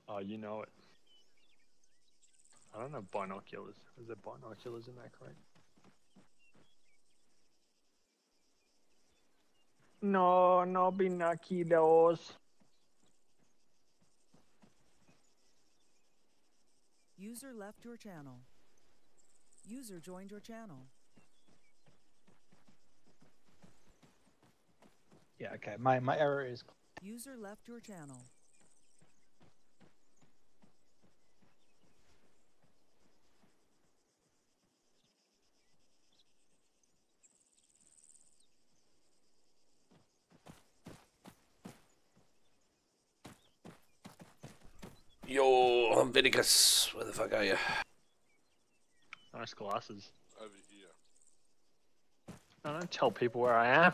Oh, you know it. I don't have binoculars. Is there binoculars in that crate? No, no binoculars. User left your channel. User joined your channel. Yeah, okay. My error is... User left your channel. Yo, I'm Vinicus. Where the fuck are you? Nice glasses. Over here. I don't tell people where I am.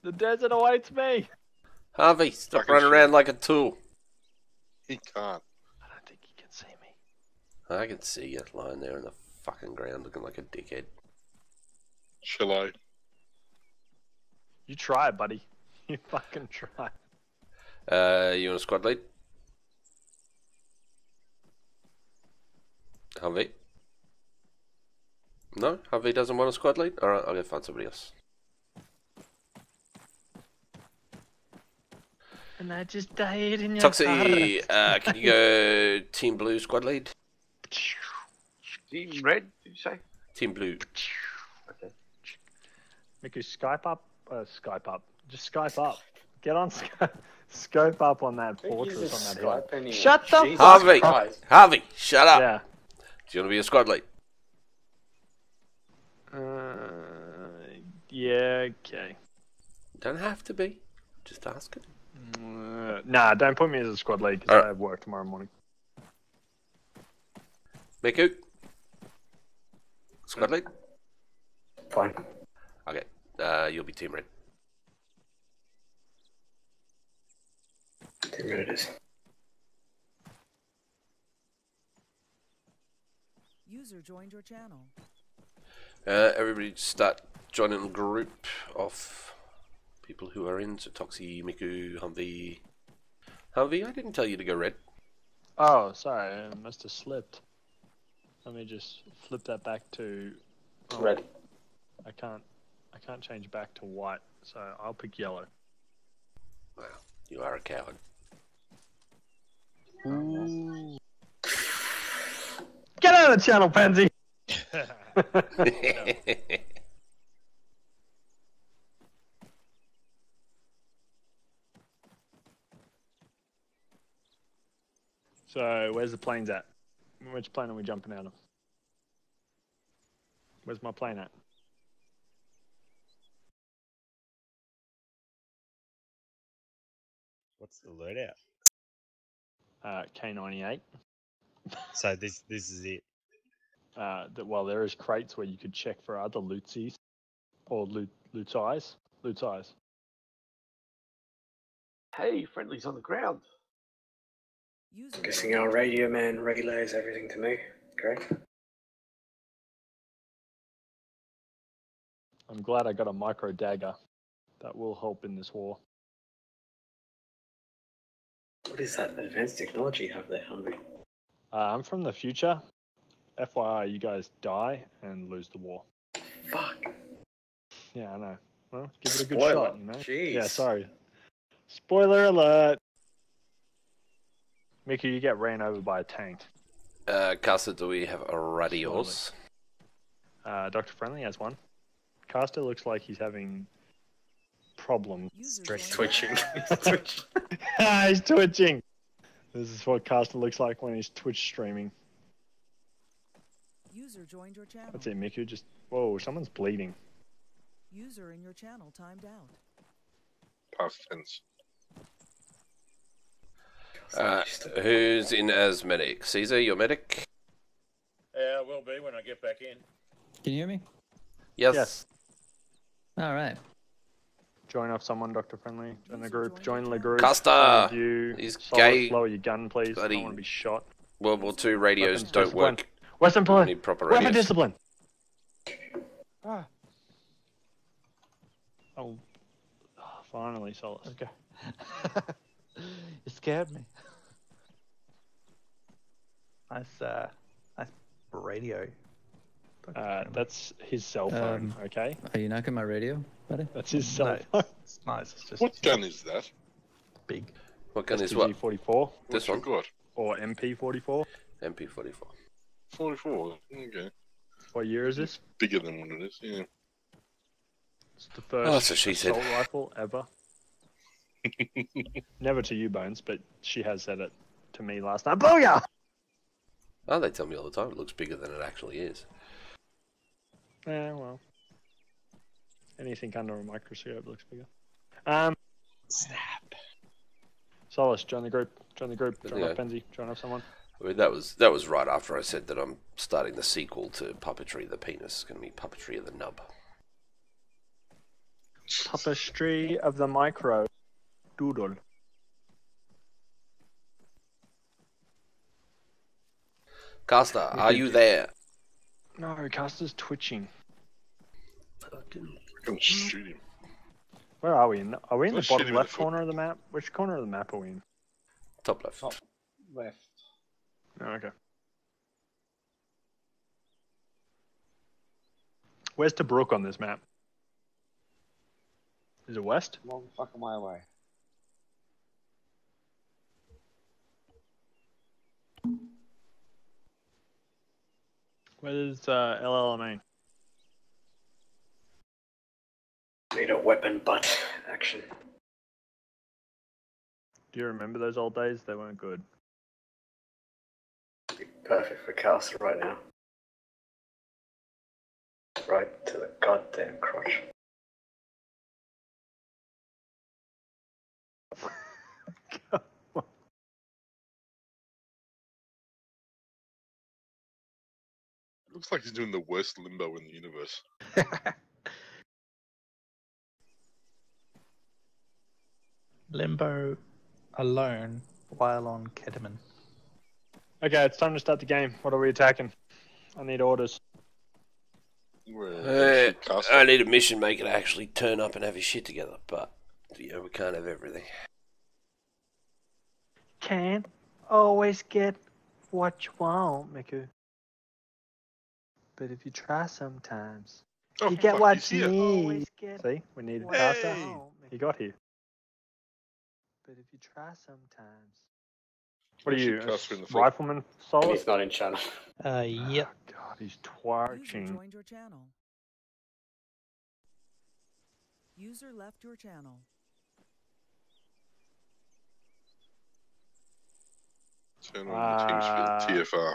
The desert awaits me. Harvey, stop Fucking running shit. around like a tool. He can't. I don't think you can see me. I can see you lying there in the fucking ground looking like a dickhead. Shall I? You try, buddy. You fucking try. You want a squad lead? Harvey? No? Harvey doesn't want a squad lead? Alright, I'll go find somebody else. And I just died in your Toxie, can you go Team Blue squad lead? Team Red, did you say? Team Blue. Okay. Miku, Skype up. Skype up. Just Skype up. Get on Skype. Scope up on that fortress on that hill. Anyway. Shut the Jesus Harvey! Christ. Harvey, shut up! Yeah. Do you want to be a squad lead? Yeah, okay. Don't have to be. Just ask it. Nah, don't put me as a squad lead because Alright. I have work tomorrow morning. Miku? Squad lead? Fine. Okay, you'll be Team Red. Team Red it is. User joined your channel. Everybody start joining a group of people who are in. So Toxie, Miku, Humvee. Humvee, I didn't tell you to go red. Oh, sorry, I must have slipped. Let me just flip that back to Red. I can't change back to white, so I'll pick yellow. Wow, you are a coward. Ooh. Get out of the channel, Pansy! So, where's the planes at? Which plane are we jumping out of? Where's my plane at? What's the loadout? K98. So this is it. Well, there is crates where you could check for other lootsies or loot's eyes. Loot's eyes. Hey, friendly's on the ground. User Guessing our radio man relays everything to me. Great. I'm glad I got a micro dagger. That will help in this war. What is that advanced technology you have there, Henry? I'm from the future. FYI, you guys die and lose the war. Fuck. Yeah, I know. Well, give it a good Spoiler. shot, you know? Jeez. Yeah, sorry. Spoiler alert! Mickey, you get ran over by a tank. Caster, do we have a radios? Dr. Friendly has one. Caster looks like he's having problems. User Twitching. He's twitching! This is what Caster looks like when he's Twitch streaming. User joined your channel. That's it, Mickey. Just... Whoa, someone's bleeding. User in your channel timed out. Past tense. Who's in as medic? Caesar, your medic? Yeah, I will be when I get back in. Can you hear me? Yes. Yes. All right. Join off someone, Dr. Friendly. Join the group. Join Join the the group. Caster! You. He's Solid, gay. Lower your gun, please. I Bloody- don't want to be shot. World War II radios Weapons don't discipline. work. Western We police. need proper Weapon radios. discipline. Oh, finally, Solace. Okay. You scared me. Nice radio. That's his cell phone, okay? Are you knocking my radio, buddy? That's his cell No, phone. it's nice. It's just What gun is that? big. What gun is what? STG-44 This What you one? got? or MP-44. MP44. 44. Okay. What year is this? Bigger than what it is, yeah. It's the first Oh, so she said. assault rifle ever. Never to you, Bones, but she has said it to me last night. Booyah! Oh, they tell me all the time it looks bigger than it actually is. Yeah, well. Anything under a microscope looks bigger. Snap. Solace, join the group. Join the group. Join Yeah. up Penzi. Join up someone. I mean, that was right after I said that I'm starting the sequel to Puppetry of the Penis. It's going to be Puppetry of the Nub. Tapestry of the micro. Doodle. Caster, are you there? No, Caster's twitching. I can shoot him. Where are we? Are we in the Let's shoot bottom him in the left foot. corner of the map? Which corner of the map are we in? Top left. Top left. Oh, okay. Where's Tobruk on this map? Is it west? Long fucking way away. Where's LLMA? Need a weapon butt action. Do you remember those old days? They weren't good. Be perfect for caster right now. Right to the goddamn crotch. Looks like he's doing the worst limbo in the universe. Limbo alone while on ketamine. Okay, it's time to start the game. What are we attacking? I need orders. I need a mission maker to actually turn up and have his shit together, but you know, we can't have everything. Can't always get what you want, Miku. But if you try sometimes, Oh, you get fuck, what he's you here. need. See, we need a Hey. caster. He got here. But if you try sometimes. What are We you, should a caster in the foot. rifleman Solace? He's not in channel. Yep. Oh, God, he's User twerking. joined your channel. User left your channel. Turn on the Teamsfield TFR.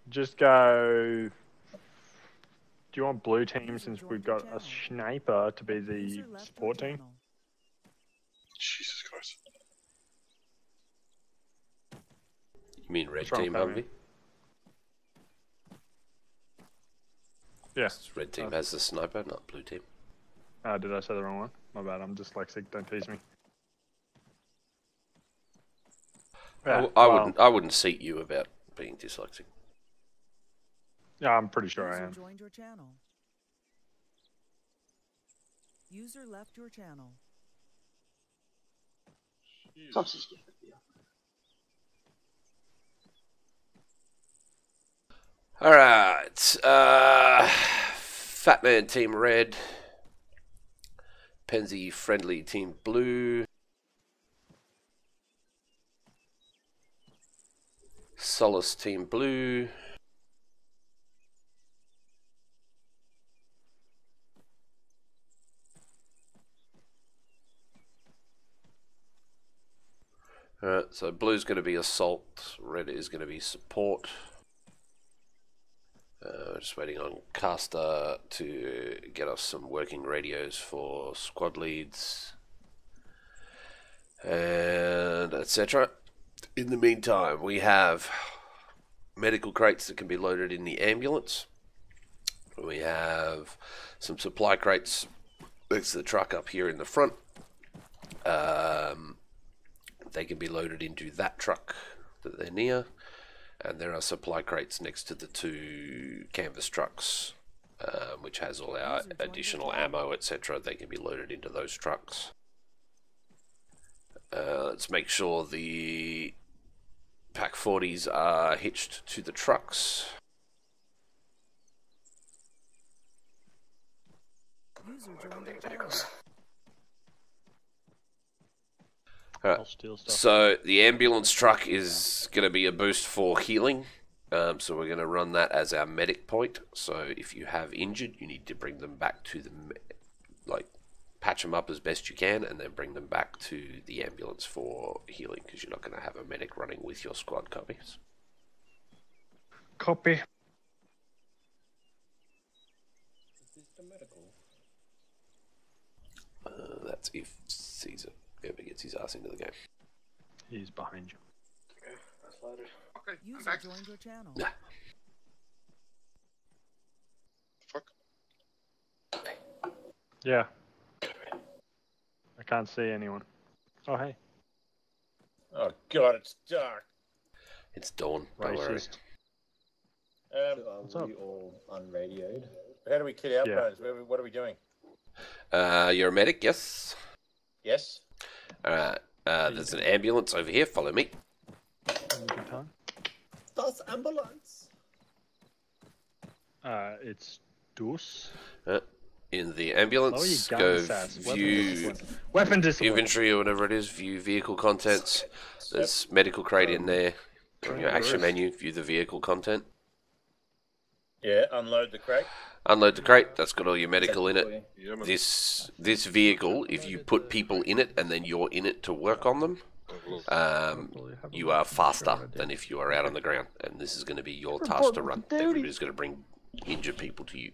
Just go. Do you want blue team User since joined we've your got a channel. sniper to be the User left support your team? channel. Jesus Christ. You mean red What's wrong team, with that, Humvee? man? Yeah. Red team has the sniper, not blue team. Did I say the wrong one? My bad, I'm dyslexic, don't tease me. Yeah, I wouldn't seat you about being dyslexic. Yeah, I'm pretty sure I User am. joined your channel. User left your channel. Jesus. Alright, Fat Man Team Red, Penzi Friendly Team Blue, Solace Team Blue, alright, so blue's going to be assault, red is going to be support. Just waiting on Caster to get us some working radios for squad leads and etc. In the meantime, we have medical crates that can be loaded in the ambulance. We have some supply crates next to the truck up here in the front. They can be loaded into that truck that they're near. And there are supply crates next to the two canvas trucks, which has all our additional ammo, etc. They can be loaded into those trucks. Let's make sure the Pack 40s are hitched to the trucks. User joined your channel. Alright, I'll steal stuff. so the ambulance truck is going to be a boost for healing. So we're going to run that as our medic point. So if you have injured, you need to bring them back to the, patch them up as best you can, and then bring them back to the ambulance for healing, because you're not going to have a medic running with your squad. Copies. Copy. That's if Caesar ever gets his ass into the game. He's behind you. Okay, that's loaded. Okay, I'm User back. joined your channel. Nah. Fuck. Yeah. I can't see anyone. Oh, hey. Oh God, it's dark. It's dawn. Don't worry. Racist. What's up? all unradioed? How do we kit out Yeah. bones? What are we doing? You're a medic, yes? Yes. Alright. There's an ambulance over here. Follow me. Having a good time? Das ambulance. It's Deuce. In the Oh, you ambulance, gun go sass. view Weapon discipline. inventory or whatever it is. View vehicle contents. There's medical crate in there. On your action menu, view the vehicle content. Yeah. Unload the crate. Unload the crate. That's got all your medical in it. Yeah, man. This vehicle, if you put people in it and then you're in it to work on them, you are faster than if you are out on the ground. And this is going to be your task to run. Everybody's going to bring injured people to you.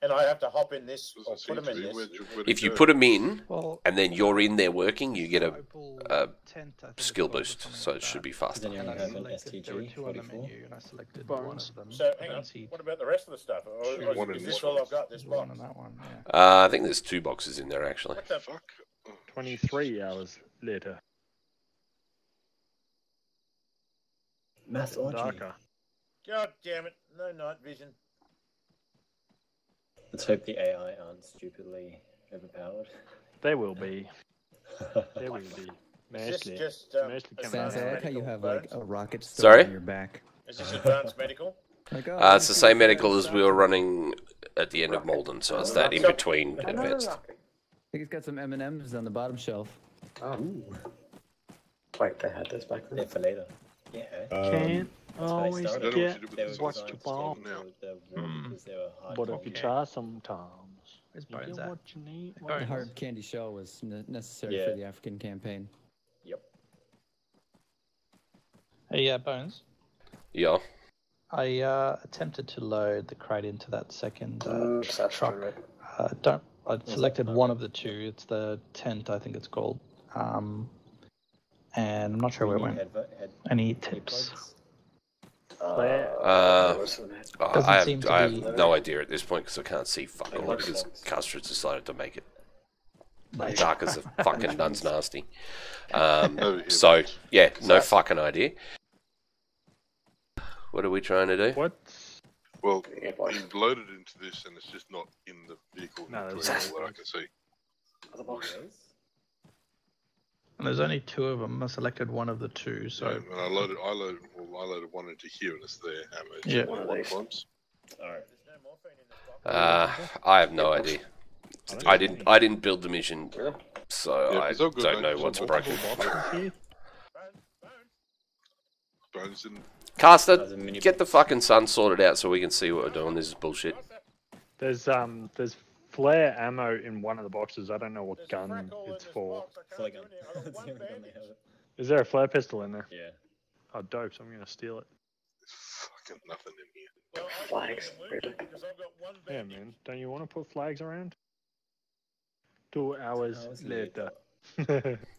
And I have to hop in this or put them in this. If you put them in Well, and then you're in there working, you get a tent, I think skill it's called, or boost, something so like it should that. be faster. And I have an selected, there were two on the STG-44. menu, and I selected Bones. one of them. So I hang on. don't see What about the rest of the stuff? Or One is in this this all one. I've got? This one box. on that one. Yeah. I think there's 2 boxes in there, actually. What the Fuck. Oh, 23 hours later. Math Darker. God damn it! No night vision. Let's hope the AI aren't stupidly overpowered. They will be. They will be. Is this Mostly. just Mostly coming Sans, out. I like how you have like a rocket Sorry? on your back. Is this advanced medical? Like, oh, It's the same medical as we were running at the end of Malden, so it's that in between advanced. I think it's got some M&Ms on the bottom shelf. Oh. Wait, they had this back then? They're for later. Yeah. Can't always I don't know get what you do with this what one. you It's gone want. now. But if you try sometimes, Where's you Bones get at? what you need. The hard candy shell was necessary Yeah. for the African campaign. Yep. Hey, Bones. Yeah. I attempted to load the crate into that second That's truck. right. I selected one of the two. It's the tent, I think it's called. And I'm not sure where it went. Any tips? I seem to have be- no idea at this point because I can't see fuck all because Castra's decided to make it dark as a fucking dunce nasty. So, yeah, no fucking idea. What are we trying to do? What? Well, you've loaded into this and it's just not in the vehicle No, inventory there's- that I can see. Other box. And there's only 2 of them. I selected one of the 2, so... And I loaded one into here and it's there. Yeah. One of those. Alright. I have no idea. I didn't build the mission, so Yeah, I it's all good, don't mate. know It's what's all broken. Bones didn't. Caster, get the fucking sun sorted out so we can see what we're doing. This is bullshit. There's flare ammo in one of the boxes. I don't know what gun it's for. Flare gun. That's the only gun they have. Is there a flare pistol in there? Yeah. Oh, dope. So I'm gonna steal it. There's fucking nothing in here. Flags, really? Yeah, man. Don't you want to put flags around? 2 hours later.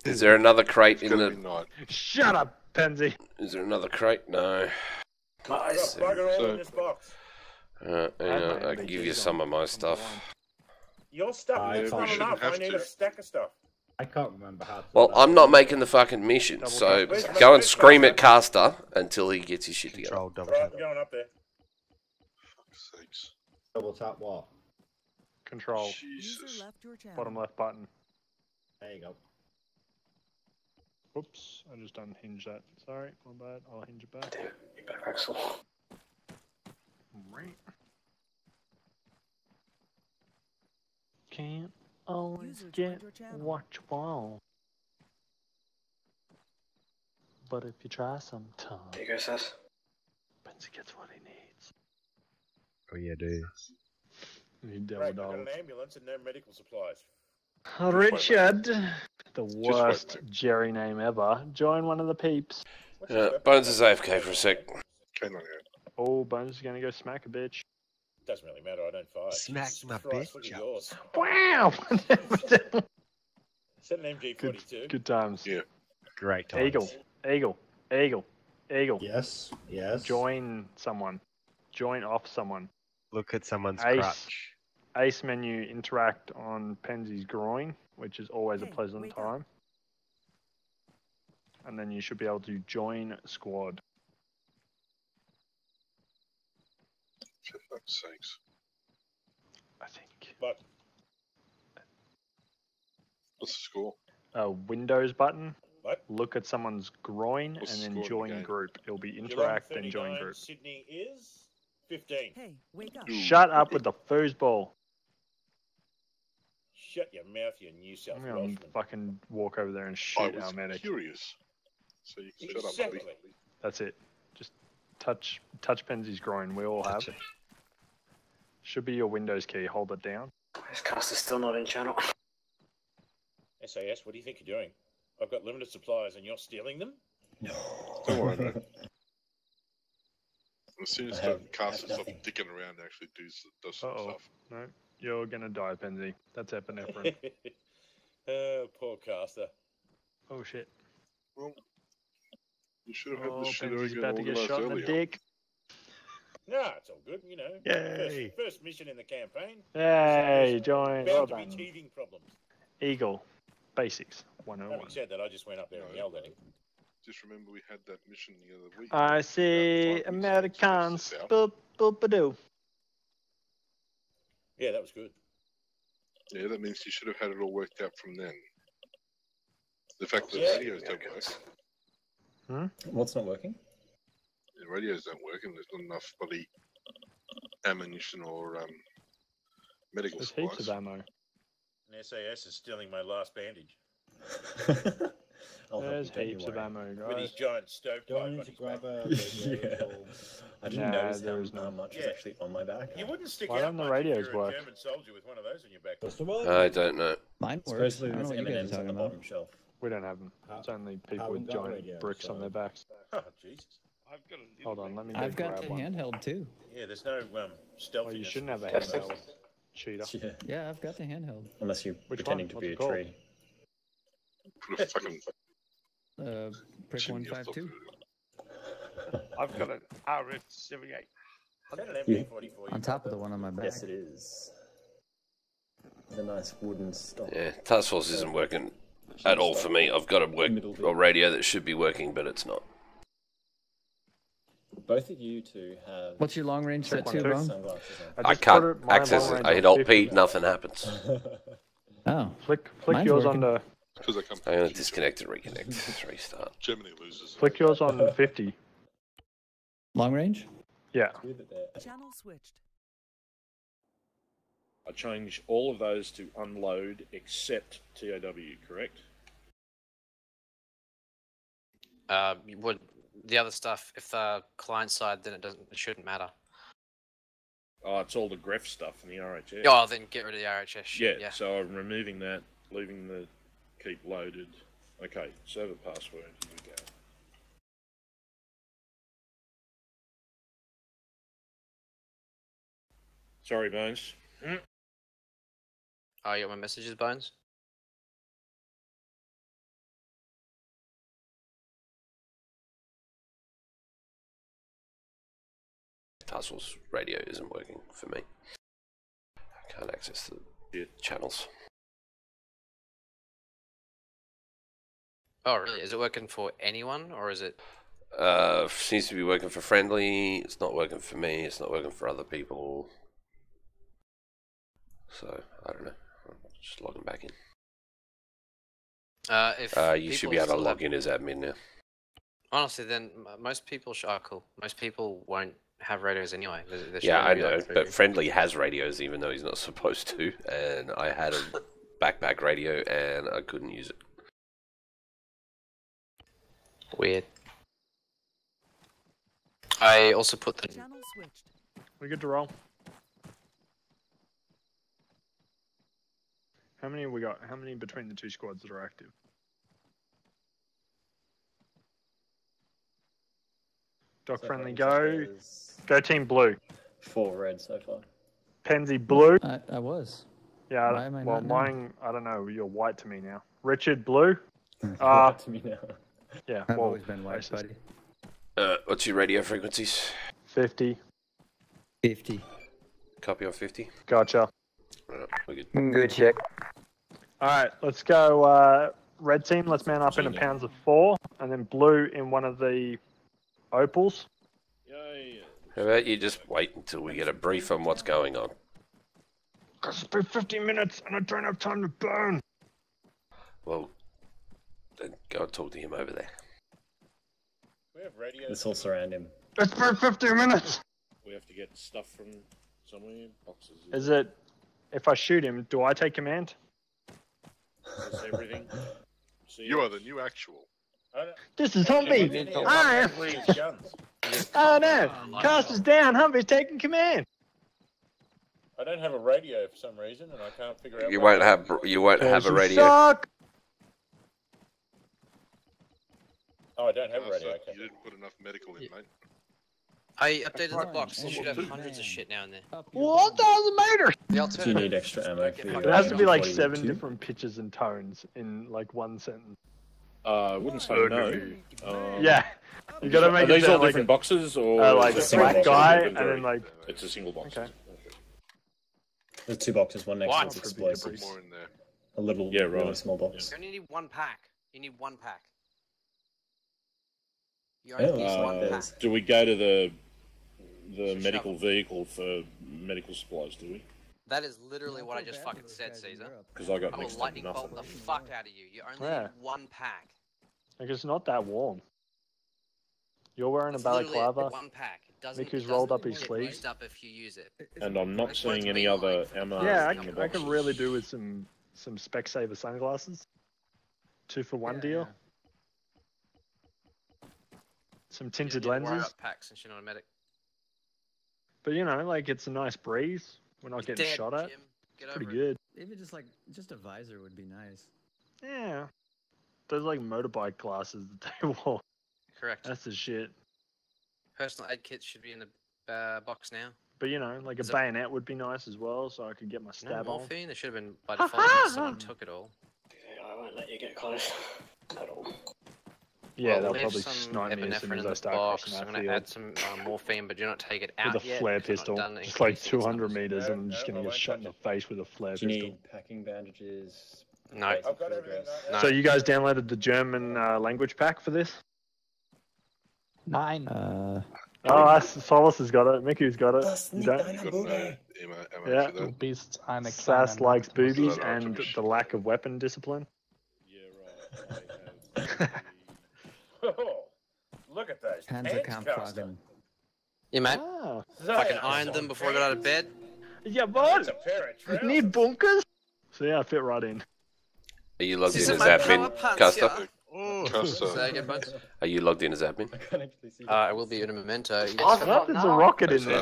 Is there another crate It's in gonna be the? night. Shut up, Pansy. Is there another crate? No. Nice. Bugger all in this box. Hang on, I can give you some of my stuff. Your stuff is not shouldn't enough. I have need to. a stack of stuff. I can't remember how to. Well, I'm not making the fucking mission, so go and scream at Caster until he gets his shit together. Control, double Right, tap. I'm going up there. Fuck's sakes. Double tap what? Control. User Jesus. left your channel. Bottom left button. There you go. Whoops, I just unhinged that. Sorry, my bad. I'll hinge it back. Damn, you back, Axel. Right. Can't always User get joined your channel. what you want. But if you try sometime, There you go, Seth. Benzi gets what he needs. Oh yeah, dude. You devil Right, we've got dog. an ambulance and no medical supplies. Richard, the wait, worst mate. Jerry name ever. Join one of the peeps. What's this weapon? Bones is AFK for a sec. K98. Oh, Bones is gonna go smack a bitch. Doesn't really matter, I don't fight. Smack Jesus my Christ, bitch Look at up. yours. Wow! Set an MG42. Good times. Yeah. Great times. Eagle. Yes, yes. Join someone. Join off someone. Look at someone's Ace. crutch. Ace menu interact on Penzi's groin, which is always a Hey, pleasant wake up. time. And then you should be able to join squad. For fuck's sakes. I think. But What's the score? A Windows button. What? Look at someone's groin What's and the then score of the join game? group. It'll be Geelong interact then join 39, group. Sydney is 15. Hey, wake up. Ooh. Shut up with the foosball. Shut your mouth, you New South I'm gonna Welshman. fucking walk over there and I shoot was our medic. curious. So you can shut up, Exactly. buddy. That's it. Just touch Penzi's groin. We all have. Touch it. Should be your Windows key. Hold it down. This cast is still not in channel. SAS, what do you think you're doing? I've got limited supplies and you're stealing them? Don't worry about it. As soon as I the have cast stops nothing. dicking around and actually does some Uh-oh. stuff. No, you're gonna die, Penzi. That's epinephrine. Poor caster. Oh shit. Well, you should have had Oh, the shit Penzi's about to get organised shot in the earlier. dick. No, it's all good, you know. Yay. First mission in the campaign. Hey, join. Well Bound to be done. teething problems. Eagle. Basics. Having 101. said that, I just went up there and yelled at him. Just remember we had that mission the other week. I see About the 5 weeks Americans. space this out. Boop, boop, a-doo. Yeah, that was good. Yeah, that means you should have had it all worked out from then. The fact that Yeah. radios don't work. What's not working? The radios don't work, and there's not enough bloody ammunition or medical There's heaps supplies. of ammo. And SAS is stealing my last bandage I'll help There's you, don't you heaps of worry. ammo, with his guys. giant stovepipe. Do I on need to his grab back. a radio? Yeah. or- I didn't Nah, notice there is how none. much Yeah. is actually on my back. You wouldn't stick Why out don't the much radios if you're work? a German soldier with one of those on your back. First of all, I don't know. Mine works. Supposedly I don't know there's what you guys M&Ms are on the talking about. bottom shelf. We don't have them. It's only people haven't with got giant radios, bricks on so- their backs. Oh, Jesus. I've got a Hold on, let me I've go got grab the one. handheld too. Yeah, there's no stealthiness. Well, you shouldn't have a Testing. handheld. Cheater. Yeah. Yeah, I've got the handheld. Unless you're Which pretending one? to What's be it a called? tree. put a fucking Prick chin 152. I've got an RF-78. Is that an MP44? On top of the one on my back. Yes, it is. The nice wooden stock. Yeah, Task Force isn't working at all for me. I've got a radio that should be working, but it's not. Both of you two have What's your long range set to, two. Bone? sunglasses on. I just can't put it- my access long it. range I on hit Alt 50. P, nothing happens. Oh, Flick Mine's yours working. on the Because I come I'm going to disconnect and reconnect. Restart. Germany loses. flick yours on 50. long range? Yeah. Good that they're- Channel switched. I changed all of those to unload except TOW, correct? You would the other stuff if the client side, then it shouldn't matter. Oh, it's all the graph stuff in the RHS. Oh, then get rid of the RHS shit. Yeah, so I'm removing that, leaving the keep loaded. Okay, server password, here we go. Sorry, Bones. Oh, you got my messages, Bones? Task Force radio isn't working for me. I can't access the channels. Oh, really? Is it working for anyone, or is it? Seems to be working for friendly. It's not working for me. It's not working for other people. So I don't know. I'm just logging back in. If You should people be able to still log have- in as admin now. Honestly, then most people cool. Most people won't have radios anyway. There should Yeah, I only be, know, like, 3 but people. Friendly has radios even though he's not supposed to, and I had a backpack radio and I couldn't use it. Weird. I also put the Channel switched. We good to roll? How many have we got? How many between the 2 squads that are active? Doc So Friendly, far, go. there's Go Team Blue. 4 red so far. Pansy Blue. I was. Yeah, Why am I well, not now? mine, I don't know, you're white to me now. Richard Blue. White to me now. Yeah, I've well, always been white, racist. buddy. What's your radio frequencies? 50. 50. Copy on 50. Gotcha. We're good. Good check. Alright, let's go red team. Let's man up in a pounds of 4. And then blue in one of the opals. Yay. How about you just wait until we get a brief on what's going on? Because it's been 50 minutes and I don't have time to burn. Well, then go and talk to him over there. We have radios. Let's all surround him. It's been 50 minutes! We have to get stuff from somewhere. Boxes. Is it, if I shoot him, do I take command? That's everything. You are the new actual. This is Humvee! I am! Guns. Oh no! Cast is down, Humvee's taking command! I don't have a radio for some reason, and I can't figure out. You why. won't have a You radio. suck! Oh, I don't have a So radio. Okay. you didn't put enough medical in, mate. I updated the box. You should have hundreds of shit now and then. 1,000 meters! The Do you alternative. need extra ammo for your It has to be like 42? 7 different pitches and tones in like one sentence. I wouldn't say no. Yeah, you gotta Are make it these all sound like different boxes, or like is it single black box guy and inventory? then like It's a single box. Okay. There's 2 boxes, one next What? to its explosives. More in there. A little, Yeah, really right. small box. You only need 1 pack. You need 1 pack. You Yeah, only need 1 pack. there's- Do we go to the Shut medical up. vehicle for medical supplies? Do we? That is literally what I just fucking said, Caesar. Because I got I will next to lightning nothing. bolt the fuck out of you. You only Yeah. need 1 pack. like it's not that warm. You're wearing a It's literally balaclava. 1 pack. It doesn't, Mick who's it rolled doesn't up his get sleeves. used up if you use it. And I'm not That's what seeing it's any been other like. ammo. Yeah, in the I could boxes. really do with some Spec Saver sunglasses. 2 for 1 deal. Some tinted You need to wire lenses. up packs since you're not a medic. But you know, like it's a nice breeze. We're not You're getting dead, shot at. Jim. Get Pretty over it. good. Even just a visor would be nice. Yeah. Those like motorbike glasses that they wore. Correct. That's the shit. Personal aid kits should be in the box now. But you know, like a Is it- bayonet would be nice as well, so I could get my No stab on. morphine? There should have been by default unless someone took it all. I won't let you get close at all. Yeah, Well, they'll leave probably some snipe me as soon epinephrine as in I the start box. crossing I'm that going to field. add some morphine, but do not take it out With a yet. flare because I've pistol. not done it in Just like case it's 200 numbers. meters and I'm No, just I gonna get won't shot in the touch face with a flare Do you pistol. need packing bandages? No. basic I've got field everything. dress? No. So you guys downloaded the German language pack for this? 9. Oh, Solus has got it. Miku's got it. You don't? Got no ammo Yeah. for that. Beasts eine Sass kleine likes Nacht. boobies That's and what I the lack of weapon discipline. Yeah, right. I have oh, look at those pants, Costa. Panzerkampfwagen. Yeah, mate. Ah. Fucking ironed them before I got out of bed. Yeah, That's but a pair of you trousers. need bunkers. So yeah, I fit right in. Are you logged This in is as my admin, power pants, Custer? yeah. Custer. Say again, buds. Are you logged in as admin? I can't actually see. I will be in a memento. Yes. What? There's a rocket in there.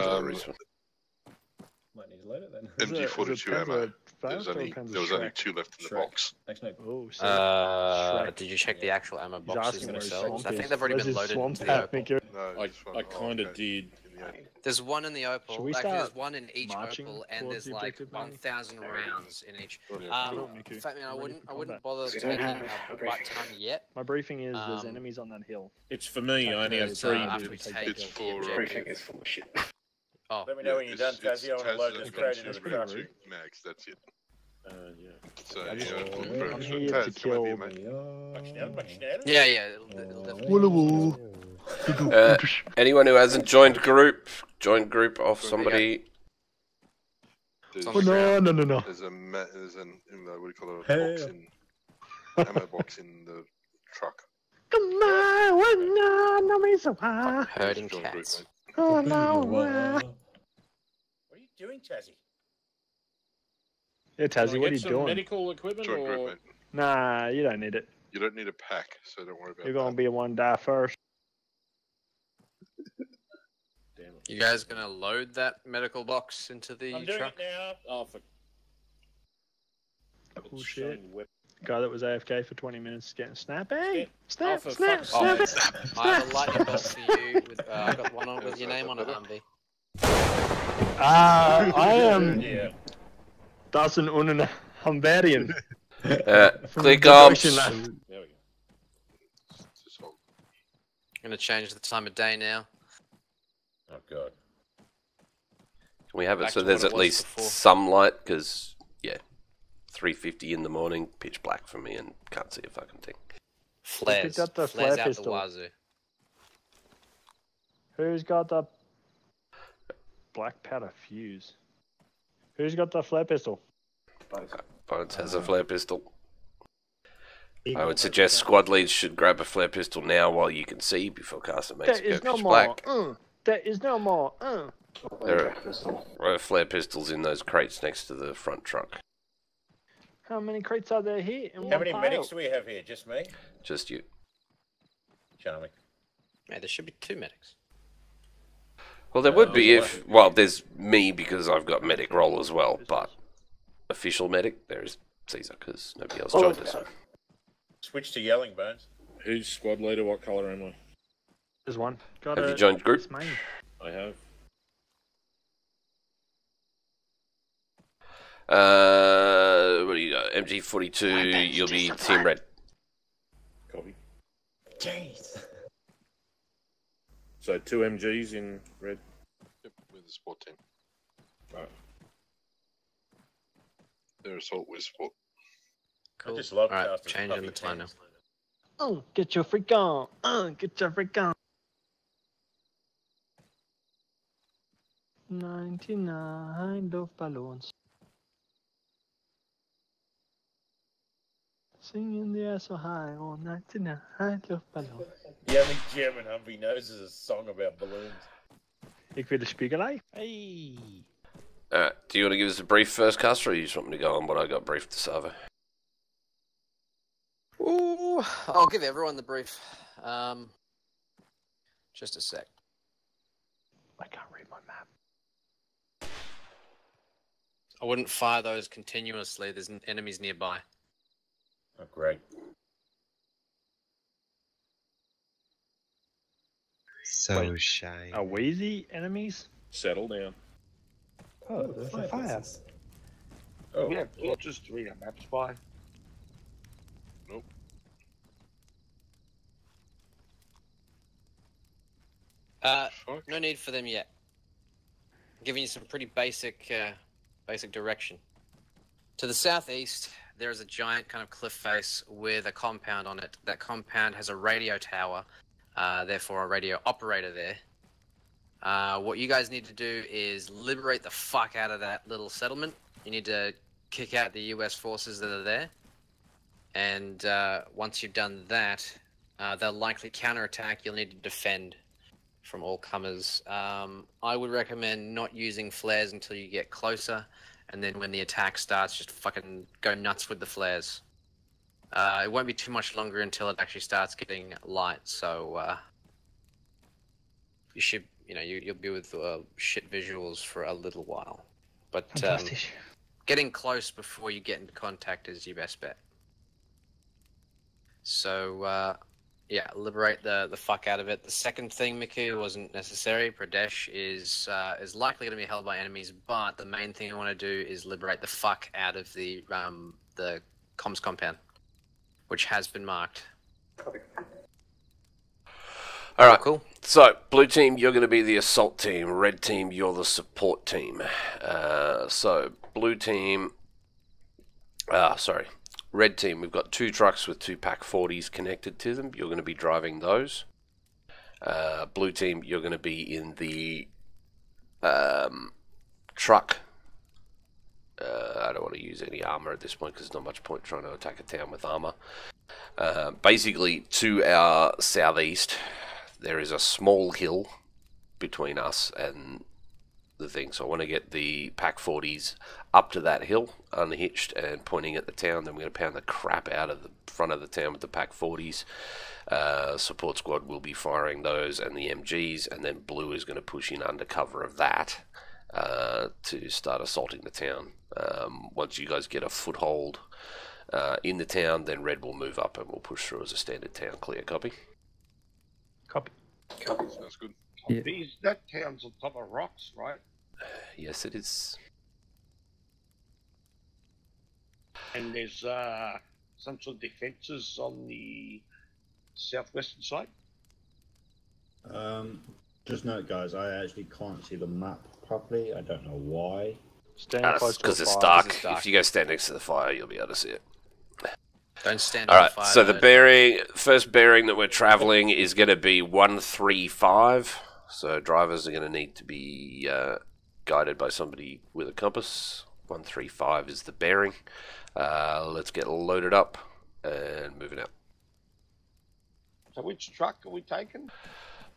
Might need to load it then. Is it MG42 Panzer ammo. Fast There's or only, Panzer there was only Shrek? 2 left in the Shrek. box. Actually, no. Oh, sick. Shrek. Did you check the actual ammo He's boxes asking where his themselves? swamp I think is. they've already Where's been his loaded swamp into the at, opal. Miku? No, I this one. kind of okay. did. There's one in the opal. Should we Actually, start there's one in each marching opal, and towards there's the like objective, maybe? 1,000 rounds in each. Yeah, cool. Miku. In fact, man, I Ready wouldn't for wouldn't combat. bother We don't taking have a a butt briefing. ton yet. My briefing is there's Um, enemies on that hill. It's for me. I only have It's, 3. after we It's take it's the for, objective. Briefing is full of shit. Oh, Let me know when you're done, Tazzy. I want to load this crate into the truck. Two mags, that's it. Yeah. So, I just- you know, I'm for here to Taz, come kill. with me, mate. yeah, yeah. It'll definitely. Anyone who hasn't joined group off somebody. There's, Oh, no. there's an, what do you call it, a box in ammo box in the truck. Herding cats. What are you doing, Tazzy? Yeah, Can I Tazzy, what are get you some doing? medical equipment Joint group, or mate. Nah, you don't need it. You don't need a pack, so don't worry about You're gonna be one die first. damn it? You guys gonna load that medical box into the I'm doing truck? it now. Oh, for Oh it's shit. showing whip. Guy that was AFK for 20 minutes is getting snappy. Skip. Snap, for snap, fuck's snap, sake. snap. I have a lightning bolt for you. I got one on with your name on it, Humvee. I am Yeah. das ein Hungarian. Click arms. There we go. I'm gonna change the time of day now. Oh god. Can we have it Back so to there's what it at was least before. some light? Because, yeah, 3:50 in the morning, pitch black for me and can't see a fucking thing. Flares. picked up the Flares flare out pistol. the wazoo. Who's got the black powder fuse? Who's got the flare pistol? Bones has a flare pistol. I would suggest squad leads should grab a flare pistol now while you can see before Carson makes There it is go no pitch more. black. There is no more. There are flare pistols in those crates next to the front truck. How many crates are there here? In How one many pile? medics do we have here? Just me? Just you. Charming. Yeah, there should be 2 medics. Well, there would be if... Well, there's me because I've got medic role as well, but official medic, there's Caesar because nobody else joined us. Switch to yelling, Bones. Who's squad leader? What colour am I? There's one. Got Have it. you joined group? It's mine. I have. What do you got? MG42, you'll be team red. Copy. Jeez. So 2 MGs in red. Yep, with the sport team. Right. They're assault with sport. Cool. I just love Alright, casting changing the puffy time now. teams. Oh, get your freak on. Get your freak on. 99 Luftballons. Singing the air so high on 99 Luftballons. The only German Humvee knows is a song about balloons. Ik wil de spiegelei. Hey. Alright, do you want to give us a brief first, Custer, or you just want me to go on what I got briefed to Savo? Ooh, I'll give everyone the brief. Just a sec. I can't read my map. I wouldn't fire those continuously. There's enemies nearby. Oh, great. So shame. Are we the enemies? Settle down. Oh, there's a fire. Oh, Yeah, just read a map spy. Nope. No need for them yet. I'm giving you some pretty basic direction. To the southeast, there is a giant kind of cliff face with a compound on it. That compound has a radio tower, therefore a radio operator there. What you guys need to do is liberate the fuck out of that little settlement. You need to kick out the US forces that are there. And once you've done that, they'll likely counterattack. You'll need to defend from all comers. I would recommend not using flares until you get closer, and then when the attack starts, just fucking go nuts with the flares. It won't be too much longer until it actually starts getting light, so you should, you'll be with shit visuals for a little while. But getting close before you get into contact is your best bet. So, yeah, liberate the fuck out of it. The second thing, Miku, wasn't necessary. Pradesh is likely going to be held by enemies, but the main thing I want to do is liberate the fuck out of the comms compound, which has been marked. Alright, cool. So, blue team, you're going to be the assault team. Red team, you're the support team. So, blue team... Red team, we've got 2 trucks with 2 Pack 40s connected to them. You're going to be driving those. Blue team, you're going to be in the truck I don't want to use any armor at this point because there's not much point trying to attack a town with armor. Basically, to our southeast, there is a small hill between us and the thing. So I want to get the Pack 40s up to that hill, unhitched, and pointing at the town. Then we're going to pound the crap out of the front of the town with the Pack 40s. Support squad will be firing those and the MGs, and then Blue is going to push in under cover of that to start assaulting the town. Once you guys get a foothold in the town, then Red will move up and we'll push through as a standard town clear. Copy? Copy. Sounds good. Yeah. That town's on top of rocks, right? Yes, it is. And there's some sort of defences on the southwestern side. Just note, guys, I actually can't see the map properly. I don't know why. Because it's dark. If you go stand next to the fire, you'll be able to see it. Don't stand All on right, fire. so the first bearing that we're traveling is going to be 135. So drivers are going to need to be guided by somebody with a compass. 135 is the bearing. Let's get loaded up and moving out. So which truck are we taking?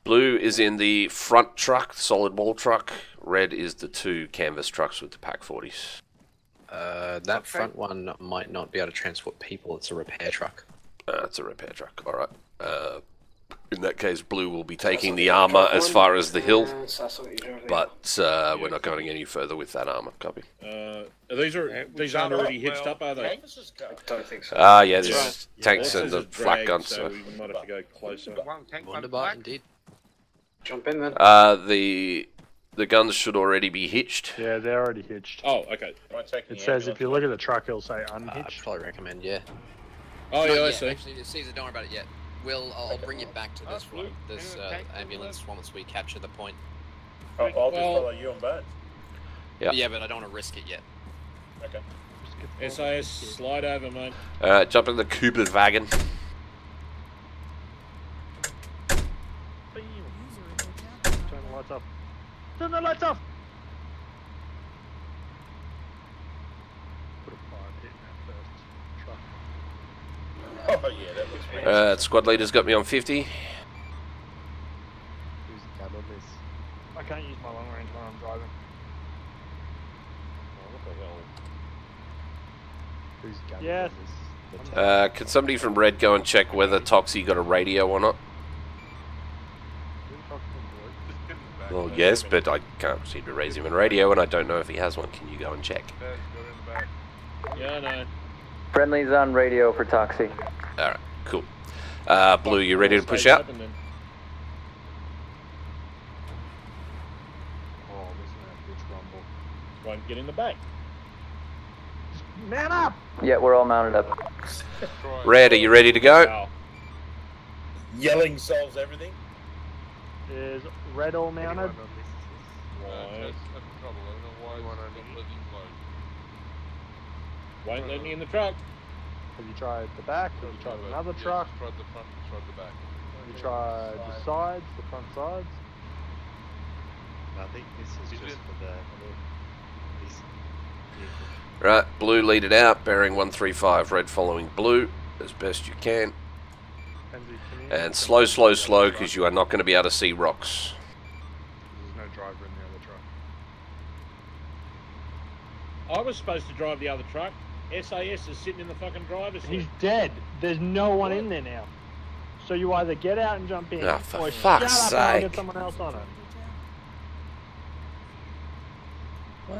Blue is in the front truck, solid wall truck. Red is the 2 canvas trucks with the Pack 40s. That front one might not be able to transport people. It's a repair truck. It's a repair truck. All right. In that case, Blue will be taking the armor as far as the hill, but we're not going any further with that armor. Copy. These aren't already hitched up, are they? I don't think so. Yeah, there's tanks and the flak guns. So we might have to go closer. Wonderbar, indeed. Jump in then. The guns should already be hitched. Yeah, they're already hitched. Oh, okay. It says if you look at the truck, it'll say unhitched. I'd probably recommend, yeah. Oh, yeah, I see. Actually, Caesar, don't worry about it yet. I'll bring you back to this ambulance once we capture the point. I'll just follow you on boat. Yeah, but I don't want to risk it yet. Okay. SAS, slide over, mate. Jump in the Cooper's wagon. Turn the lights off. Turn the lights off! Put a fire pit in that first truck. Oh, yeah, that looks weird. Squad leader's got me on 50. Who's the cab on this? I can't use my long range when I'm driving. Oh, what the hell? Who's the cab on this? Can somebody from Red go and check whether Toxie got a radio or not? Well, yes, but I can't seem to raise him on radio, and I don't know if he has one. Can you go and check? Yeah, I know. Friendly's on radio for Toxie. Alright, cool. Blue, you ready to push out? Oh, this is a bitch rumble. Won't get in the back. Man up! Yeah, we're all mounted up. Red, are you ready to go? Wow. Yelling solves everything. Is Red all mounted? Won't let me in the truck. Have you tried the back? Have you tried another truck? Tried the front, tried the back. Have you tried the sides, the front sides? I think this is just for the... Right, Blue lead it out, bearing 135, Red following Blue as best you can. And slow, slow, slow, because you are not going to be able to see rocks. There's no driver in the other truck. I was supposed to drive the other truck. SAS is sitting in the fucking driver's seat. He's dead. There's no one in there now. So you either get out and jump in, Oh, for or fuck's shut up and sake. get someone else on it.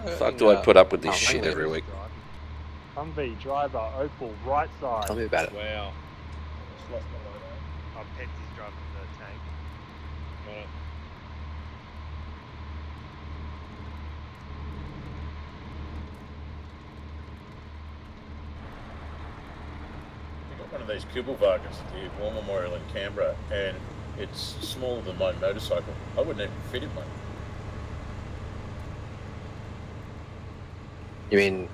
The fuck do I put up with this shit every week? Humvee, driver, Opal, right side. Tell me about it. Wow. Pensy's driving the tank. Right. I've got one of these Kubelwagens at the War Memorial in Canberra, and it's smaller than my motorcycle. I wouldn't even fit in one. You mean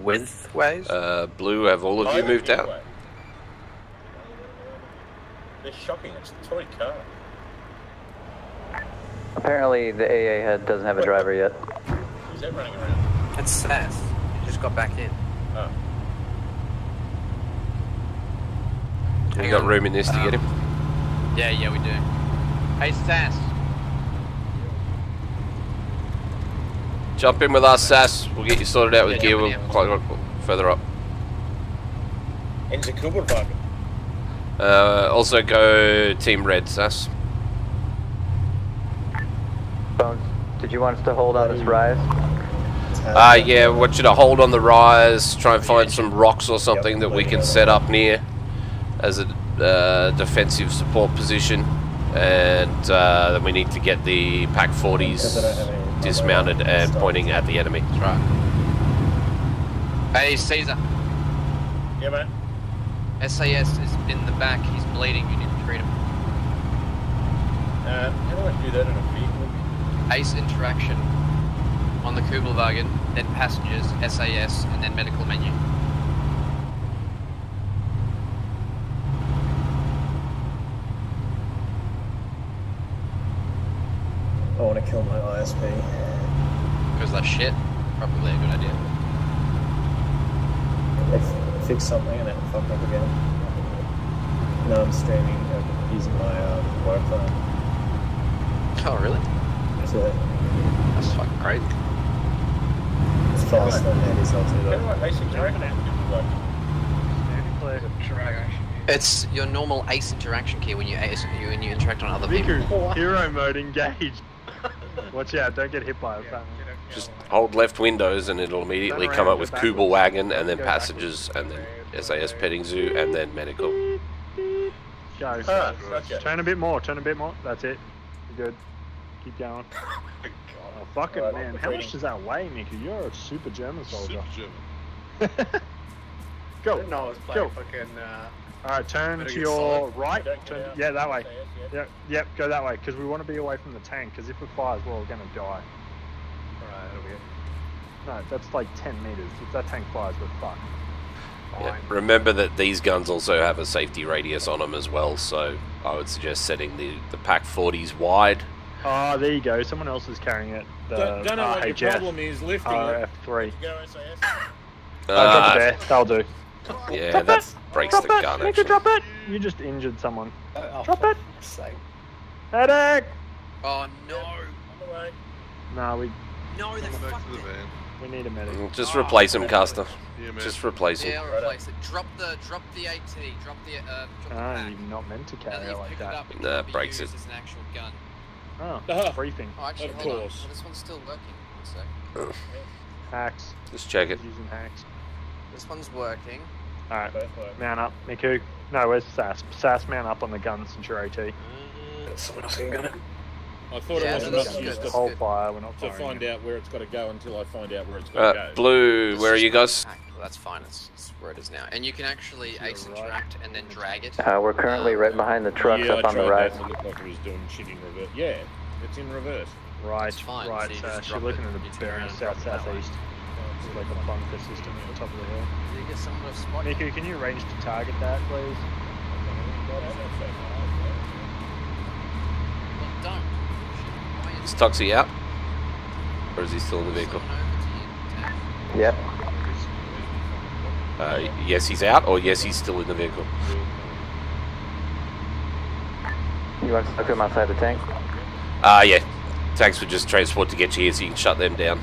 width-wise? Blue, have all of you moved out? They're shocking. It's a toy car. Apparently the AA doesn't have a driver yet. Who's that running around? It's Sass. He just got back in. Oh. We got room in this to get him? Yeah, we do. Hey, Sass. Jump in with us, Sass. We'll get you sorted out with gear. We'll climb further up. Into Kubelwagen. Also go Team Red, Sass. Bones, did you want us to hold on this rise? Yeah, I want you to hold on the rise, try and find some rocks or something that we can set up near as a defensive support position. And then we need to get the Pack 40s dismounted and pointing at the enemy. That's right. Hey, Caesar. Yeah, man. SAS is in the back. He's bleeding. You need to treat him. How do I do that in a vehicle? ACE interaction on the Kubelwagen, then passengers, SAS, and then medical menu. I want to kill my ISP. Because that shit? Probably a good idea. They fix something and it fucked up again. No, I'm streaming using my work phone. Oh, really? So that's fucking great. It's faster than that is LT though. It's your normal ACE interaction key when you interact on other people. Hero mode engaged. Watch out, don't get hit by it. Just hold left windows and it'll immediately come up with Kubelwagen and then passengers and then SAS petting zoo and then medical. Go. Gotcha. Turn a bit more, That's it. You're good. Keep going. Oh, fucking man. How much does that weigh, Mickey? You're a super German soldier. Go. No, I was playing fucking. Alright, turn to your right. Yeah, that way. Yep, go that way, because we want to be away from the tank, because if it fires, well, we're going to die. Alright, that'll be it. No, that's like 10 meters. If that tank fires, we're fucked. Yeah. Remember that these guns also have a safety radius on them as well, so I would suggest setting the Pack 40s wide. Oh, there you go. Someone else is carrying it. The Don't know what your problem is lifting it. RF3. Uh, Drop it there. That'll do. Yeah, Drop that it. breaks the gun, Make actually. it drop it. You just injured someone. Drop it. Headache. Oh no. Nah, we. No, they fucked it. We need a medic. Just replace him, Caster. Just replace him. Yeah, I'll replace it. Drop the AT. Drop the pack. You're not meant to carry it like that. Nah, breaks it. As an actual gun. Oh, briefing. Oh, actually, Of hang on. course. Well, this one's still working. One sec. Hacks. Just check it. Using hacks. This one's working. Alright, mount up. Miku. No, where's Sass? Sass, mount up on the guns since you're AT. Someone else can gun it. I thought it wasn't enough use to Hold fire, we're not to firing find it. out where it's got to go until I find out where it's got to go. Blue, where are you guys? Well, that's fine. It's where it is now. And you can actually ACE interact and then drag it. We're currently right behind the trucks Yeah, up I on the tried rise. that and it looked like it was doing shit in reverse. Yeah, it's in reverse. Right, fine, right, so you just Sass. You're drop looking it, at you the turn bearing around and drop it that way. south-southeast. It's like a bunker system at the top of the hill. Did you get someone to spot you? Miku, can you arrange to target that, please? Well, don't. Is Toxie out? Or is he still in the vehicle? Yep. Yes, he's out, or yes, he's still in the vehicle. You want to look him outside the tank? Yeah. Tanks would just transport to get you here so you can shut them down.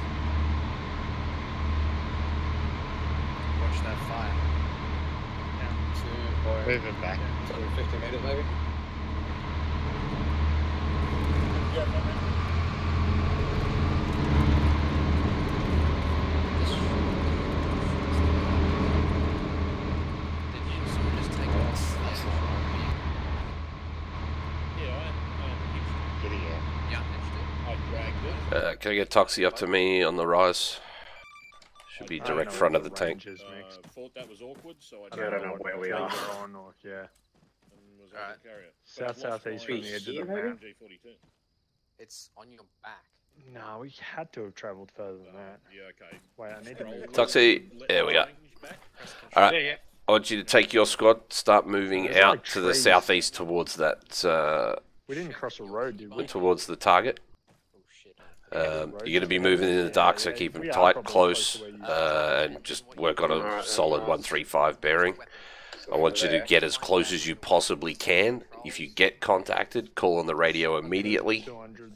Watch that fire. Down to, or Move him back. 50 meters maybe? Can I get Toxie up to me on the rise? Should be direct front of the tank. Thought that was awkward, so I don't know where we are. On or, yeah. Alright. South-southeast from the edge of the map. It's on your back. No, we had to have travelled further than that. Yeah, okay. Wait, I need to move. Toxie, there we go. Alright, I want you to take your squad, start moving There's out like to the trees. southeast towards that, We didn't cross a road, did we? towards the target. You're going to be moving in the dark, so keep them tight, close, and just work on a solid 135 bearing. I want you to get as close as you possibly can. If you get contacted, call on the radio immediately,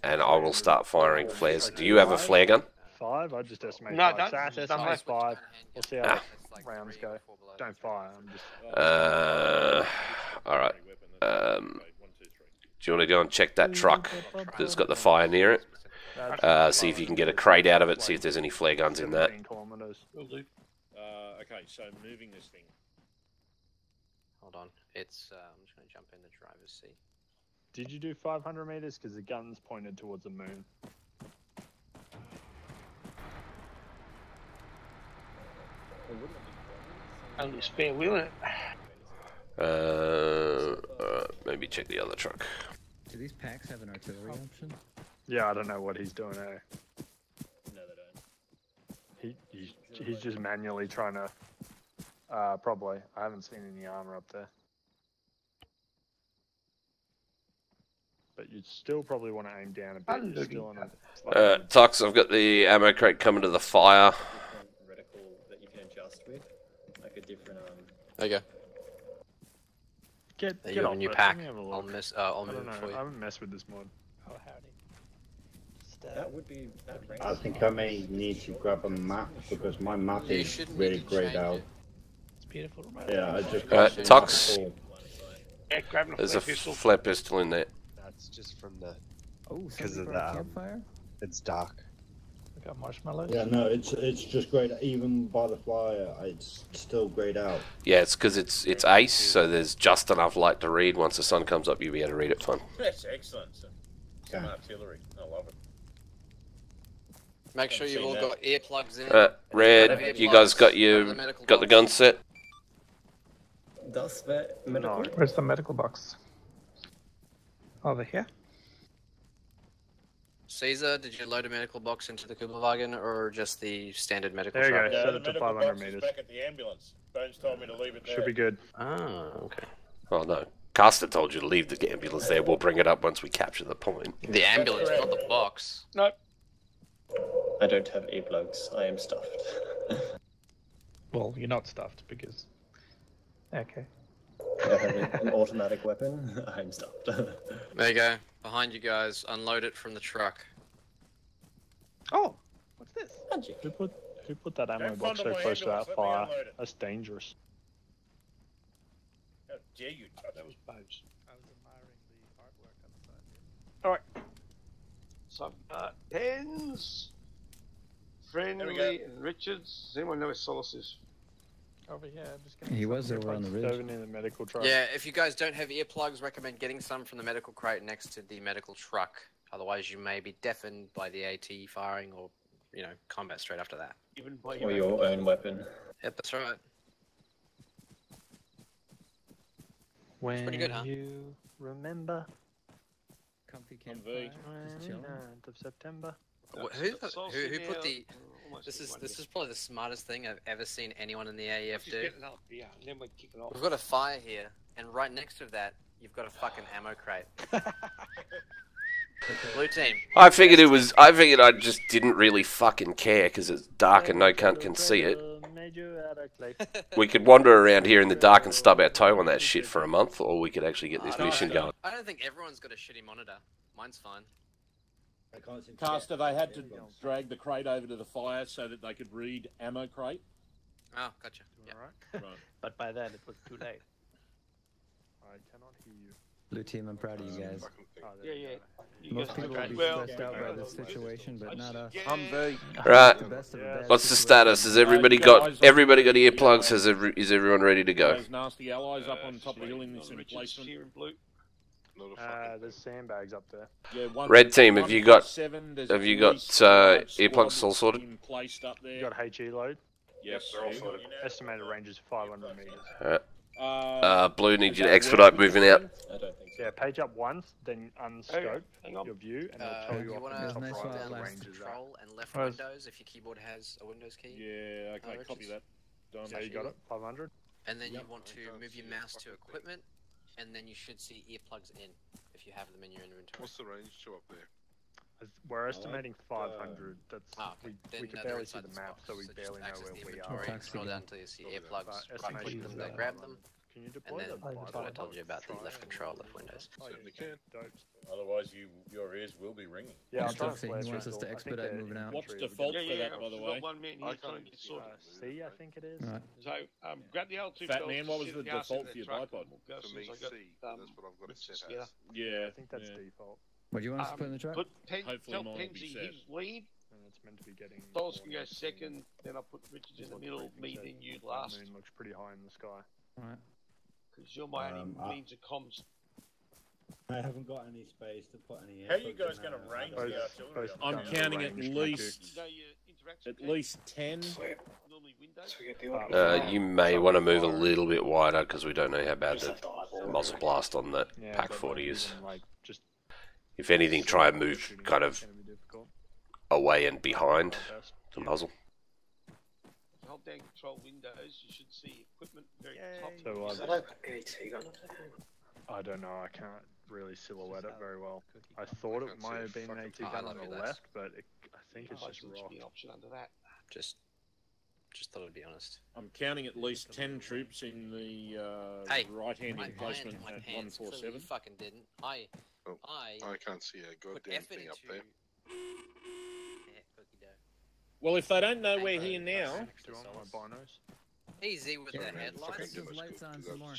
and I will start firing flares. Do you have a flare gun? 5? I just estimated No, 5. don't. SAS estimates 5. We'll see how the rounds go. Don't fire. I'm just. All right. Do you want to go and check that truck that's got the fire near it? See if you can get a crate out of it. See if there's any flare guns in that. Will do. Okay, so moving this thing. Hold on. It's. I'm just going to jump in the driver's seat. Did you do 500 meters? Because the gun's pointed towards the moon. Only spare wheel in it. Maybe check the other truck. Do these packs have an artillery option? Yeah, I don't know what he's doing there. No, they don't. He's just manually trying to. Probably. I haven't seen any armor up there. But you'd still probably want to aim down a bit. You're still on a Tux, I've got the ammo crate coming to the fire. Reticle that you can adjust with, like a different There you go. Get you have off a new it. pack. Let me have a I'll look. move I don't it know. for you. I haven't messed with this mod. Oh, howdy. That would be. I think I may need to grab a map because my map You is shouldn't really need to grayed change out. it. It's beautiful. Yeah, I just Tux, Yeah, grab a there's a flare pistol. flare pistol in there. That's just from the Because of the campfire? it's dark. I got marshmallows. Yeah, no, it's just grayed. Even by the flyer, it's still grayed out. Yeah, it's because it's ace, so there's just enough light to read. Once the sun comes up, you'll be able to read it fine. That's excellent. Some artillery. I love it. Make sure you've all got earplugs in. Red, you guys got the gun set? Does the medical? Where's the medical box? Over here. Caesar, did you load a medical box into the Kubelwagen or just the standard medical There you truck? go. Set the it to medical 500 box is meters. back at the ambulance. Bones told me to leave it there. Should be good. Ah, okay. Oh no, Caster told you to leave the ambulance there. We'll bring it up once we capture the point. The ambulance, not the box. Nope. I don't have earplugs. I am stuffed. Well, you're not stuffed because. Okay. I have an automatic weapon. I'm stuffed. There you go. Behind you guys. Unload it from the truck. Oh, what's this? Who put that ammo Don't box so fondle my close to that ambulance, let me fire? unload it. That's dangerous. How dare you touch That was Bones. I was admiring the artwork on the side. Alright. Some pens. Friendly and Richards. Does anyone know where Solace is? Over here, just He was over on the ridge. Serving in the medical truck. Yeah, if you guys don't have earplugs, recommend getting some from the medical crate next to the medical truck. Otherwise, you may be deafened by the AT firing or, combat straight after that. Even by Or your own weapon. Yep, that's right. When pretty good, huh? you remember Comfy I'm campfire. Just chilling. 29th of September. Who put the... This is probably the smartest thing I've ever seen anyone in the AEF Just do. get another beer, and then we kick it off. We've got a fire here, and right next to that, you've got a fucking ammo crate. Blue team. I figured I just didn't really fucking care because it's dark and no cunt can see it. We could wander around here in the dark and stub our toe on that shit for a month, or we could actually get this mission going. I don't think everyone's got a shitty monitor. Mine's fine. Caster, they had to drag the crate over to the fire so that they could read ammo crate. Oh, gotcha. Yep. Right. But by then it was too late. I cannot hear you. Blue team, I'm proud of you guys. Yeah. You Most guys people are will be great. stressed out by this situation, but not us. Right. The best of the bad What's the situation. status? Has everybody got earplugs? Is everyone ready to go? Those nasty allies up on top of the hill in this emplacement. Here in blue. There's sandbags up there. Yeah, Red team, have you got 1.7, there's have you at got least five earplugs squads all sorted? placed up there. You got HE load? Yes, they're all sorted. Estimated range is 500 meters. Alright. Blue, need you to expedite moving out. I don't think so. Yeah, page up once, then unscope hang on. your view, and it'll tell you You off want the to top nice right one. what the down range is at. control and left Where's- windows if your keyboard has a Windows key. Yeah, okay, Richards? copy that. Done. So you got it? 500? And then you want to move your mouse to equipment, and then you should see earplugs in if you have them in your inventory. What's the range to up there? We're estimating 500. That's we Then, can they're barely see inside the this map, box, so we just barely know access where the we inventory, are. scroll down until you see earplugs, But right click them, go grab them, Can you and deploy then the that's what I told you about the left control, left windows. Certainly can. Otherwise, your ears will be ringing. Yeah, I'll try and Stuffy, flash he wants us pistol. to I think expedite the moving out. What's infantry default would for be- that, by the We've way? got one man here trying to get sorted. C, I think it is. Right. So, grab the L2 Fat fellas, man, what was sit the at house default in for the your truck, bipod? and we'll go For since me, I got, C. That's what I've got it set together. as. Yeah. I think that's yeah. default. What do you want us to put in the truck? Put Hopefully tell mine will be Penzi set. his lead. And it's meant to be getting. Dols can go second. Then I'll put Richards in the middle. Me, then you last. The moon looks pretty high in the sky. Alright. Because you're my only means of comms. I haven't got any space to put any. How are you guys going to range the artillery? I'm counting at least 10. You may want to move a little bit wider because we don't know how bad the muzzle blast on that Pack 40 is. If anything, try and move kind of away and behind the muzzle. Hold down control windows. You should see equipment very top. So Is that open? I don't know. I can't really silhouette it very well. I thought it might have been an AT gun on the left, but I think it's just rock. Option under that. Just thought I'd be honest. I'm counting at least 10 troops in the right-hand emplacement at 147. You fucking didn't. I can't see a goddamn thing up there. Well, if they don't know we're here now, Do you want my binos? Easy with the headlights. Lights on some more.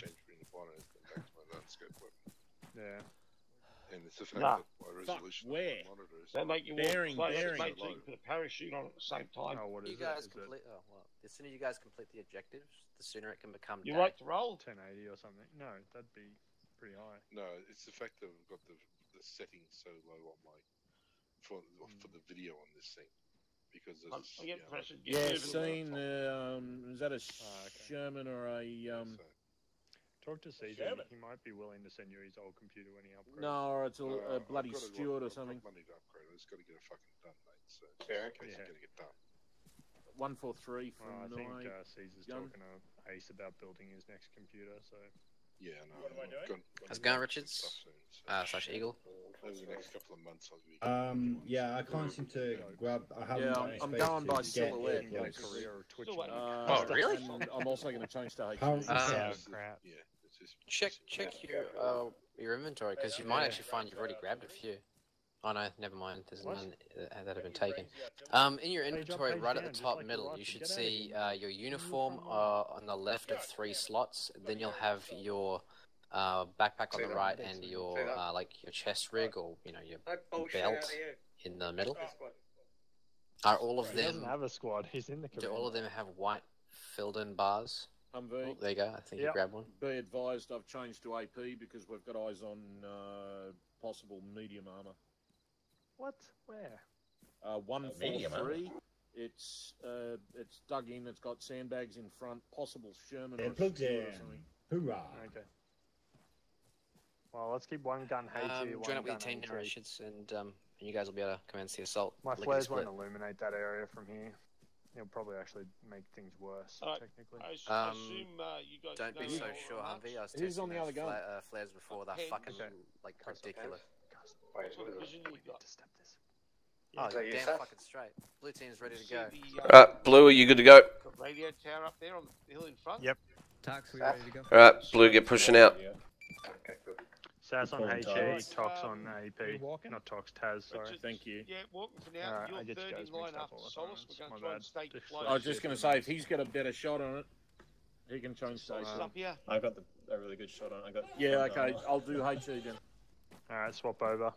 Yeah. And it's the fact Nah. that my resolution where? of my monitor is They make you walk Bearing, close, bearing. mate, so you can put a parachute on at the same time. Oh, what is You guys complete. Oh well, the sooner you guys complete the objectives, the sooner it can become. You day. like to roll? 1080 or something? No, that'd be pretty high. No, it's the fact that I've got the settings so low on my for the video on this thing because I there's get pressure. yeah, seen. Is that a Sherman or a? Talk to Caesar. He might be willing to send you his old computer when he upgrades. No, or it's a I've bloody got to- Stewart or I've got something. money to upgrade. I just got to get it fucking done, mate. So it's just in case I'm going to get done. 143 Well, I from think my Caesar's gun. talking to Ace about building his next computer, so... Yeah, no. What am I doing? How's it going, Richards? Slash Eagle. Over the next couple of months, I'll be. Yeah, I can't seem to grab. I haven't Yeah, got any I'm space going to by get silhouette. it, Get a like, career or Twitch. Oh, really? And I'm also going to change to HQ. Current crap. Yeah, it's just. Check your inventory because you might actually find you've already grabbed a few. Oh no, never mind. There's none that have been taken. In your inventory, right at the top middle, you should see your uniform on the left of 3 slots. Then you'll have your backpack on the right and your like your chest rig or your belt in the middle. Are all of He doesn't them? have a squad. He's in the Do command. all of them have white filled-in bars? Humvee. Oh, there you go. I think you grabbed one. Be advised, I've changed to AP because we've got eyes on possible medium armor. What? Where? 143. It's dug in. It's got sandbags in front. Possible Sherman or It plugs Stewart in. or something. Hoorah! Okay. Well, let's keep one gun HE, one Join up gun with your team AT. now, Richards, and you guys will be able to commence the assault. My lickety flares split. won't illuminate that area from here. It'll probably actually make things worse, Alright, technically. I assume you guys Don't be know so all sure, the Humvee. I was Who's on testing the those other gun? flares before. They're fucking like ridiculous. Wait, What division you got? Oh, Is that you, damn Seth? fucking straight. Blue team's ready to go. Alright, Blue, are you good to go? Got radio tower up there on the hill in front. Yep. Tox, we ready to go? Alright, Blue, get pushing out. Okay, good. SAS on Full HE, tox. Tox on AP. Not Tox, Taz, sorry. Richards, Thank you. Yeah, walking for now. Alright, I You're get you third guys in line mixed up after all the Solace. time. We're going My to try bad. and stay Just close. I was just going to say, if he's got a better shot on it, he can change Solace station. up here. I got a really good shot on. I got. Yeah, okay, I'll do HE then. Alright, swap over.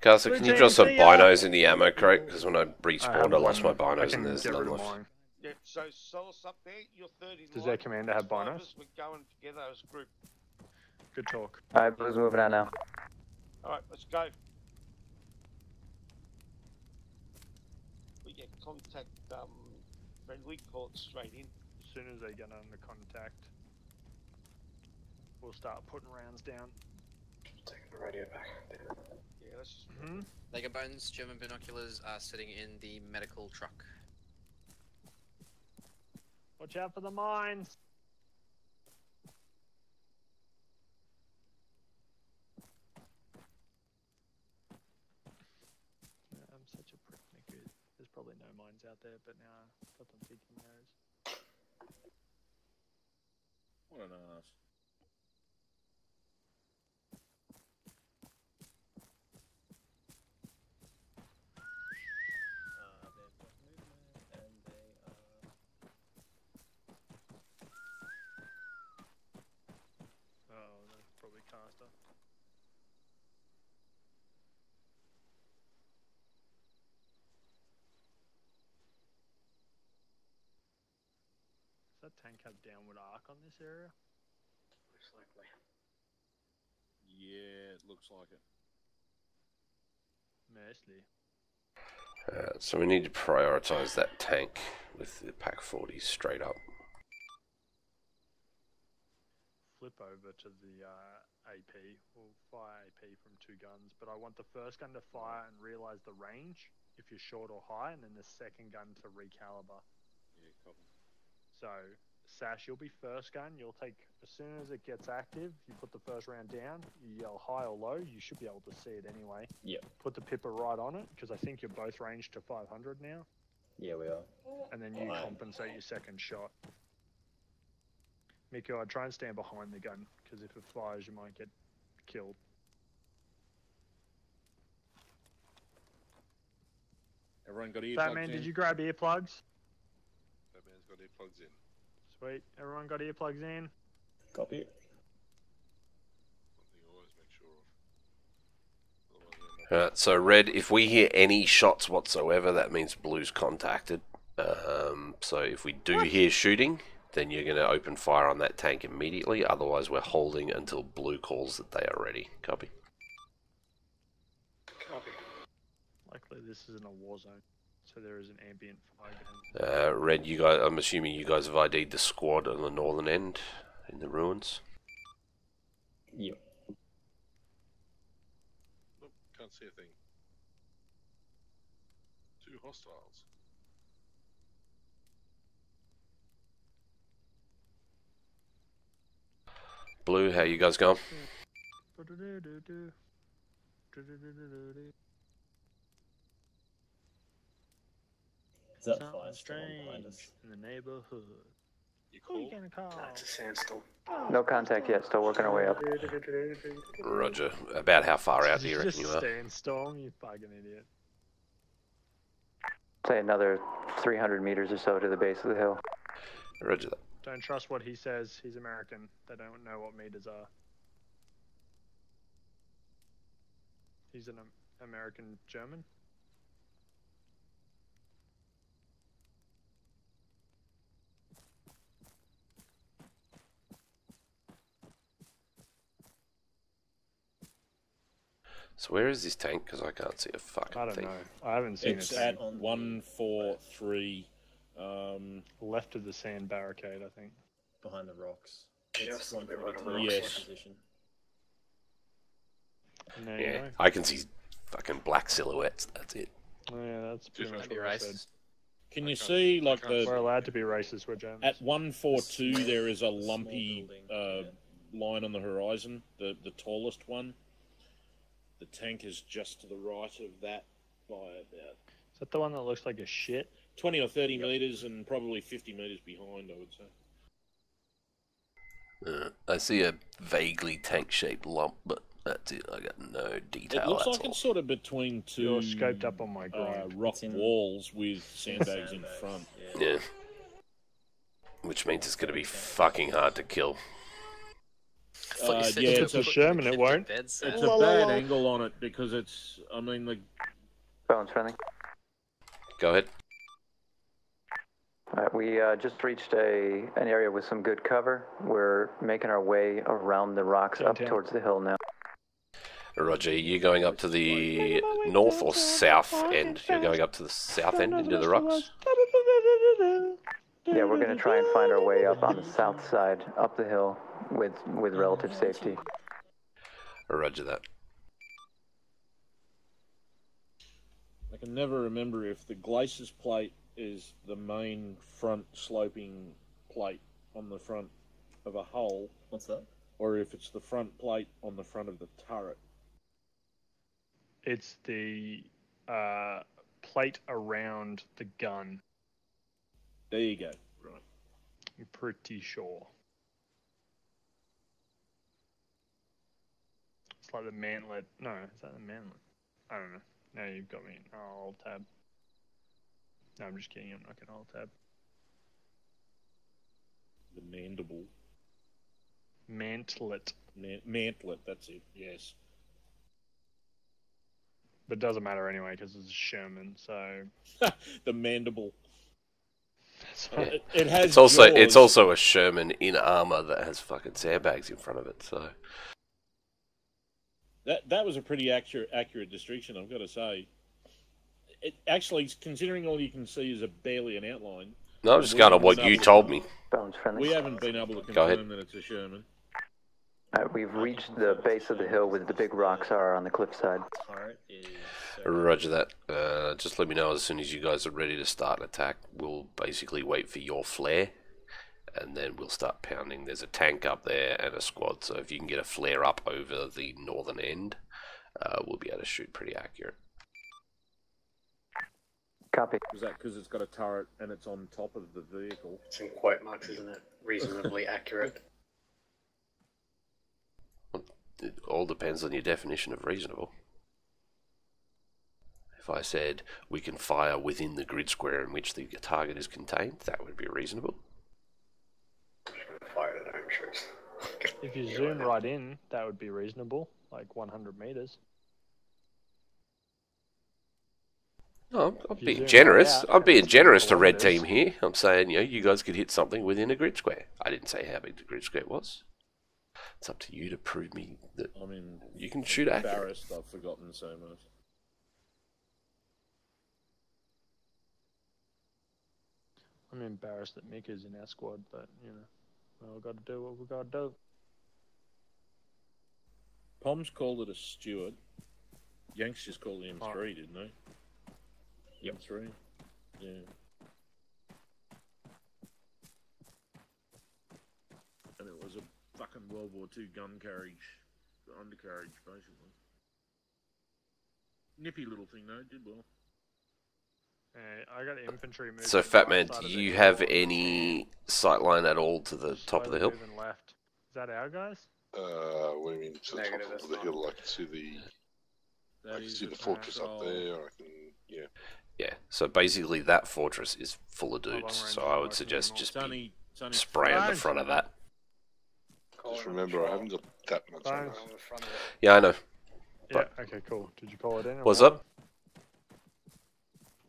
Carson, can you draw some binos in the ammo crate? Because when I respawned, I lost my binos and there's get rid none of left. mine. Yeah, so Solace up there. You're third in Does line. their commander have Five of binos? us, we're going together as a group. Good talk. Alright, Blue's moving out now. Alright, let's go. We get contact friendly, call it straight in. As soon as they get under contact, we'll start putting rounds down. Taking the radio back. Yeah, let's just... Lego Bones, German binoculars are sitting in the medical truck. Watch out for the mines! mines out there, but now I've got them thinking those. What an ass. They've got movement and they are. Oh, that's probably caster. Does that tank have downward arc on this area? Most likely. Yeah, it looks like it. Mostly. So we need to prioritise that tank with the Pack 40s straight up. Flip over to the AP. We'll fire AP from 2 guns, but I want the first gun to fire and realise the range if you're short or high, and then the second gun to recalibre. Yeah, copy. So, Sash, you'll be first gun. You'll take, as soon as it gets active, you put the first round down, you yell high or low. You should be able to see it anyway. Yep. Put the pipper right on it, because I think you're both ranged to 500 now. Yeah, we are. And then you compensate your second shot. Miko, I'd try and stand behind the gun, because if it fires, you might get killed. Everyone got earplugs Batman, in? did you grab earplugs? Batman's got earplugs in. Sweet. Everyone got earplugs in? Copy. One thing I always make sure of. Alright, so Red, if we hear any shots whatsoever, that means Blue's contacted. So if we do hear shooting, then you're going to open fire on that tank immediately. Otherwise, we're holding until Blue calls that they are ready. Copy. Copy. Luckily, this isn't a war zone, so there is an ambient fire going. Red, you guys. I'm assuming you guys have ID'd the squad on the northern end in the ruins. Yep. Nope, can't see a thing. 2 hostiles. Blue, how you guys going? Is that Something fire storm behind us? strange in the neighborhood. Who you gonna call? It's a sandstorm. No contact yet, still working our way up. Roger. About how far out do you reckon Just you are? sandstorm, you fucking idiot. Say another 300 meters or so to the base of the hill. Roger that. Don't trust what he says. He's American. They don't know what meters are. He's an American German. So where is this tank? Because I can't see a fucking I don't thing. know. I haven't seen It's it. at 143. Left of the sand barricade, I think. Behind the rocks. Just It's a bit right on the 142 rocks. Yes. position. And there you Yeah, go. I can see fucking black silhouettes. That's it. Oh, yeah, that's pretty much That'd be what I said. racist. Can you see, like, We're allowed to be racist, we're Germans. at 142 there is a Small lumpy building, line on the horizon, the tallest one. The tank is just to the right of that by about Is that the one that looks like a shit? 20 or 30 metres and probably 50 metres behind, I would say. I see a vaguely tank-shaped lump, but that's it. I got no detail. It looks that's like all. it's sort of between two You're scoped up on my ground. rock It's in- walls with sandbags in front. Yeah. Which means it's going to be fucking hard to kill. Yeah, If it's it's a Sherman, it won't. It's a bad angle on it because it's, I mean, the Bones friendly. Go ahead. Alright, we just reached an area with some good cover. We're making our way around the rocks up towards the hill now. Roger, you going up to the north or south end? You're going up to the south end into the rocks? Yeah, we're going to try and find our way up on the south side, up the hill, with relative safety. Roger that. I can never remember if the glacis plate is the main front sloping plate on the front of a hull. What's that? Or if it's the front plate on the front of the turret. It's the plate around the gun. There you go. Right. I'm pretty sure. It's like the mantlet. No, is that the mantlet? I don't know. Now you've got me. Oh, Alt tab. No, I'm just kidding. I'm not going to Alt tab. The mandible. Mantlet. Mantlet, that's it, yes. But it doesn't matter anyway because it's a Sherman, so... The mandible. Yeah. It has it's also a Sherman in armor that has fucking sandbags in front of it, so... That was a pretty accurate description, I've got to say. It actually, considering all you can see is barely an outline... No, I'm just going on what you told me. We haven't been able to confirm that it's a Sherman. We've reached the base of the hill where the big rocks are on the cliffside. Roger that. Just let me know as soon as you guys are ready to start an attack. We'll basically wait for your flare, and then we'll start pounding. There's a tank up there and a squad, so if you can get a flare up over the northern end, we'll be able to shoot pretty accurate. Copy. Is that because it's got a turret and it's on top of the vehicle? It's in quote marks, isn't it? Reasonably accurate. It all depends on your definition of reasonable. If I said we can fire within the grid square in which the target is contained, that would be reasonable. Fire at home shoots. If you zoom right in, that would be reasonable, like 100 meters. No, I'm being generous. I'm being generous to red team here. I'm saying, you guys could hit something within a grid square. I didn't say how big the grid square was. It's up to you to prove me that you can shoot accurate. Embarrassed I've forgotten so much. I'm embarrassed that Mick is in our squad, but, we've got to do what we've got to do. Pom's called it a Stewart. Yanks just called it M3, didn't they? Yep. M3. Yeah. And it was a fucking World War II gun carriage, undercarriage, basically. Nippy little thing though, did well. I got infantry moving. So, Fatman, do you have any sightline at all to the top of the hill? Left. Is that our guys? What do you mean to the top of the hill? I can see the fortress up there. I can, Yeah, so basically that fortress is full of dudes, so I would suggest just spraying the front of that. Just remember, I haven't got that much on it. Yeah, I know. Yeah, okay, cool. Did you call it in? What's up?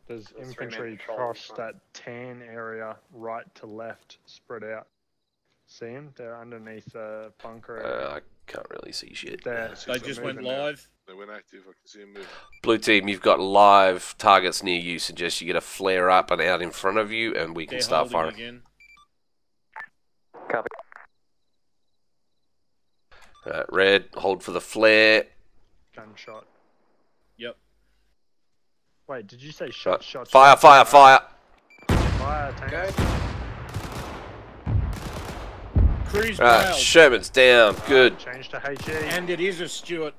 There's infantry across that tan area, right to left, spread out. See them? They're underneath a bunker area. I can't really see shit. They just went live. They went active, I can see them moving. Blue team, you've got live targets near you. Suggest you get a flare up and out in front of you, and we can start firing. Again. Copy. Red, hold for the flare. Gunshot. Yep. Wait, did you say shot? Fire, fire, fire! Fire, tank. Cruise Sherman's down. Good. Change to HE. And it is a Stewart.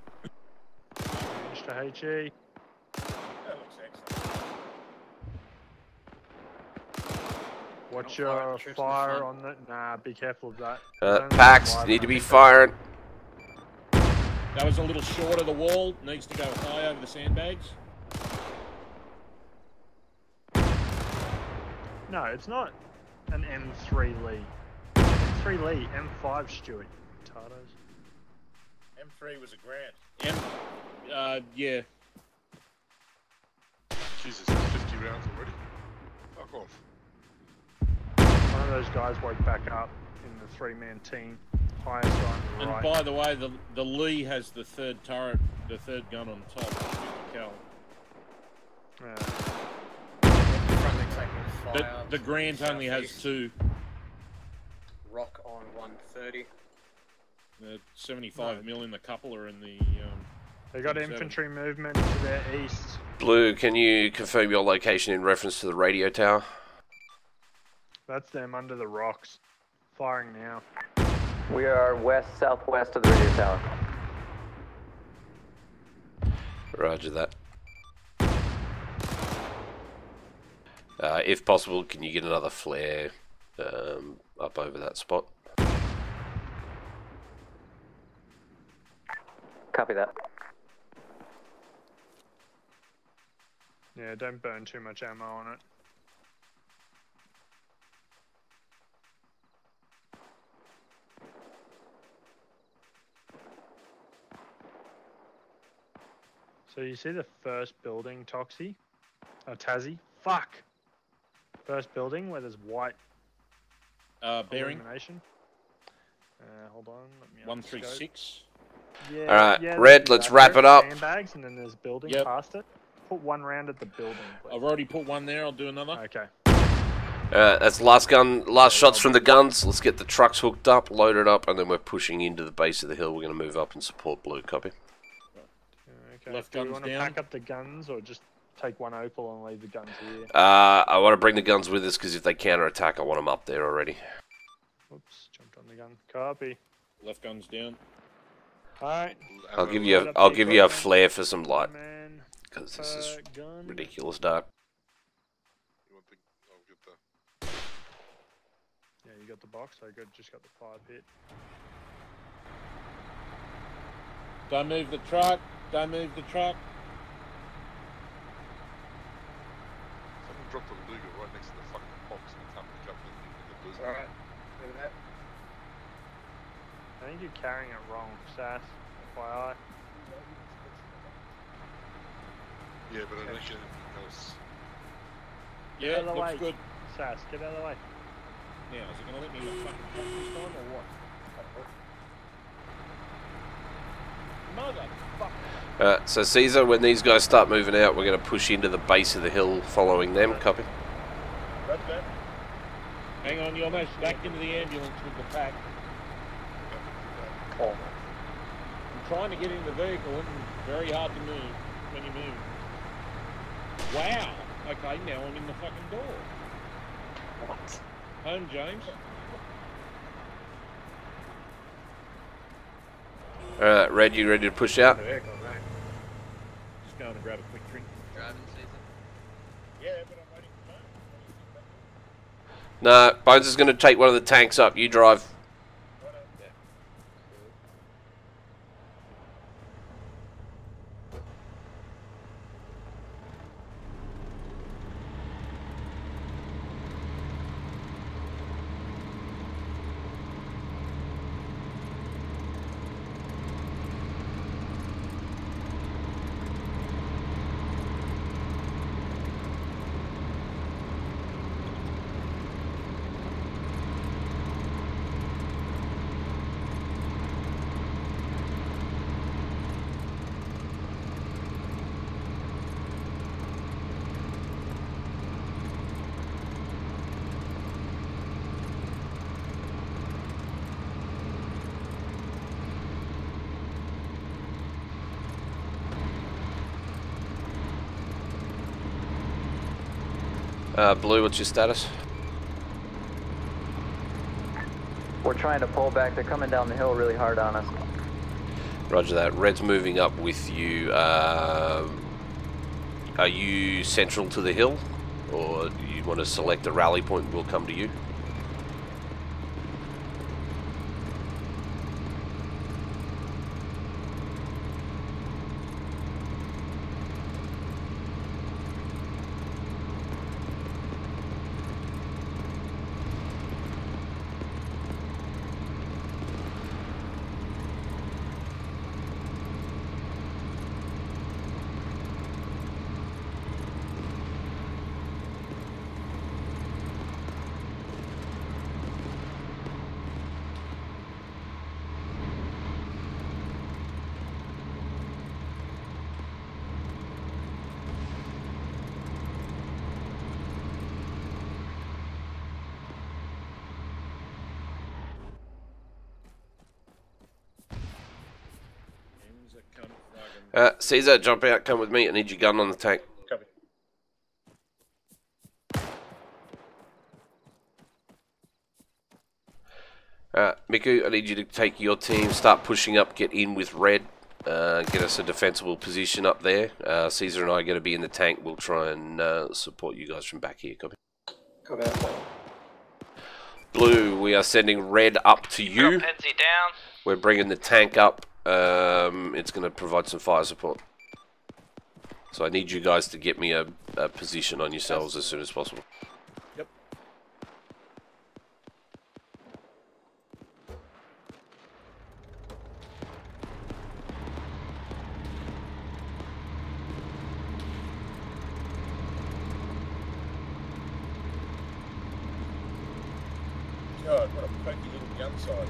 Change to HE. That looks excellent. Watch your fire on the... Nah, be careful of that. Packs need to be firing. That was a little short of the wall. Needs to go high over the sandbags. No, it's not an M3 Lee. M3 Lee, M5 Stuart. Tardos. M3 was a Grant. Yeah. Jesus, that's 50 rounds already. Fuck off. One of those guys woke back up in the three-man team. Highest guy on the right. And by the way, the Lee has the third turret, the third gun on top. 50 cal. The Grant only has 2. Rock on 130. 75 mil in the coupler and the... They got infantry movement to their east. Blue, can you confirm your location in reference to the radio tower? That's them under the rocks. Firing now. We are west-southwest of the radio tower. Roger that. If possible, can you get another flare up over that spot? Copy that. Yeah, don't burn too much ammo on it. So you see the first building, Toxie? Tassie? Fuck! First building where there's white bearing. illumination. Hold on, let me 136. Yeah, Alright, yeah, Red, let's wrap it up. Sandbags, and then there's building past it. Put one round at the building, please. I've already put one there, I'll do another. Okay. That's the last gun, last shots from the guns. Let's get the trucks hooked up, loaded up, and then we're pushing into the base of the hill. We're going to move up and support Blue. Copy. Okay. Left Do you guns want to down. pack up the guns, or just take one opal and leave the guns here? I want to bring the guns with us because if they counter-attack, I want them up there already. Oops, jumped on the gun. Copy. Left guns down. Alright. I'll give you a flare for some light because this is ridiculous dark. Yeah, you got the box. I just got the fire pit. Don't move the truck. Don't move the truck. Someone dropped a Luger right next to the fucking box and it's up the company in the blizzard. Alright, look at that. I think you're carrying it wrong, Sass. FYI. Yeah, but I don't get anything else. Get Yeah, out of the looks way. good. Sass, get out of the way. Now, is it going to let me in the fucking truck this time or what? Motherfucker. So Caesar, when these guys start moving out, we're going to push into the base of the hill following them. Copy. Roger that. Hang on, you're almost back into the ambulance with the pack. I'm trying to get in the vehicle and very hard to move when you move. Wow. Okay, now I'm in the fucking door. What? Home, James. Alright, Red, you ready to push out? Just going to grab a quick drink. Driving season. Yeah, but I'm waiting for Bones. No, Bones is going to take one of the tanks up. You drive. Blue, what's your status? We're trying to pull back. They're coming down the hill really hard on us. Roger that. Red's moving up with you. Are you central to the hill? Or do you want to select a rally point and we'll come to you? Caesar, jump out, come with me. I need your gun on the tank. Copy. Miku, I need you to take your team, start pushing up, get in with Red. get us a defensible position up there. Caesar and I are going to be in the tank. We'll try and support you guys from back here. Copy. Copy that. Blue, we are sending red up to you. Pensy down. We're bringing the tank up. It's going to provide some fire support. So I need you guys to get me a position on yourselves as soon as possible. Yep. God, what a pokey little gun sight.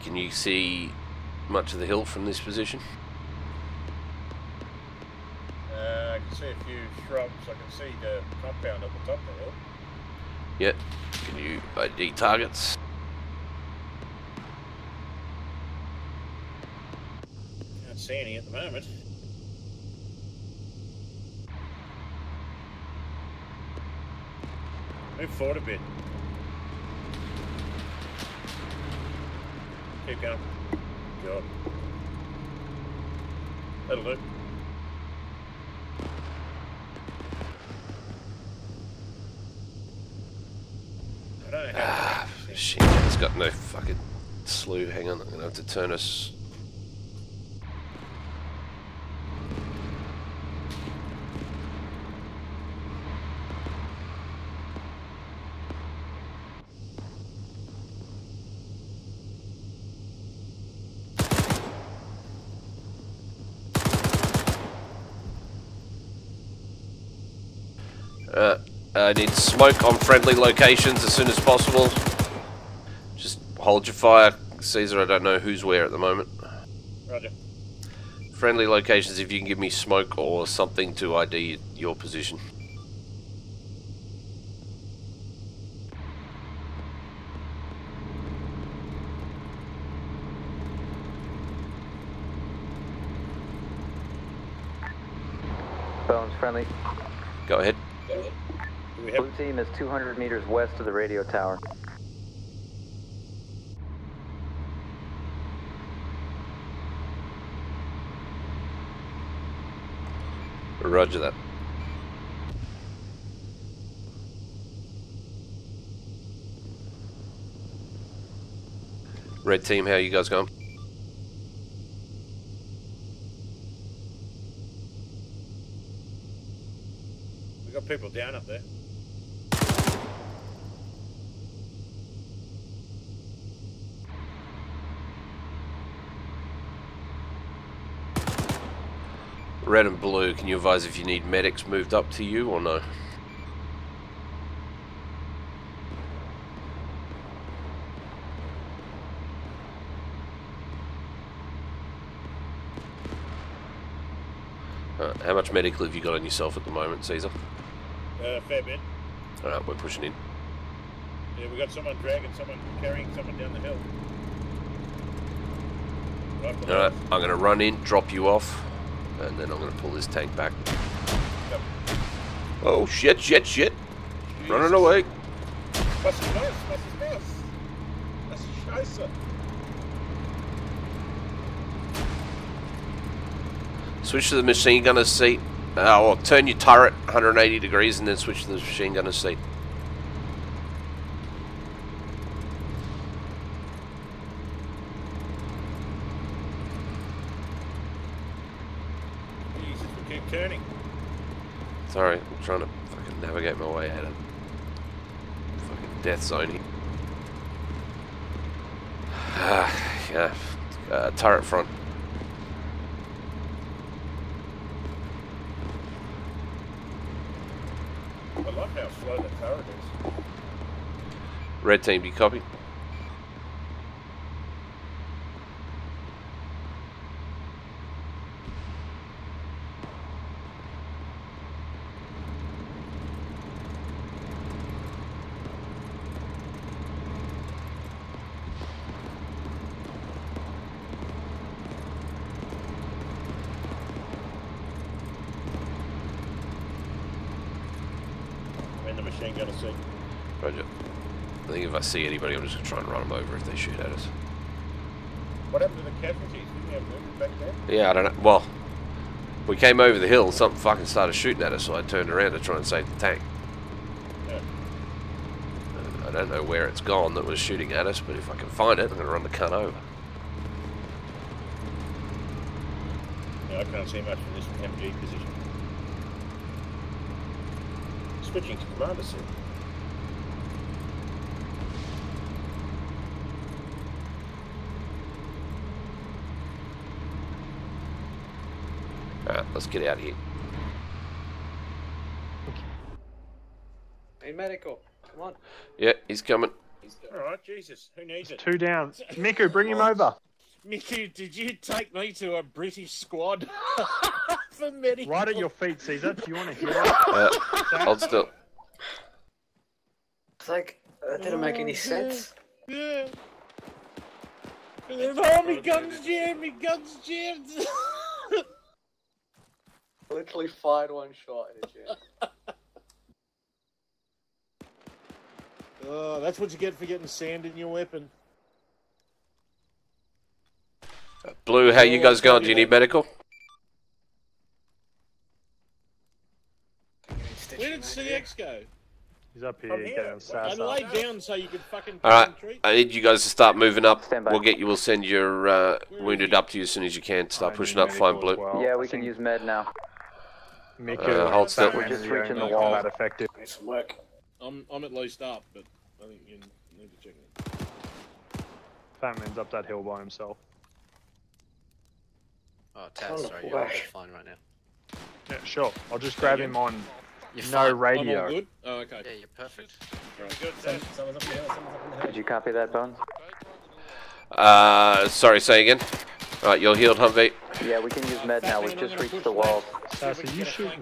Can you see much of the hill from this position? I can see a few shrubs. I can see the compound at the top of the hill. Yep. Can you ID targets? Can't see any at the moment. Move forward a bit. Keep going. God. That'll do. I don't know how shit, it's got no fucking slew. Hang on, I'm gonna have to turn us. I need smoke on friendly locations as soon as possible. Just hold your fire, Caesar. I don't know who's where at the moment. Roger. Friendly locations, if you can give me smoke or something to ID your position. Bones friendly. Go ahead. Blue team is 200 meters west of the radio tower. Roger that. Red team, how you guys going? We got people down up there. Red and blue, can you advise if you need medics moved up to you or no? How much medical have you got on yourself at the moment, Caesar? Fair bit. Alright, we're pushing in. Yeah, we got someone dragging someone, carrying someone down the hill. Alright, I'm going to run in, drop you off, and then I'm going to pull this tank back. Yep. Oh, shit. Jesus. Running away. Was ist das? Das ist scheiße. Switch to the machine gunner's seat. Or turn your turret 180 degrees and then switch to the machine gunner's seat. Jesus, we keep turning. Sorry, I'm trying to fucking navigate my way out of fucking death zone here. Yeah, turret front. I love how slow the turret is. Red team, do you copy? machine gun a sec. Roger. I think if I see anybody, I'm just going to try and run them over if they shoot at us. What happened to the casualties? Didn't you have movement back there? Yeah, I don't know. Well, we came over the hill and something fucking started shooting at us, so I turned around to try and save the tank. Yeah. I don't know where it's gone that was shooting at us, but if I can find it, I'm going to run the cunt over. Yeah, I can't see much from this MG position. Switching to commander seat. Alright, let's get out of here. Need medical. Come on. Yeah, he's coming. Alright, Jesus, who needs it? 2 down. Miku, bring him over. Miku, did you take me to a British squad for medical? Right at your feet, Caesar. Do you want to hear it? Hold still. It's like, that didn't make any sense. Yeah. Oh, my gun's jammed, my gun's jammed. Literally fired one shot in a jam. Oh, that's what you get for getting sand in your weapon. Blue, how you guys going? Do you need medical? Where did CX go? He's up here. Getting sass I up. laid down so you could fucking Alright, concentrate. I need you guys to start moving up. We'll send your wounded up to you as soon as you can. Start pushing up, find Blue. Well. Yeah, we can use med now. Miku, hold still. We're just reaching the wall. That effective. Need some work. I'm at least up, but I think you need to check it. Fat Man's up that hill by himself. Oh, Taz, sorry, you're fine right now. Yeah, sure. I'll just grab him on You're no fine. radio. I'm all good? Oh, okay. Yeah, you're perfect. Good, Taz. Someone's up here, someone's up in the head. Did you copy that, Bones? Sorry, say again. Alright, you're healed, Humvee. Yeah, we can use med now. We've just reached the walls.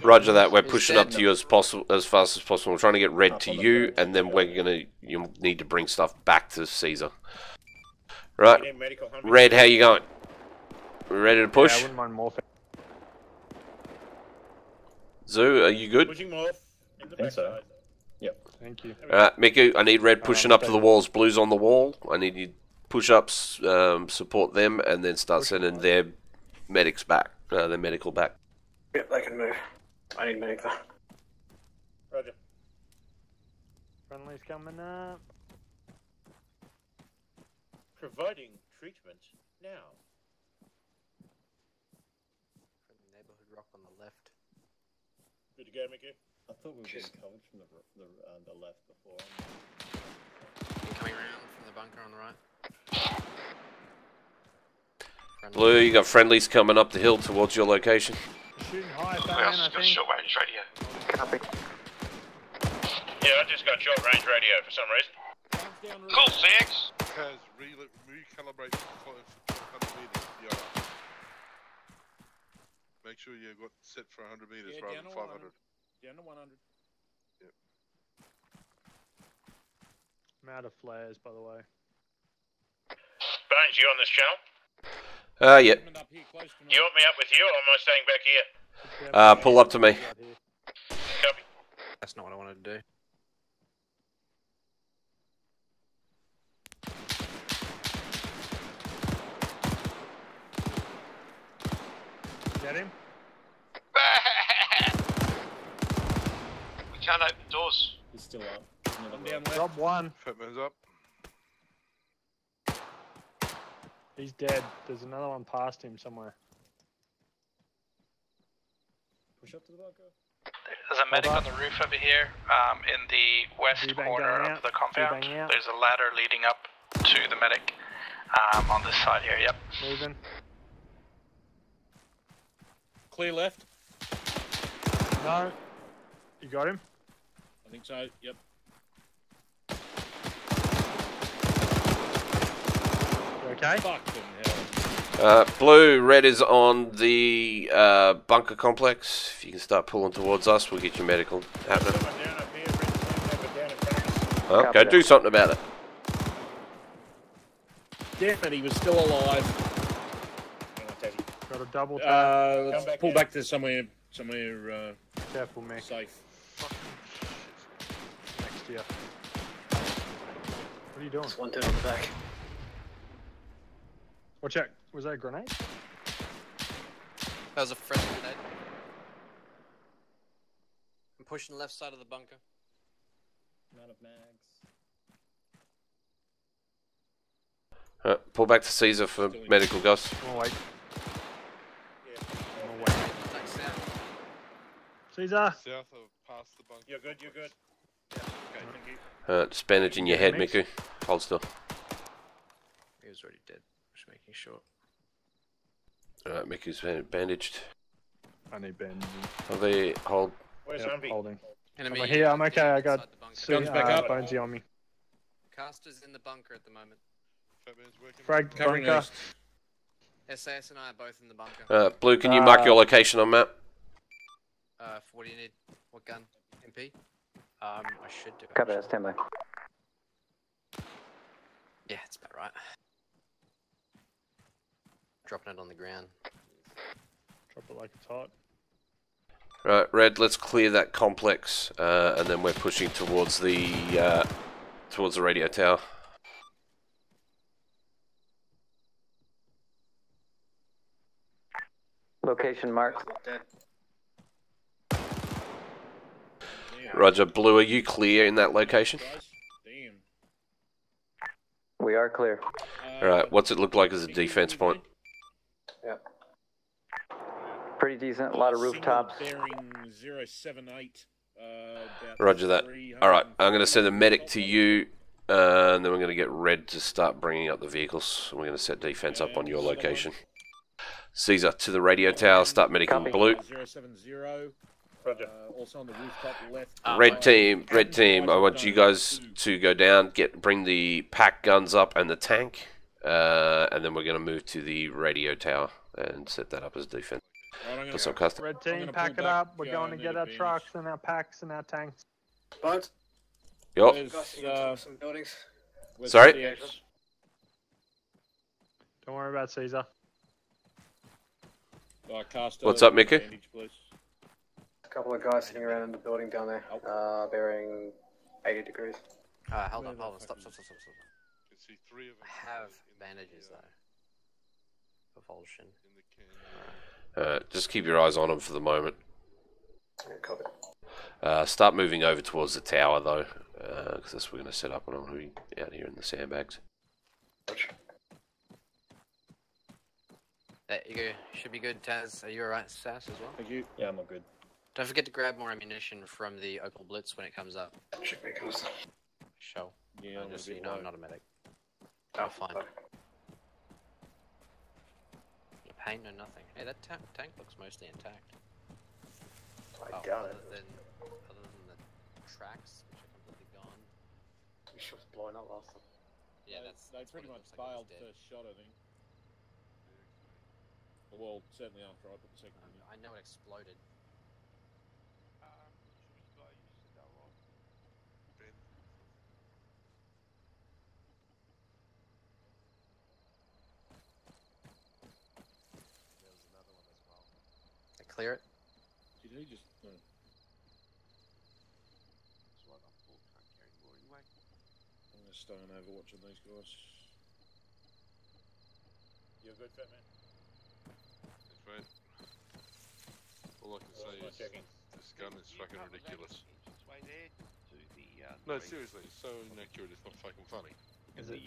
Roger that. We're pushing up to you as fast as possible. We're trying to get Red to you, and then you need to bring stuff back to Caesar. Right, Red, how you going? We ready to push? Yeah, I wouldn't mind morphing. Zoo, are you good? Pushing morph in the backside. Yep. Thank you. Alright, Miku, I need Red pushing up to the walls. Blue's on the wall. I need you push-ups, support them, and then start sending their medics back, their medical back. Yep, they can move. I need medical. Roger. Friendly's coming up. Providing treatment now. Neighborhood rock on the left. Good to go, Mickey. I thought we were getting covered from the left before. Coming around from the bunker on the right. Blue, you got friendlies coming up the hill towards your location. Shooting high, Fat Who Man, else I has got think. short range radio? Copy. Yeah, I just got short range radio for some reason. Cool, CX. Has recalibrate for 100 meters. Yeah. Make sure you got set for 100 meters rather than 500. Down to 100. Yep. I'm out of flares, by the way. Bones, you on this channel? Yeah. You want me up with you, or am I staying back here? Pull up to me. Copy. That's not what I wanted to do. Get him? We can't open doors. He's still up. I'm down left. Drop one. Fatman's up. He's dead. There's another one past him somewhere. Push up to the bunker. There's a medic on the roof over here, in the west corner of the compound. There's a ladder leading up to the medic, on this side here, yep. Moving. Clear left. No. You got him? I think so, yep. You okay? Fucking hell. Blue, Red is on the bunker complex. If you can start pulling towards us, we'll get your medical happening. Well, go do something about it. Damn it, he was still alive. Got a double tap. Let's pull back to somewhere Careful, Mick. safe. you. What are you doing? There's one dude on the back. Watch out. Was that a grenade? That was a fresh grenade. I'm pushing the left side of the bunker. I'm out of mags. Pull back to Caesar for medical, Gus. Oh, wait. Yeah. Oh, wait. Back south. Caesar! South of past the bunker. You're good, you're good. Yeah, okay, thank you. Just bandaging your head, Miku. Hold still. He was already dead. Just making sure. Alright, Miku's bandaged. I need bandaging. Are they hold? Where's Yep, Zombie? holding. Enemy I'm here, I'm okay, I got Guns back up. Bonesy on me. Caster's in the bunker at the moment. Frag Covering bunker. east. SAS and I are both in the bunker. Blue, can you mark your location on map? What do you need? What gun? MP? I should do. Copy that, stand by. Yeah, it's about right. Dropping it on the ground. Drop it like it's hot. Right, Red, let's clear that complex, and then we're pushing towards the radio tower. Location marked. Roger, Blue, are you clear in that location? Damn. We are clear. Alright, what's it look like as a defense point? Yep. Pretty decent, a lot of rooftops. Bearing 078. Roger that. Alright, I'm going to send a medic to you, and then we're going to get Red to start bringing up the vehicles. We're going to set defense up on your location. Caesar, to the radio tower, start medicing Blue. 070. Roger. Also on the rooftop left. Red team, I want you guys to go down, bring the pack guns up and the tank, and then we're going to move to the radio tower and set that up as defense. For some custom. Red team, pack it up. We're going to get our trucks and our packs and our tanks. But Yup. some buildings. Sorry? Don't worry about Caesar. What's up, Miku? A couple of guys sitting around in the building down there, bearing 80 degrees. Hold on, stop. I have bandages though. Revulsion. Just keep your eyes on them for the moment. Yeah, copy. Start moving over towards the tower though, because that's what we're going to set up when I'm going to be out here in the sandbags. You should be good, Taz. Are you alright, Sass, as well? Thank you. Yeah, I'm all good. Don't forget to grab more ammunition from the Opal Blitz when it comes up. Should be good. Show. Yeah, just so you know, I'm not a medic. Oh, fine. No pain, no nothing. Hey, that tank looks mostly intact. I doubt it. Other than the tracks, which are completely gone. The ship was blowing up last time. Yeah, they pretty much failed first shot, I think. Well, certainly after I put the second one in. I know it exploded. Clear it. Did he just? No. I'm gonna stay on Overwatch on these guys. You're good, fat man. That's right. All I can say is this gun is fucking ridiculous. No, seriously, it's so inaccurate. It's not fucking funny. Is it?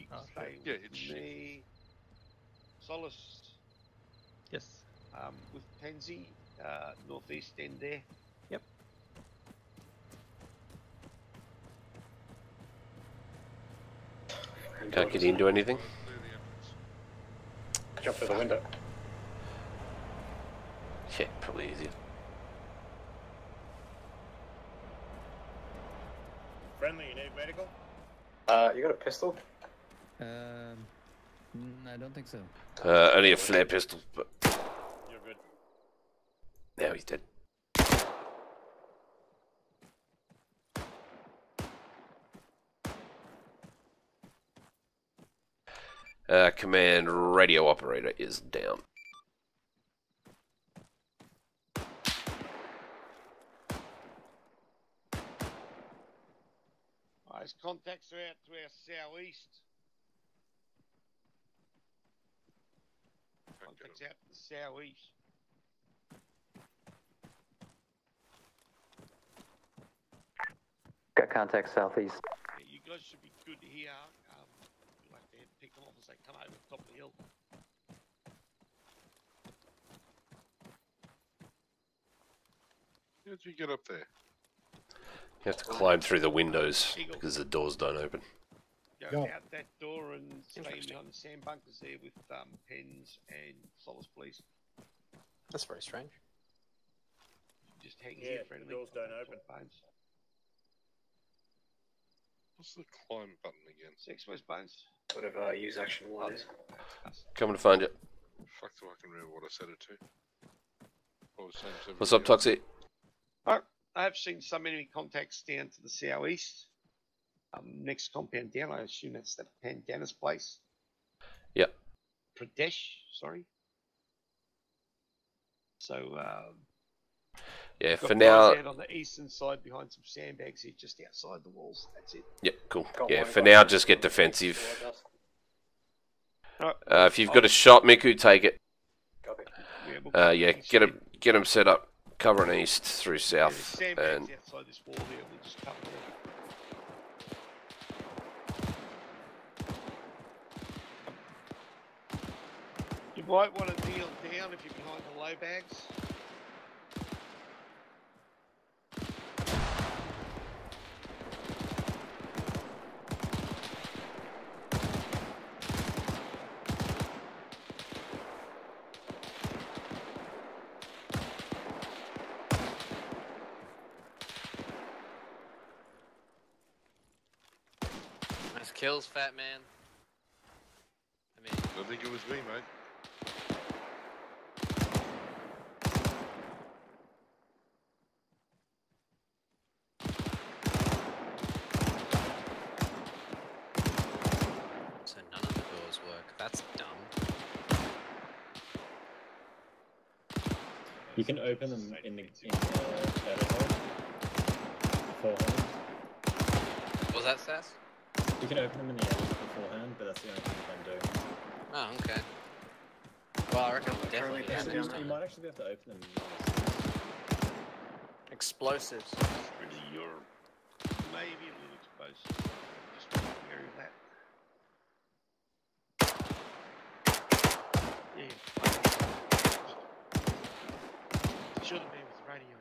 Yeah, it's shit. Solace. Yes. With Penzi, northeast end there. Yep. Can't get into anything. Jump through the window. Yeah, probably easier. Friendly, you need medical? You got a pistol? I don't think so. Only a flare pistol, but You're good. now he's dead. Command radio operator is down. Those contacts are out to our southeast. Contacts out to the southeast. Got contact southeast. Yeah, you guys should be good here. You'll have to pick them off as they come over the top of the hill. How did you get up there? You have to climb through the windows because the doors don't open. Go out that door and stay behind the sand bunkers there with pens and solace, please. That's very strange. Just hang here, friendly. The doors don't open. What's the climb button again? 6 West Bones. Whatever use action 1 is. Coming to find you. Fuck, do I can remember what I said it to? What was saying to What's up, Toxic? I have seen some enemy contacts down to the southeast. Next compound down, I assume that's the Pandana's place. Yep. Pradesh, sorry. So, yeah, got for now. guys out on the eastern side behind some sandbags here, just outside the walls. That's it. Yep, cool. Yeah, for now, just get defensive. If you've got a shot, Miku, take it. Yeah, get them set up, covering east through south, and outside this wall here, we'll just cover them. You might want to kneel down if you're behind the low bags. Nice kills, fat man. I mean, I think it was me, mate. so none of the doors work. That's dumb. You can open them in the beforehand. What was that, Sass? You can open them in the edit beforehand, but that's the only thing you can do. Oh, okay. Well, I reckon we'll definitely have to You might actually be able to open them. Explosives. Really, you're maybe a little exposed. Just be aware of that. Yeah. Should have been with the radio.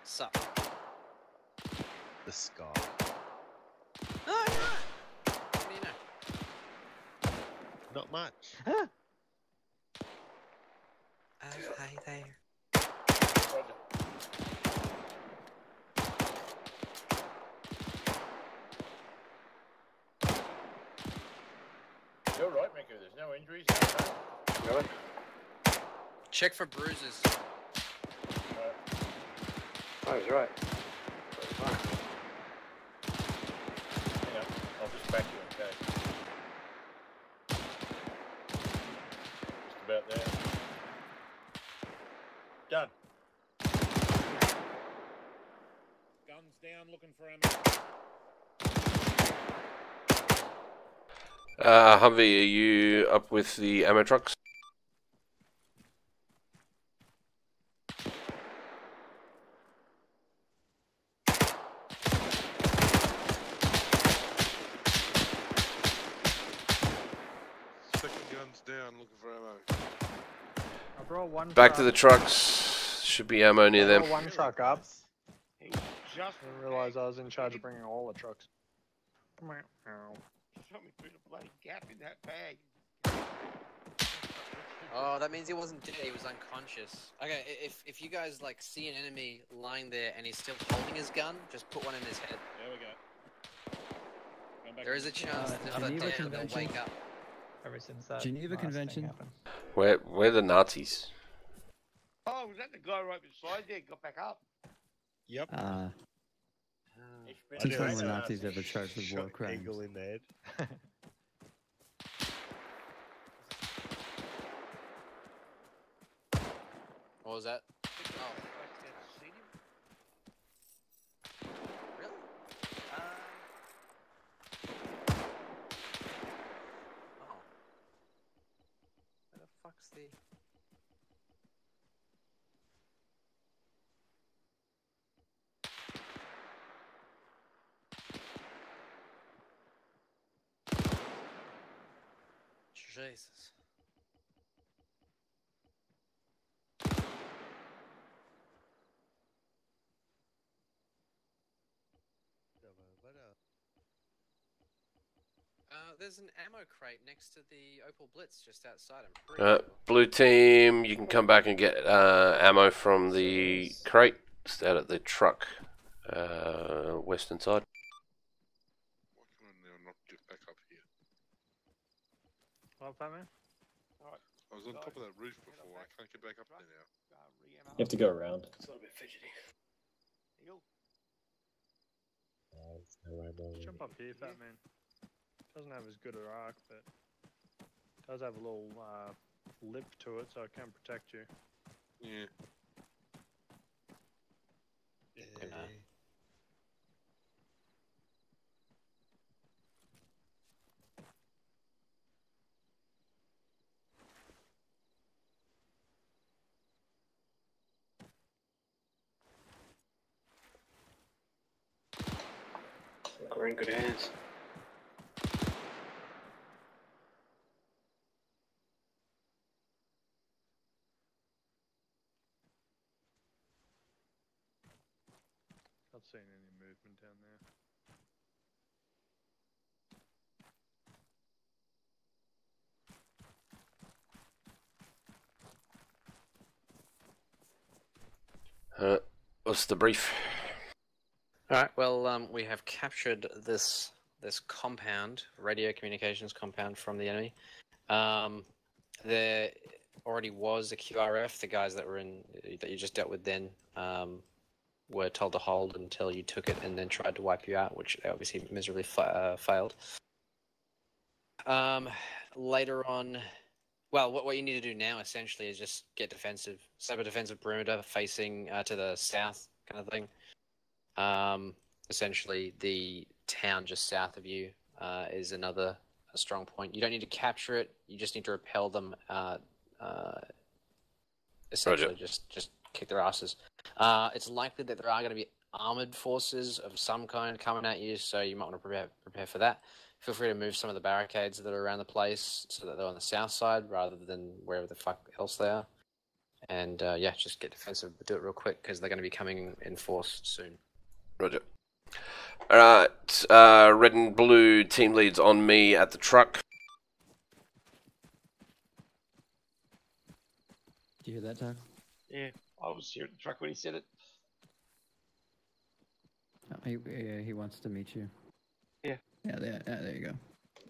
Sup? The scar. Oh, yeah. What do you know? Not much. Huh? Oh, hi there. You're right, Miku. There's no injuries. Really? Check for bruises. Oh, he's right. Hang on, I'll just back you, okay? Just about there. Done. Guns down, looking for ammo. Humvee, are you up with the ammo trucks? Down looking for ammo. I brought one. Back to the trucks. Should be ammo near them. One truck up. I didn't realise I was in charge of bringing all the trucks. Shot me through the bloody gap in that bag. Oh, that means he wasn't dead. He was unconscious. Okay, if you guys like see an enemy lying there and he's still holding his gun, just put one in his head. There we go. There is a chance that if Geneva they're dead, they'll Convention. wake up. Ever since that Geneva last thing Convention. happened. We're the Nazis. Oh, was that the guy right beside there? Got back up. Yep. Since when were Nazis ever charged with war crimes? Eagle in the head. What was that? Oh. Really? Oh. Where the fuck's the... Jesus. There's an ammo crate next to the Opal Blitz just outside. I'm pretty sure. Blue team, you can come back and get ammo from the crate. It's out at the truck, western side. Why can I now not get back up here? What, Batman? Alright. I was on top of that roof before. I can't get back up there now. You have to go around. It's a little bit fidgety. Jump up here, Batman. Doesn't have as good an arc, but does have a little lip to it, so it can protect you. Yeah. We're in good hands. Not seeing any movement down there. What's the brief? Alright, well, we have captured this compound, radio communications compound from the enemy. There already was a QRF. The guys that you just dealt with then were told to hold until you took it and then tried to wipe you out, which they obviously miserably failed. Later on, well, what you need to do now essentially is just get defensive, set up a defensive perimeter facing to the south, kind of thing. Essentially, the town just south of you is another strong point. You don't need to capture it. You just need to repel them. Essentially, just kick their asses. It's likely that there are going to be armored forces of some kind coming at you, so you might want to prepare for that. Feel free to move some of the barricades that are around the place so that they're on the south side rather than wherever the fuck else they are. And yeah, just get defensive, but do it real quick because they're going to be coming in force soon. Roger. Alright, red and blue team leads on me at the truck. Did you hear that, Doug? Yeah, I was here at the truck when he said it. Oh, he wants to meet you. Yeah. Yeah, there you go.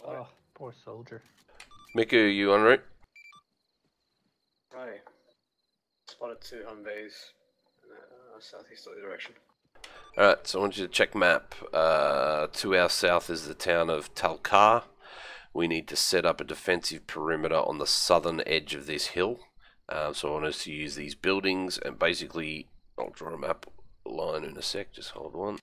Oh, poor soldier. Miku, you en route? Right. Spotted 2 Humvees in southeasterly direction. Alright, so I want you to check map. To our south is the town of Talkar. We need to set up a defensive perimeter on the southern edge of this hill. So I want us to use these buildings and basically, I'll draw a map line in a sec, just hold on.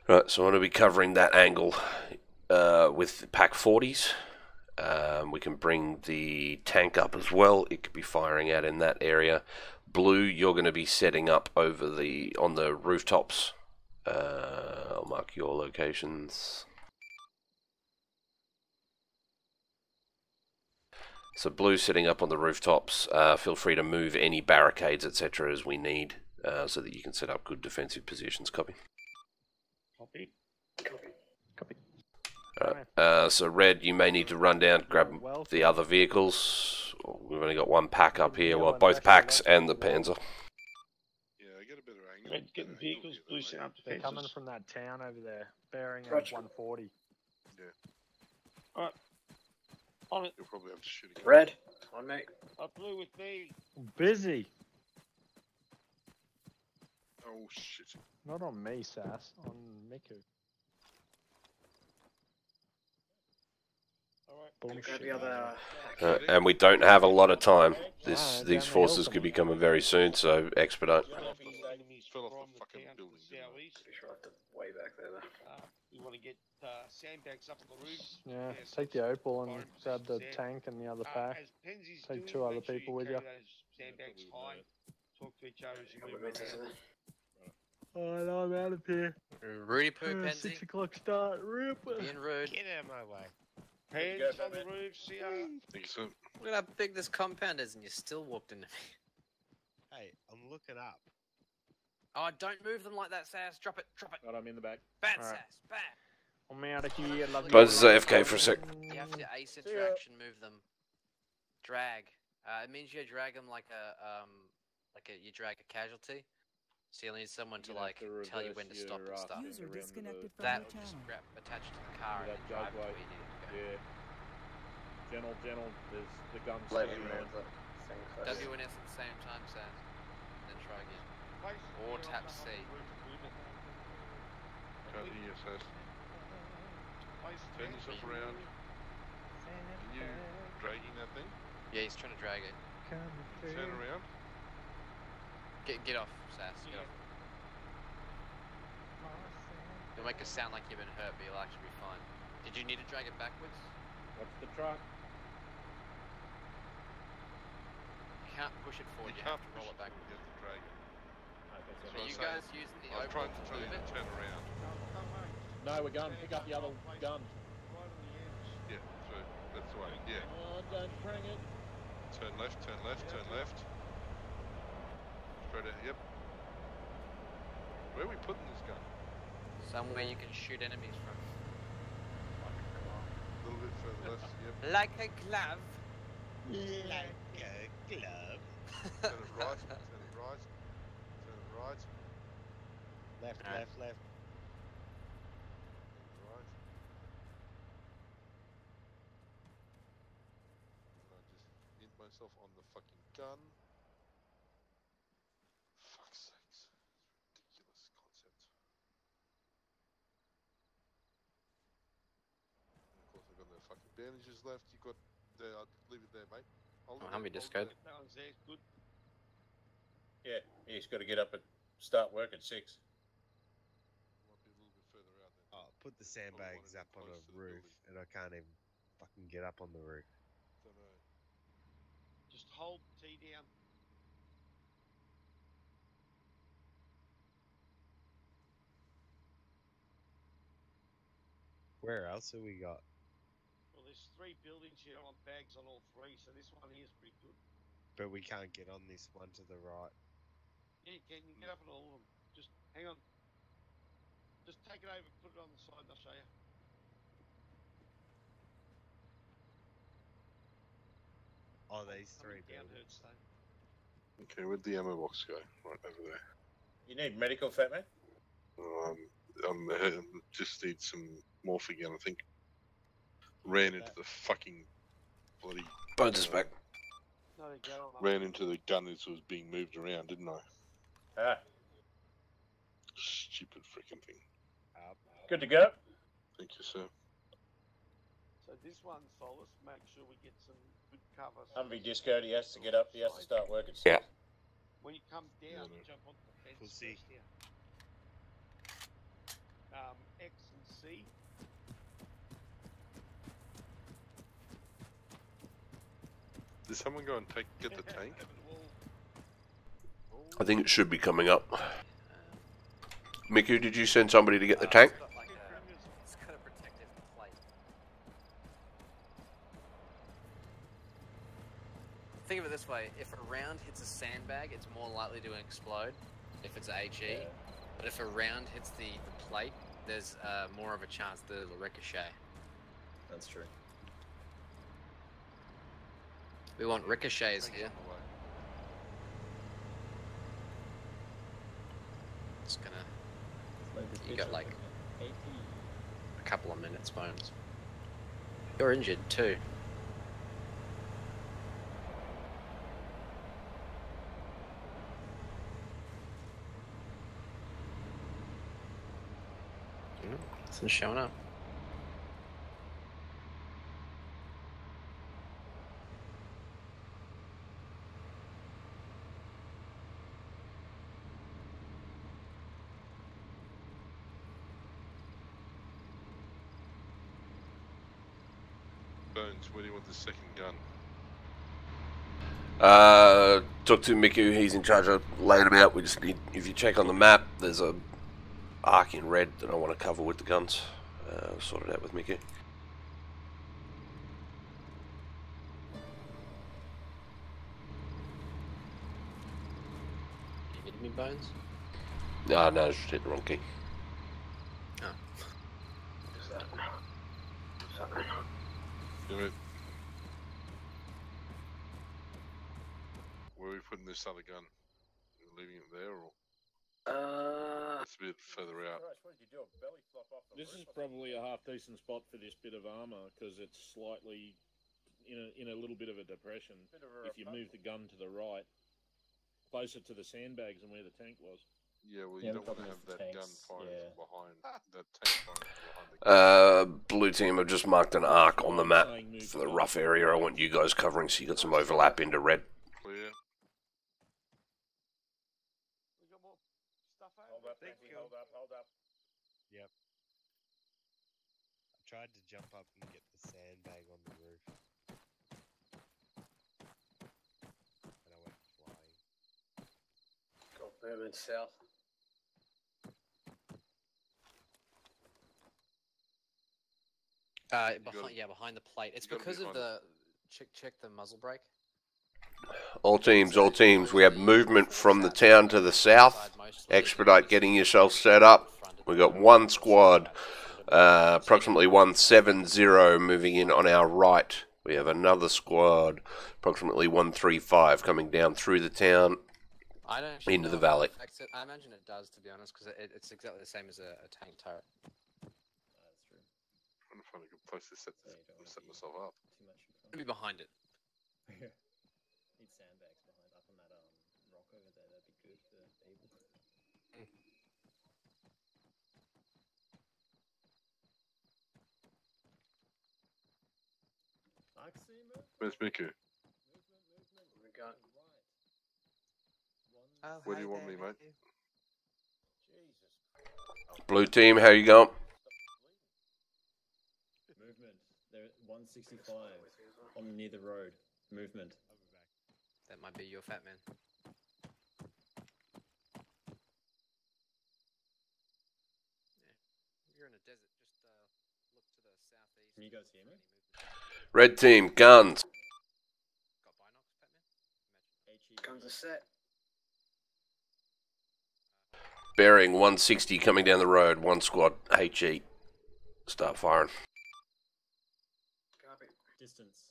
Right, so I want to be covering that angle with the Pack 40s. We can bring the tank up as well. It could be firing out in that area. Blue, you're going to be setting up over on the rooftops. I'll mark your locations. So blue sitting up on the rooftops. Feel free to move any barricades, etc., as we need, so that you can set up good defensive positions. Copy. Copy. Alright, so red, you may need to run down, grab the other vehicles. We've only got one pack up here, well, both packs and the Panzer. Yeah, I get a better angle. Red, get the vehicles, blue set up They're defenses. coming from that town over there, bearing at Roger. 140. Yeah. Alright. On it. You'll probably have to shoot again. Red, on me. Blue with me. Busy. Oh shit. Not on me, Sass. On Miku. Grab the other. And we don't have a lot of time. These forces could be coming very soon, so expedite. Fell off the fucking building. Pretty sure I have to way back there though. We want to get sandbags up on the roofs. Yeah, take the opal and grab the tank and the other pack. Take two other people with you. Sandbags high. Talk to each other as you move around. Alright, I'm out of here. Rudy poo, Penzi. 6 o'clock start. Rip. Being rude. Get out of my way. Hands on the roof, see ya. Think so. Look at how big this compound is, and you still walked into me. Hey, I'm looking up. Oh, don't move them like that, Sass. Drop it, drop it. But I'm in the back. Bad Alright. Sass, bad. I'm out of here. Love you. Buzz is AFK for a sec. You have to ace interaction, move them. Drag. It means you drag them like you drag a casualty. So you'll need someone to like tell you when to stop and stuff. User disconnected from That your will just channel. attach to the car and then drive to where you need it to go. Yeah. Gentle. There's the guns Let sticking him around. know that thing first. WNS at the same time, Sass. Then try again. Or tap C. Can't hear you, Sass. Turn yourself around. Are you dragging that thing? Yeah, he's trying to drag it. Turn around. Get off, Sass. Get off. You'll make it sound like you've been hurt, but you'll actually be fine. Did you need to drag it backwards? What's the truck? You can't push it forward, you have to roll it backwards. You have to drag it. Are you guys using the I'm trying to overall tell you move to it? turn around. No, we're going to pick up the other gun. Yeah, so that's the way. Yeah. Oh, don't bring it. Turn left, turn left, turn left. Straight ahead, yep. Where are we putting this gun? Somewhere you can shoot enemies from. A little bit further left, yep. Like a glove. Like a glove. Turn it right, turn it right, turn it right. Left. Right. Left. And I just hit myself on the fucking gun. Fuck's sakes. Ridiculous concept. And of course I've got no fucking bandages left. You got there, I'll leave it there, mate. Hold it Humvee there, disco. hold it That one's there, good. Yeah, he's got to get up and start work at 6. there. Might be a little bit further out there. Oh, put the sandbags up on a roof, and I can't even fucking get up on the roof. Don't know. Just hold T down. Where else have we got? Well, there's 3 buildings here. I want bags on all 3, so this one here is pretty good. But we can't get on this one to the right. Yeah, you can. You can get up on all of them. Just hang on. Just take it over, put it on the side, and I'll show you. Oh, these 3 Down buildings. Hurts, though. Okay, where'd the ammo box go? Right over there. You need medical, fat man? I just need some morphine again, I think. Ran into the fucking bloody... Bones is back. No, they go on. Ran into the gun as it was being moved around, didn't I? Ah, Stupid freaking thing. good to go. Thank you, sir. So this one's Solace. Make sure we get some good cover. Humvee disco, he has to get up, he has to start work at 6. Yeah. When you come down, you jump onto the fence Pussy. first here. X and C. Did someone go and get the tank? I think it should be coming up. Miku, did you send somebody to get the tank? It's got a protective plate. way: if a round hits a sandbag, it's more likely to explode if it's HE. Yeah. But if a round hits the plate, there's more of a chance that it'll ricochet. That's true. We want ricochets here. It's gonna. You got like a couple of minutes, Bones. You're injured too. Nothing's showing up. Bones, where do you want the second gun? Talk to Miku, he's in charge of laying them out. We just need, if you check on the map, there's a arc in red that I want to cover with the guns. Sort it out with Miku. You hitting me, Bones? No, just hit the wrong key. Oh. Do it. Where are we putting this other gun? Are we leaving it there or? It's a bit further out. This is probably a half decent spot for this bit of armor because it's slightly in a little bit of a depression. If you move the gun to the right, closer to the sandbags and where the tank was. Yeah, well, you don't want to have that gun firing behind that tank firing behind the Blue team, I've just marked an arc on the map for the rough area. I want you guys covering so you got some overlap into red. clear. Hold up. Yep. I tried to jump up and get the sandbag on the roof. And I went flying. Got movement south. Behind the plate. It's because of the check the muzzle brake. All teams, we have movement from the town to the south. Expedite getting yourself set up. We've got one squad, approximately 170 moving in on our right. We have another squad, approximately 135 coming down through the town into the valley. I imagine it does, to be honest, because it's exactly the same as a tank turret. I'm trying to find a good place to set myself up. Maybe behind it. Need sandbags behind up on that rock over there. That'd be good for people. Where's Miku? Where do you want me, mate? Blue team, how you going? Movement. They're at 165 on near the road. Movement. That might be your fat man. Yeah. You're in a desert. Just look to the southeast. Can you guys hear me? Red team, guns. Got binocs, fat man? Guns are set. Bearing 160 coming down the road. One squad, HE. Start firing. Copy. Distance.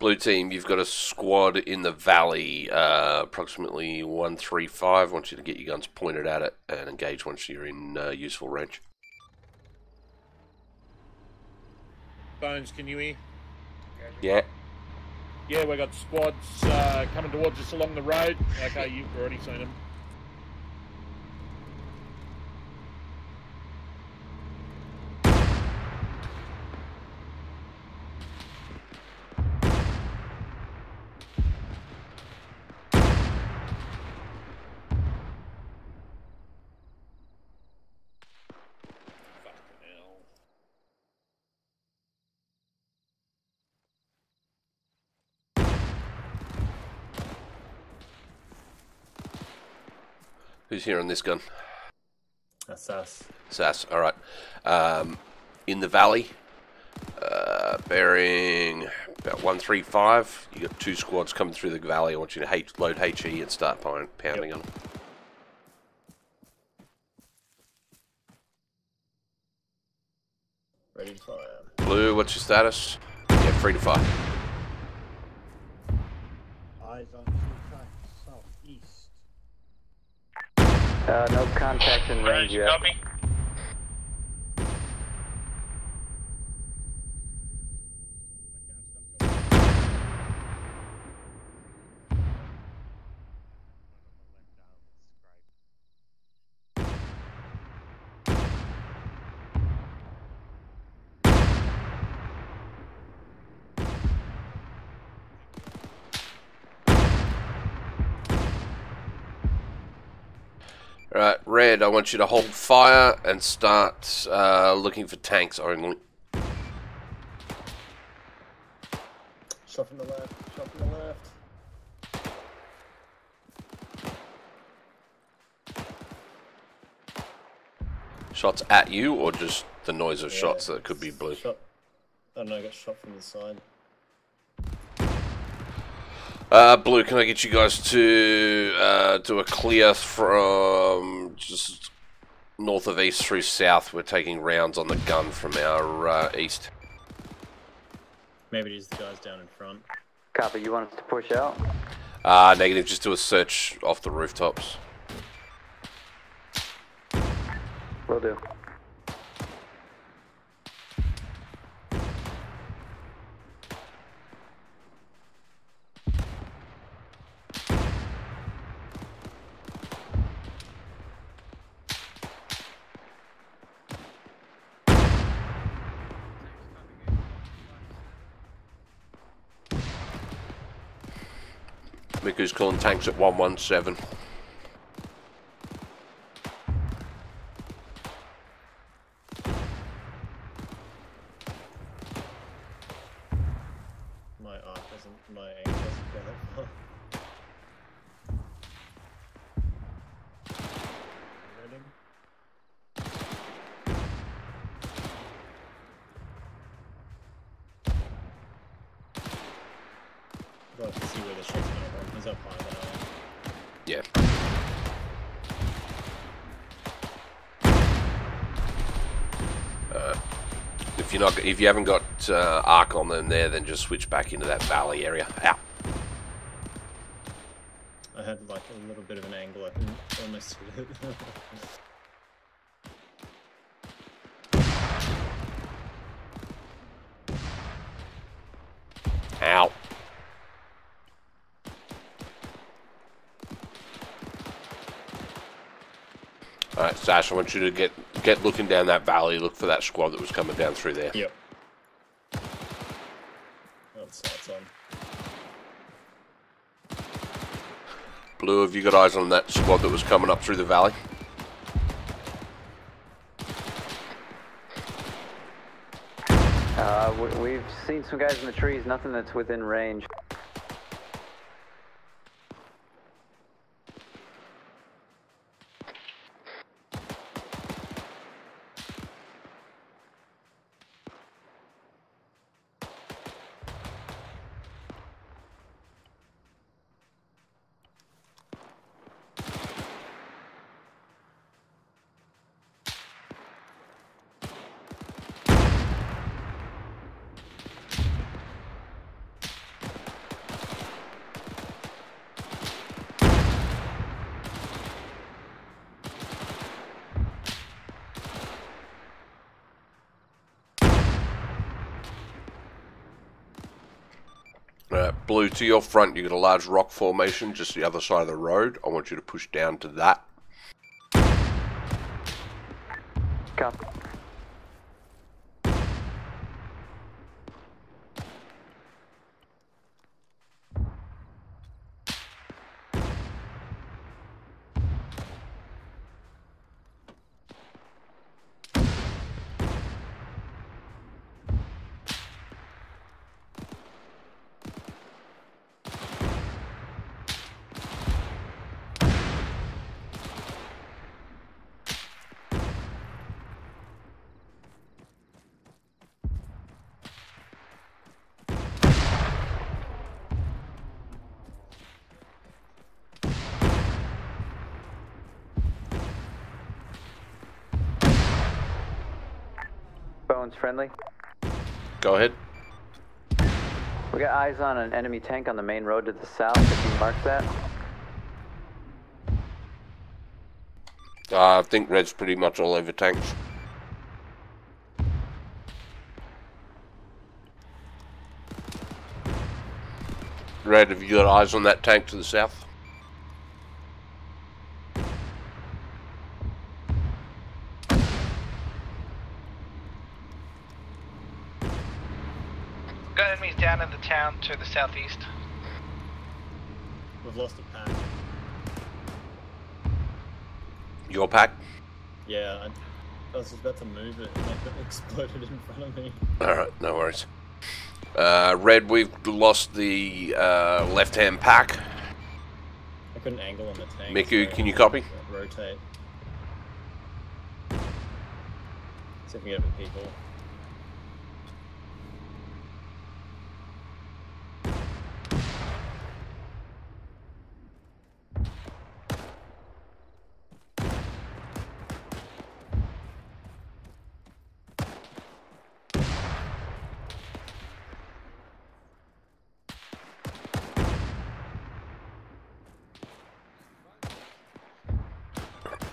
Blue team, you've got a squad in the valley, approximately 135. I want you to get your guns pointed at it and engage once you're in useful range. Bones, can you hear? Yeah. Yeah, we got squads coming towards us along the road. Okay, you've already seen them. Who's here on this gun? That's Sass. Sass, alright. In the valley, Bearing about 135. You got 2 squads coming through the valley. I want you to load HE and start pounding on them. Ready to fire. Blue, what's your status? Yeah, free to fire. Eyes on 2 tracks, southeast. No contacts in range yet. Copy. Alright, Red, I want you to hold fire and start looking for tanks only. Shot from the left, shot from the left. Shots at you, or just the noise of shots that could be blue? Shot. I don't know, I got shot from the side. Blue, can I get you guys to do a clear from just north of east through south? We're taking rounds on the gun from our east. Maybe it is the guys down in front. Copy, you want us to push out? Negative, just do a search off the rooftops. Will do. Miku's calling tanks at 117. My arc doesn't, my aim doesn't go that far. Ready? I'd like to see where the shot's going from. He's up high now. Yeah. If you haven't got arc on them there, then just switch back into that valley area. Out. I had like a little bit of an angle. I can almost hit it. Ow. Alright, Sash, I want you to get looking down that valley, look for that squad that was coming down through there. Yep. That's on. Blue, have you got eyes on that squad that was coming up through the valley? We've seen some guys in the trees, nothing that's within range. Blue, to your front, you've got a large rock formation just the other side of the road. I want you to push down to that. Copy. friendly. Go ahead. We got eyes on an enemy tank on the main road to the south, if you mark that. I think Red's pretty much all over tanks. Red, have you got eyes on that tank to the south? Got enemies down in the town to the southeast. We've lost a pack. Your pack? Yeah, I was about to move it and it exploded in front of me. Alright, no worries. Red, we've lost the left-hand pack. I couldn't angle on the tank. Miku, so can you copy? Rotate. See if we can get the people.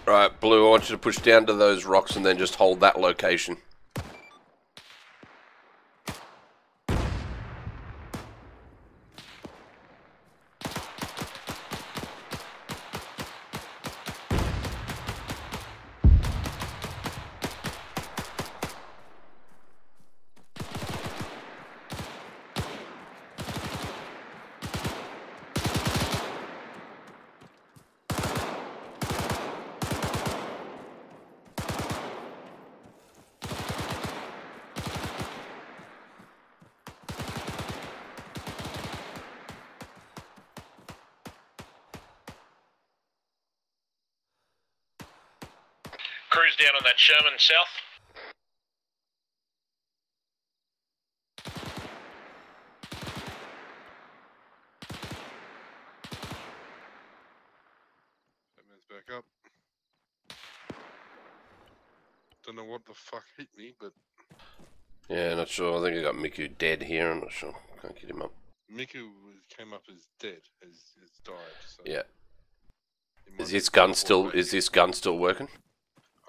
Right, Blue, I want you to push down to those rocks and then just hold that location. Cruise down on that Sherman south. That man's back up. Don't know what the fuck hit me, but... Yeah, not sure. I think I got Miku dead here. I'm not sure. Can't get him up. Miku came up as dead, has died. So Yeah. Is this gun still working?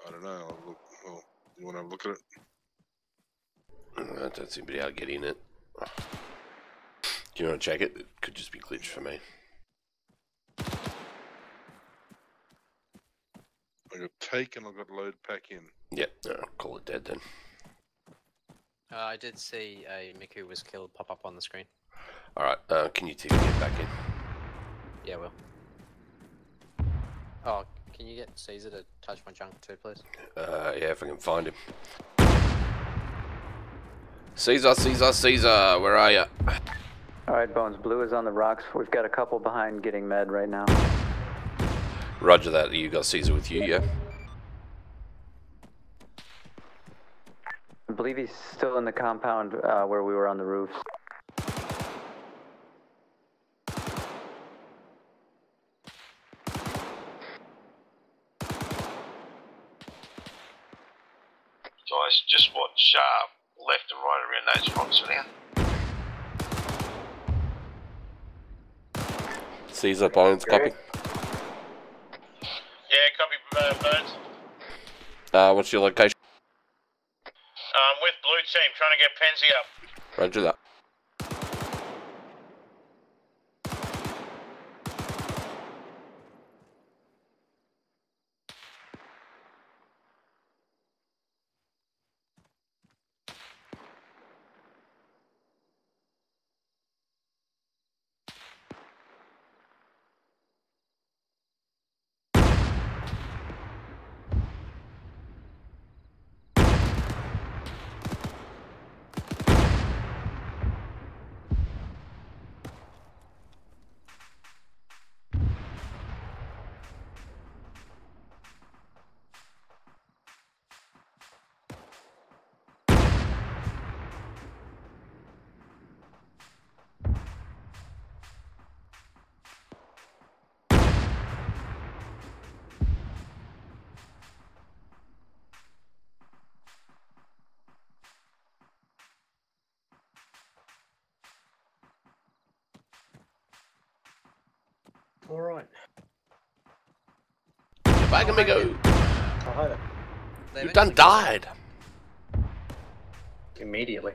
I don't know. I'll look, well, you want to have a look at it? I don't seem to be able to get in it. Do you want to check it? It could just be glitched for me. I got take and I got load pack in. Yep, I'll call it dead then. I did see a Miku was killed pop up on the screen. Alright, can you take it back in? Yeah, will. Oh, can you get Caesar to touch my junk too, please? Yeah, if I can find him. Caesar, where are you? Alright, Bones, Blue is on the rocks. We've got a couple behind getting med right now. Roger that. You got Caesar with you, yeah? I believe he's still in the compound where we were on the roofs. Guys, just watch left and right around those rocks for now. Caesar, Bones, copy. Yeah, copy, Bones. What's your location? With blue team, trying to get Penzi up. Roger that. Alright. Back and we go. Oh, hi there. You've done died. Immediately.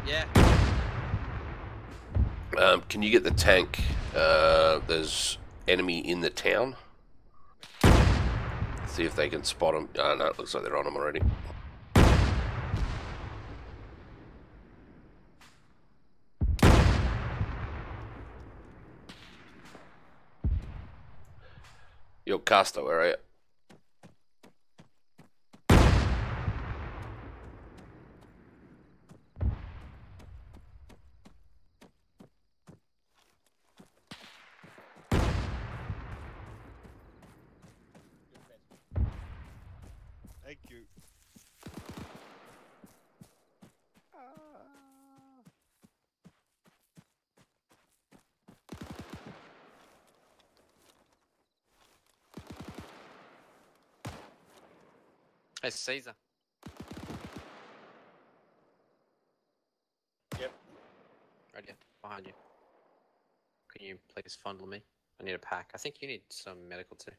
Yeah. Can you get the tank? There's enemy in the town. See if they can spot them. Oh, no, it looks like they're on them already. Yo, Casto, where are you? Thank you. Hey, Caesar. Yep. Right here, behind you. Can you please fondle me? I need a pack. I think you need some medical too.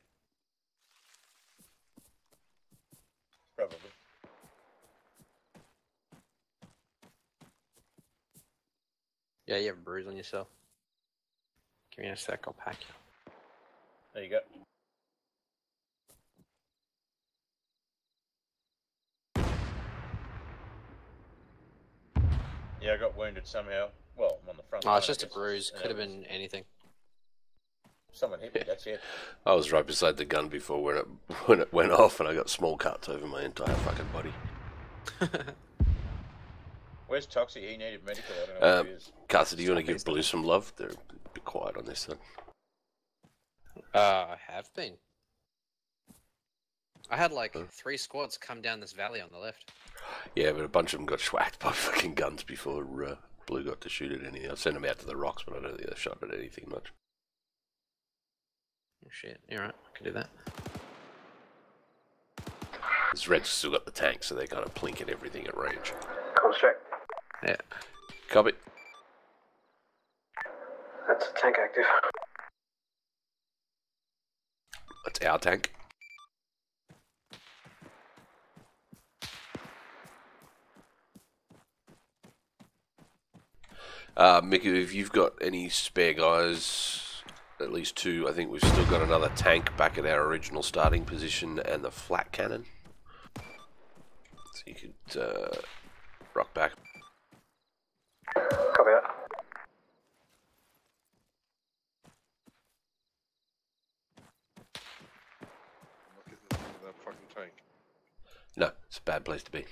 Probably. Yeah, you have a bruise on yourself. Give me a sec, I'll pack you. There you go. Yeah, I got wounded somehow. Well, I'm on the front. Oh, it's just a bruise. Could have been anything. Someone hit me, that's it. I was right beside the gun before when it went off, and I got small cuts over my entire fucking body. Where's Toxie? He needed medical. I don't know where he is. Carter, do you want to give Blue some love? They're a bit quiet on this side. I have been. I had like 3 squads come down this valley on the left. Yeah, but a bunch of them got schwacked by fucking guns before Blue got to shoot at anything. I sent them out to the rocks, but I don't think they shot at anything much. Oh shit, you're right, I can do that. This Red's still got the tank, so they kind of plink at everything at range. Cool, straight. Yeah. Copy. That's a tank active. That's our tank. Mickey, if you've got any spare guys, at least 2, I think we've still got another tank back at our original starting position and the flat cannon. So you could rock back. Copy that. Look at the thing with that fucking tank. No, it's a bad place to be.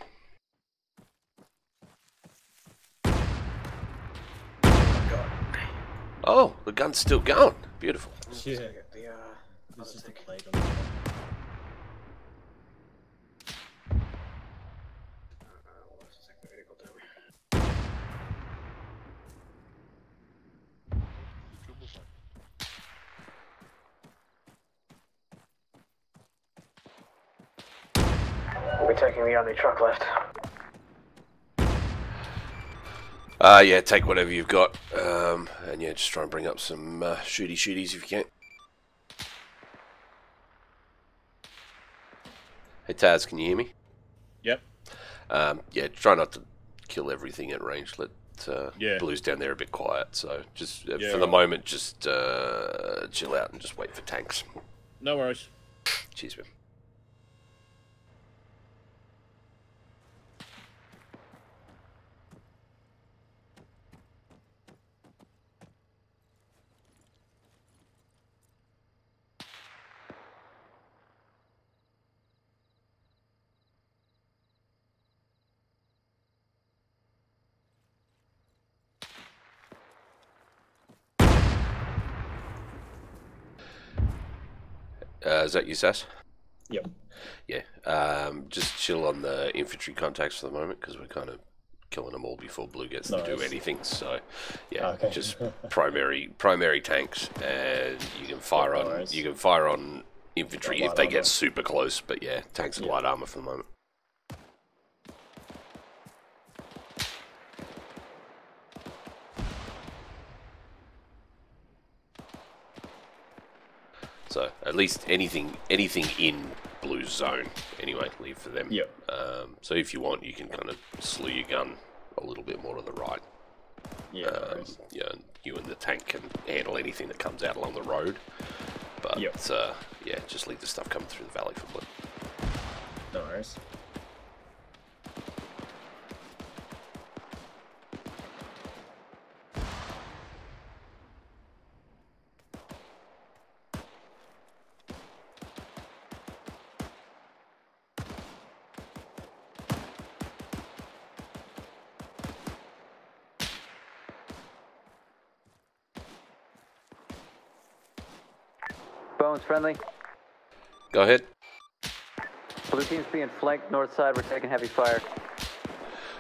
Oh, the gun's still going. Beautiful. Yeah. This is the plate on the We'll be taking the only truck left. Yeah, take whatever you've got. And yeah, just try and bring up some shooties if you can. Hey Taz, can you hear me? Yep. Yeah, try not to kill everything at range. Let Yeah. Blue's down there a bit quiet. So just Yeah, for the right. moment, just chill out and just wait for tanks. No worries. Cheers, man. Is that you, Sass? Yep. Yeah. Just chill on the infantry contacts for the moment because we're kind of killing them all before Blue gets to do Nice. anything. So, yeah, Okay. just primary tanks, and you can fire on Nice. infantry Light if they armor. get super close. But yeah, tanks and light armor for the moment. So at least anything in Blue's zone, anyway, leave for them. Yep. So if you want, you can kind of slew your gun a little bit more to the right. Yeah. Nice. Yeah, you and the tank can handle anything that comes out along the road. But Yep. yeah, just leave the stuff coming through the valley for Blue. No worries. Bones friendly. Go ahead. Blue team's being flanked north side. We're taking heavy fire.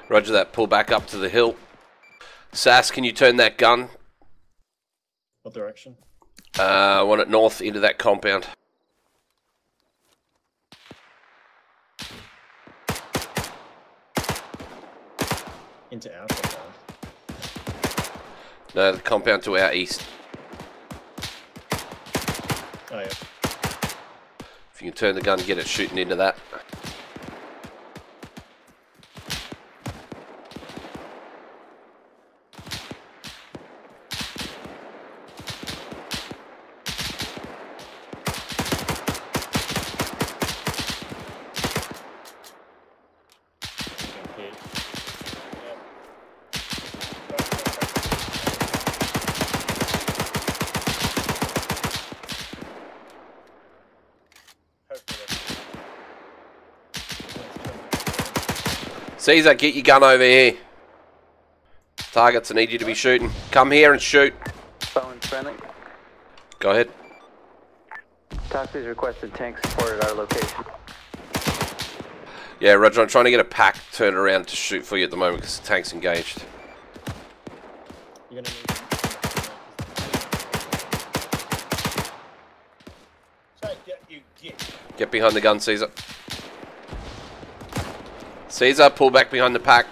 Roger that. Pull back up to the hill. Sass, can you turn that gun? What direction? I want it north into that compound. Into our compound. No, the compound to our east. Oh, yeah. If you can turn the gun, get it shooting into that. Caesar, get your gun over here. Targets, I need you to be shooting. Come here and shoot. Bones friendly. Go ahead. Toxie's requested tank support at our location. Yeah, Roger, I'm trying to get a pack turned around to shoot for you at the moment because the tank's engaged. You're gonna need... Get behind the gun, Caesar. Caesar, pull back behind the pack.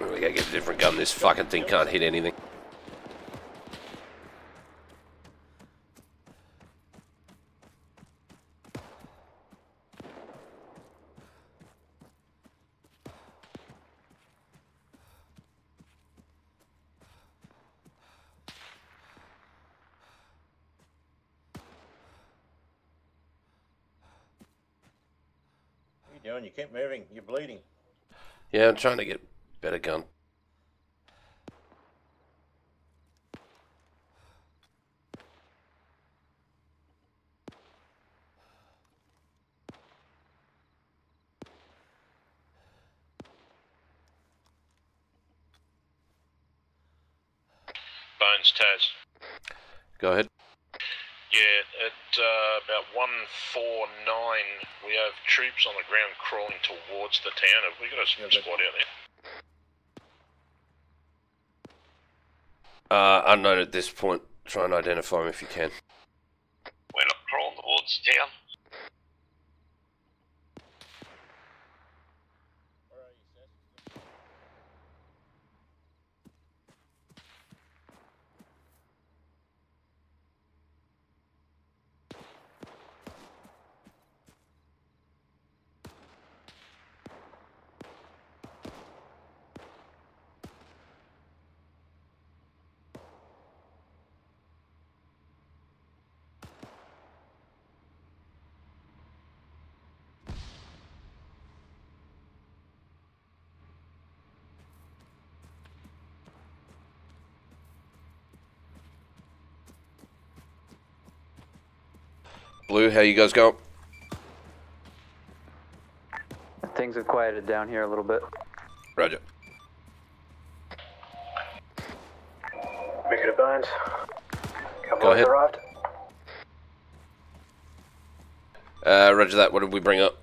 We gotta get a different gun. This fucking thing can't hit anything. What are you doing? You keep moving. You're bleeding. Yeah, I'm trying to get a better gun. Bones, Taz. Go ahead. Yeah, at about 149, we have troops on the ground crawling towards the town. Have we got a squad out there? Unknown at this point. Try and identify them if you can. We're not crawling towards the town. Blue, how you guys go? Things have quieted down here a little bit. Roger. Make it a Bones. Go ahead. Arrived. Roger that. What did we bring up?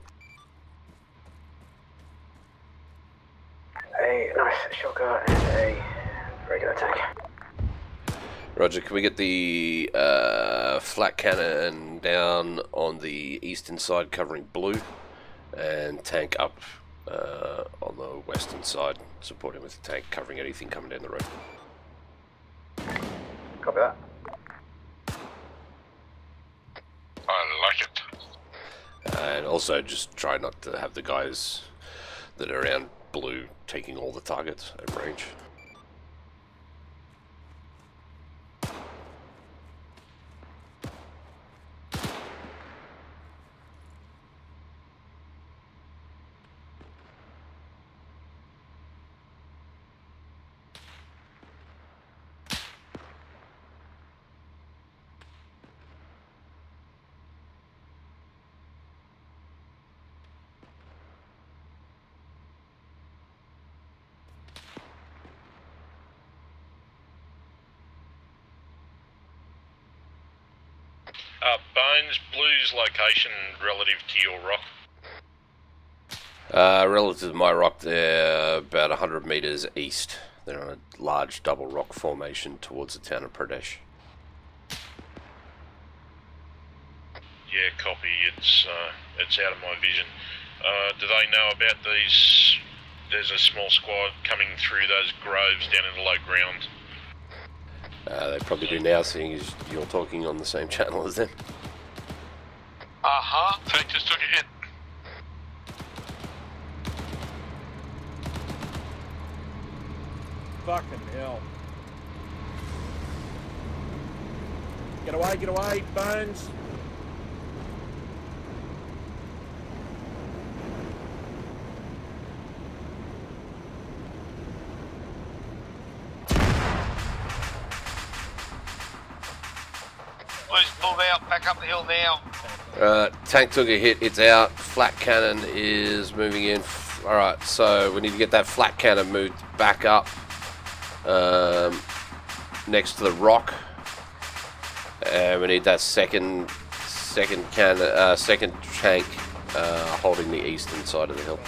A nice shotgun and a regular tank. Roger, can we get the flat cannon down on the eastern side covering Blue and tank up on the western side, supporting with the tank, covering anything coming down the road. Copy that. I like it. And also just try not to have the guys that are around blue taking all the targets at range. Bones, Blue's location relative to your rock? Relative to my rock, they're about 100 meters east. They're on a large double rock formation towards the town of Pradesh. Yeah, copy. It's out of my vision. Do they know about these? There's a small squad coming through those groves down in the low ground. They probably do now, seeing as you're talking on the same channel as them. Tank just took a hit. Fucking hell. Get away, Bones. Blue's pulled out, back up the hill now. Tank took a hit, it's out. Flat cannon is moving in. Alright, so we need to get that flat cannon moved back up next to the rock. And we need that second tank holding the eastern side of the hill.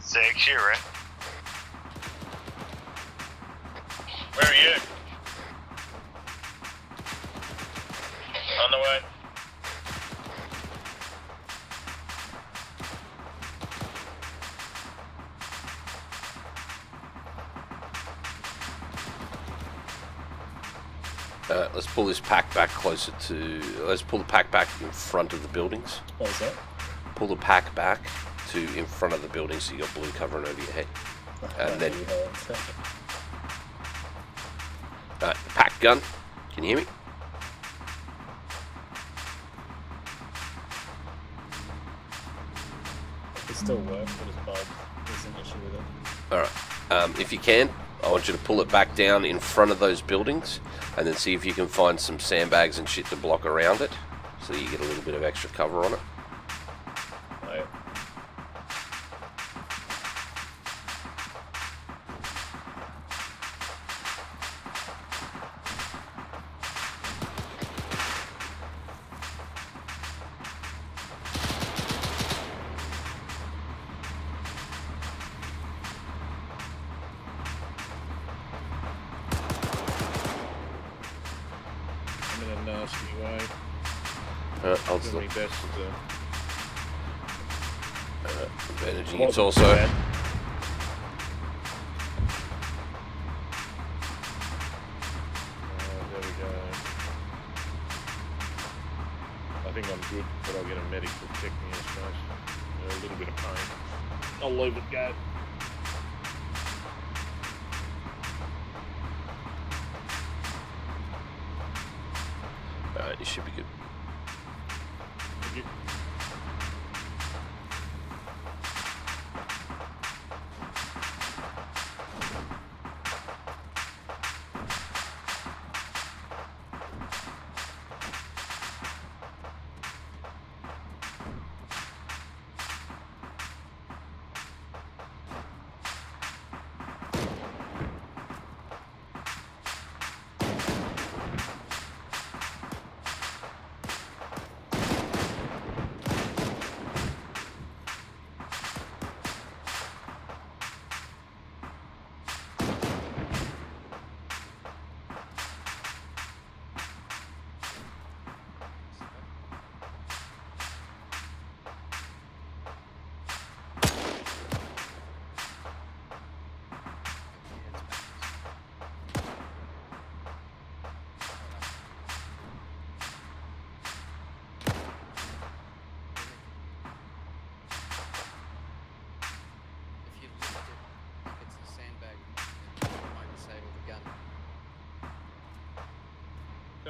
Zach, you right? Where are you? On the way. Let's pull this pack back closer to... Let's pull the pack back in front of the buildings. What was that? Pull the pack back to in front of the building so you got blue covering over your head. And then... pack gun. Can you hear me? It still works, but it's bugged. There's an issue with it. Alright. If you can, I want you to pull it back down in front of those buildings and then see if you can find some sandbags and shit to block around it so you get a little bit of extra cover on it. Right. I'll do my best to... Managing it also. There we go. I think I'm good, but I'll get a medic to check me as first. A little bit of pain. I'll leave it go. Alright, you should be good. Thank you.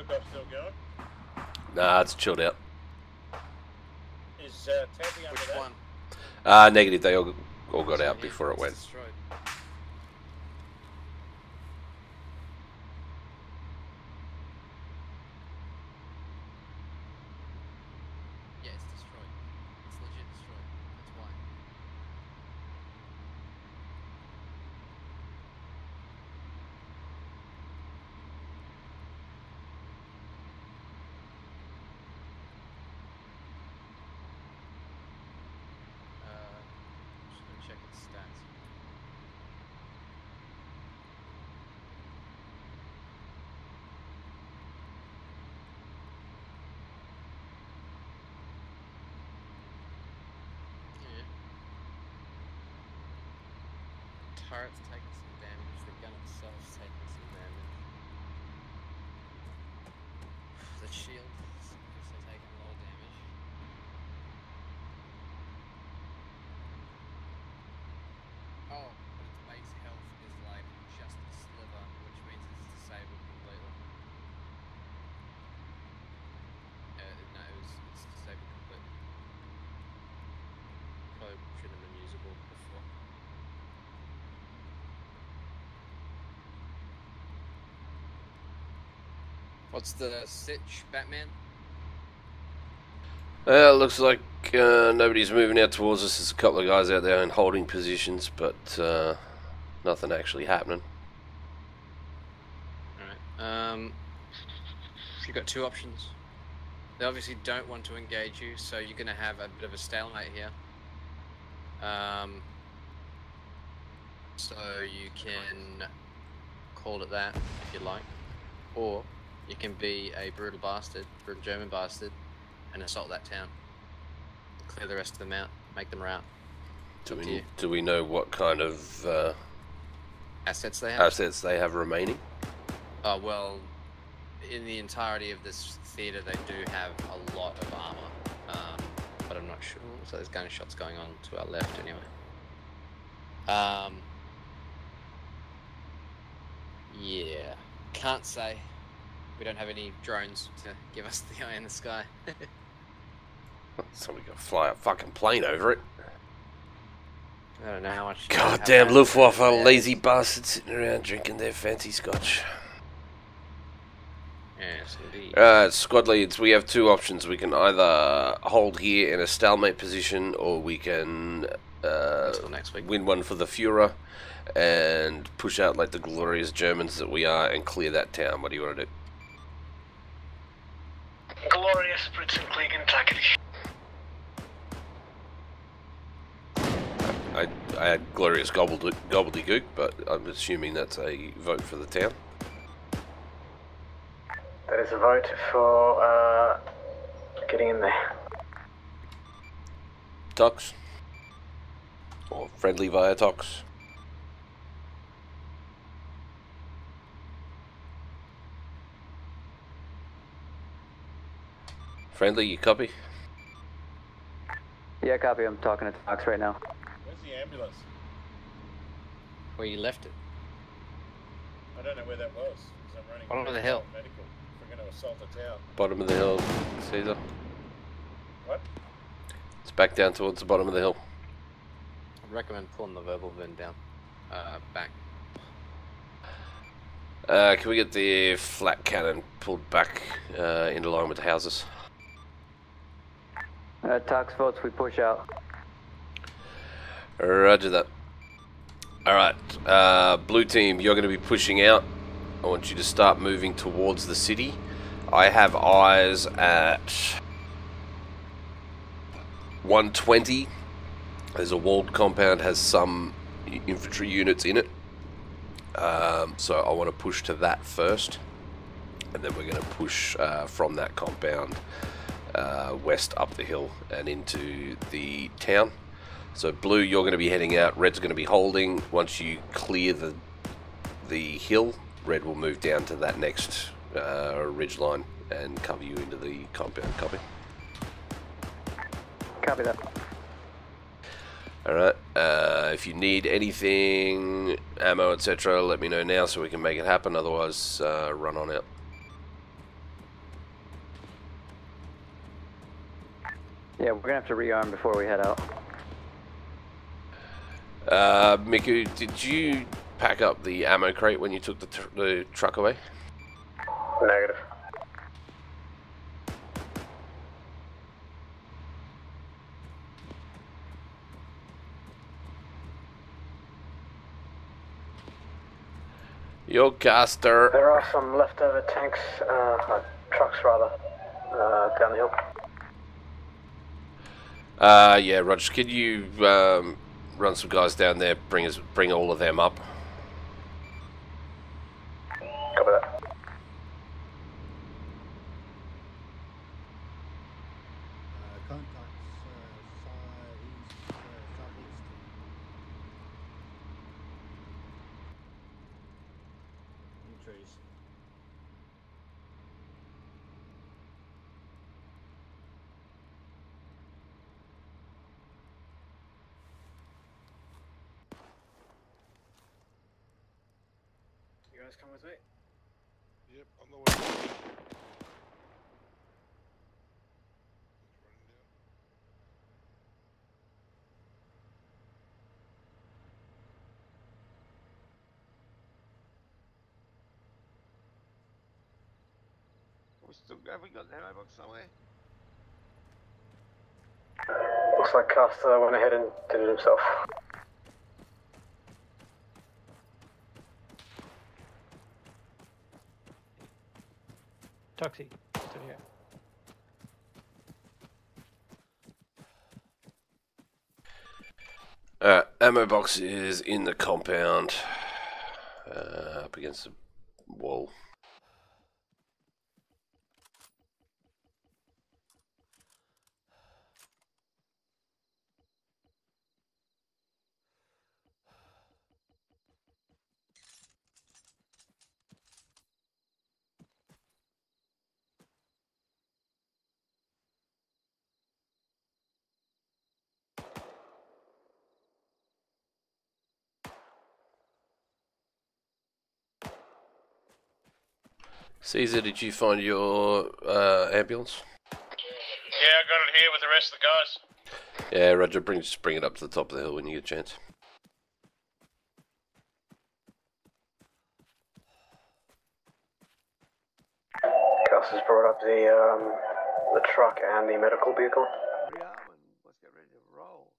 cook-off still going? Nah, it's chilled out. Is Tappy under that? One. Negative. They all got out before it went. Destroyed. Yeah, it's destroyed. It's legit destroyed. That's why. Just gonna check its stats. Yeah. Turret's taking some damage. The gun itself's taking some damage. The shield is also taking a lot of damage. Oh, but its base health is like just a sliver, which means it's disabled completely. No, it's disabled completely. Probably shouldn't have been usable before. What's the sitch, Batman? Looks like nobody's moving out towards us. There's a couple of guys out there in holding positions, but nothing actually happening. Alright. You've got two options. They obviously don't want to engage you, so you're going to have a bit of a stalemate here. So you can call it that if you like, or you can be a brutal German bastard, and assault that town. Clear the rest of them out, make them rout. Do we know what kind of assets they have remaining? Oh well, in the entirety of this theatre, they do have a lot of armor, but I'm not sure. So there's gunshots going on to our left anyway. Yeah, can't say. We don't have any drones to give us the eye in the sky. Somebody got to fly a fucking plane over it. I don't know how much. Goddamn Luftwaffe, lazy bastards sitting around drinking their fancy scotch. Yes, indeed. Squad leads, we have two options. We can either hold here in a stalemate position, or we can until next week. Win one for the Führer and push out like the glorious Germans that we are and clear that town. What do you want to do? Glorious Spritzenkriegen tactics. I had glorious gobbledygook, but I'm assuming that's a vote for the town. That is a vote for getting in there. Tox? Or friendly via Tox? Friendly, you copy? Yeah, copy. I'm talking to Tox right now. Where's the ambulance? Where you left it? I don't know where that was. 'Cause I'm running Bottom of the hill. Medical. We're going to assault the town. Bottom of the hill, Caesar. What? It's back down towards the bottom of the hill. I'd recommend pulling the verbal vin down. Back. Can we get the flat cannon pulled back into line with the houses? Tox votes, we push out. Roger that. Alright, blue team, you're going to be pushing out. I want you to start moving towards the city. I have eyes at 120. There's a walled compound, has some infantry units in it. So I want to push to that first. And then we're going to push from that compound west up the hill and into the town. So blue, you're going to be heading out. Red's going to be holding. Once you clear the hill, red will move down to that next ridge line and cover you into the compound. Copy? Copy that. Alright, if you need anything, ammo, etc., let me know now so we can make it happen. Otherwise, run on out. Yeah, we're gonna have to rearm before we head out. Miku, did you pack up the ammo crate when you took the truck away? Negative. Yo, Caster. There are some leftover tanks, trucks rather, down the hill. Yeah, Roger. Could you run some guys down there? Bring all of them up. Copy that. Contacts southeast. In trees. You guys come with me? Yep, on the way. Have we got an ammo box somewhere? Looks like Caster went ahead and did it himself. Toxie, still here. Ammo box is in the compound, up against the wall. Caesar, did you find your ambulance? Yeah, I got it here with the rest of the guys. Yeah, Roger, just bring it up to the top of the hill when you get a chance. Caster's brought up the truck and the medical vehicle. Rearm and let's get ready to roll.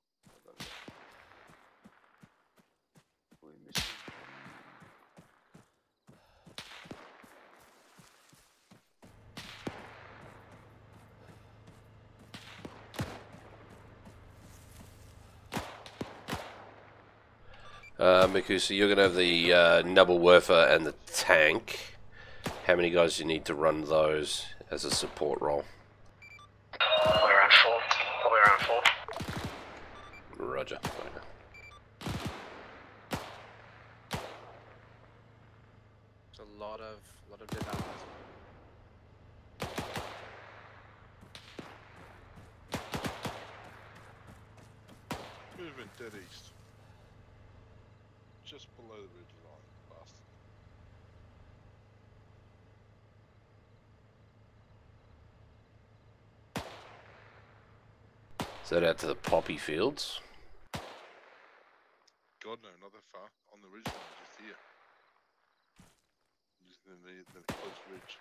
Miku, so you're going to have the Nubblewerfer and the tank. How many guys do you need to run those as a support role? Probably around 4. Probably around 4. Roger. It's a lot of dead allies. Movement dead east. Just below the ridge line, bastard. Is that out to the poppy fields? God no, not that far. On the ridge line, just here. Just in the close ridge.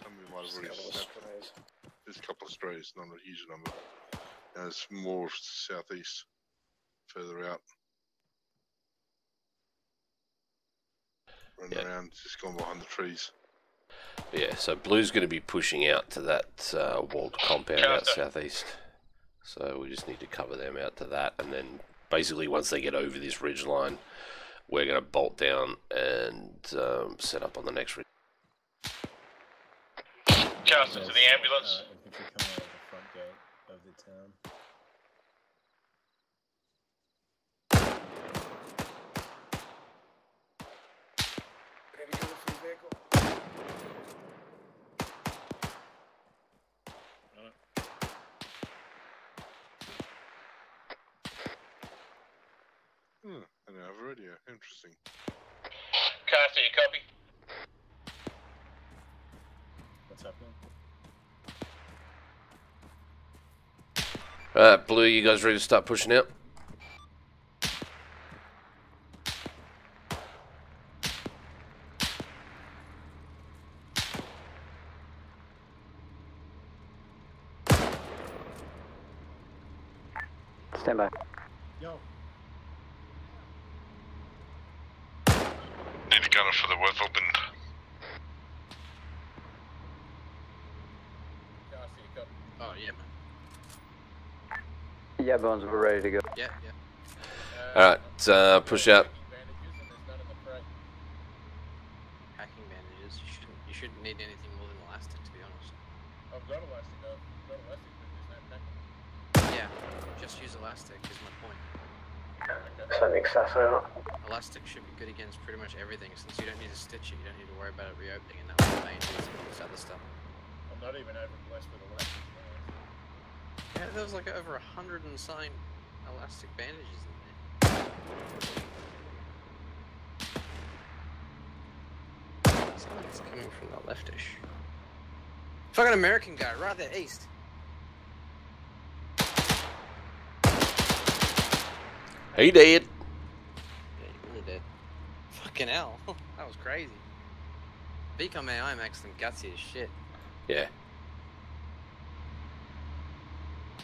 Some of you might have already snapped. There's a couple of strays, not a huge number. And it's more southeast, further out. Running around, just gone behind the trees. Yeah, so Blue's going to be pushing out to that walled compound out southeast. So we just need to cover them out to that, and then basically once they get over this ridge line, we're going to bolt down and set up on the next ridge. Caster to the ambulance. Infantry coming out of the front gate of the town. Ready to go for the vehicle? And I have a radio. Interesting. Caster, you copy? What's happening? Blue, you guys ready to start pushing out? Stand by. Yo. Need a gunner for the Wevelbend. Oh, yeah, man. Yeah, Bones, we're ready to go. Yeah, yeah. Alright, push out. Packing bandages. You shouldn't need anything more than elastic, to be honest. I've got elastic, but there's no packing. Yeah, just use elastic is my point. Something accessible. Elastic should be good against pretty much everything, since you don't need to stitch it, you don't need to worry about it reopening, and that was bandages and all this other stuff. I'm not even over blessed with elastic. Yeah, there was like over 100 and something elastic bandages in there. Something's coming from the leftish. Fucking American guy, right there, east. He dead. Yeah, he really did. Fucking hell, that was crazy. VCOM AI makes them gutsy as shit. Yeah.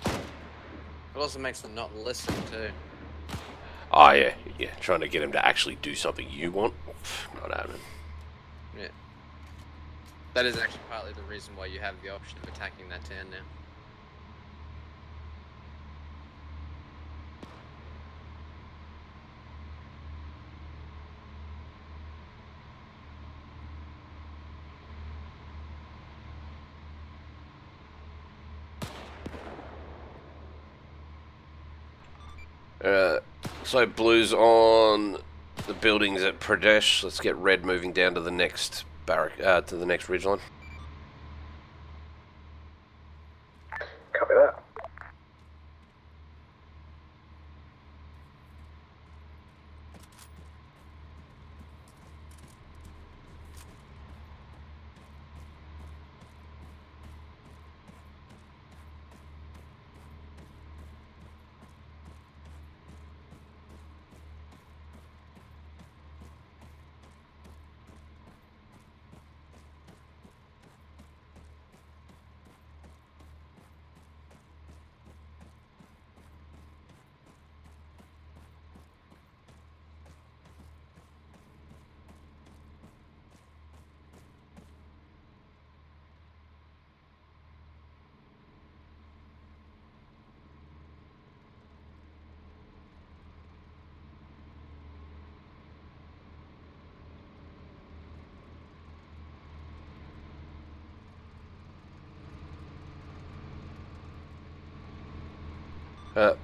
It also makes them not listen too. Oh yeah, yeah. Trying to get him to actually do something you want, not happening. Yeah. That is actually partly the reason why you have the option of attacking that town now. So Blue's on the buildings at Pradesh. Let's get Red moving down to the next barrack, to the next ridgeline. Copy that.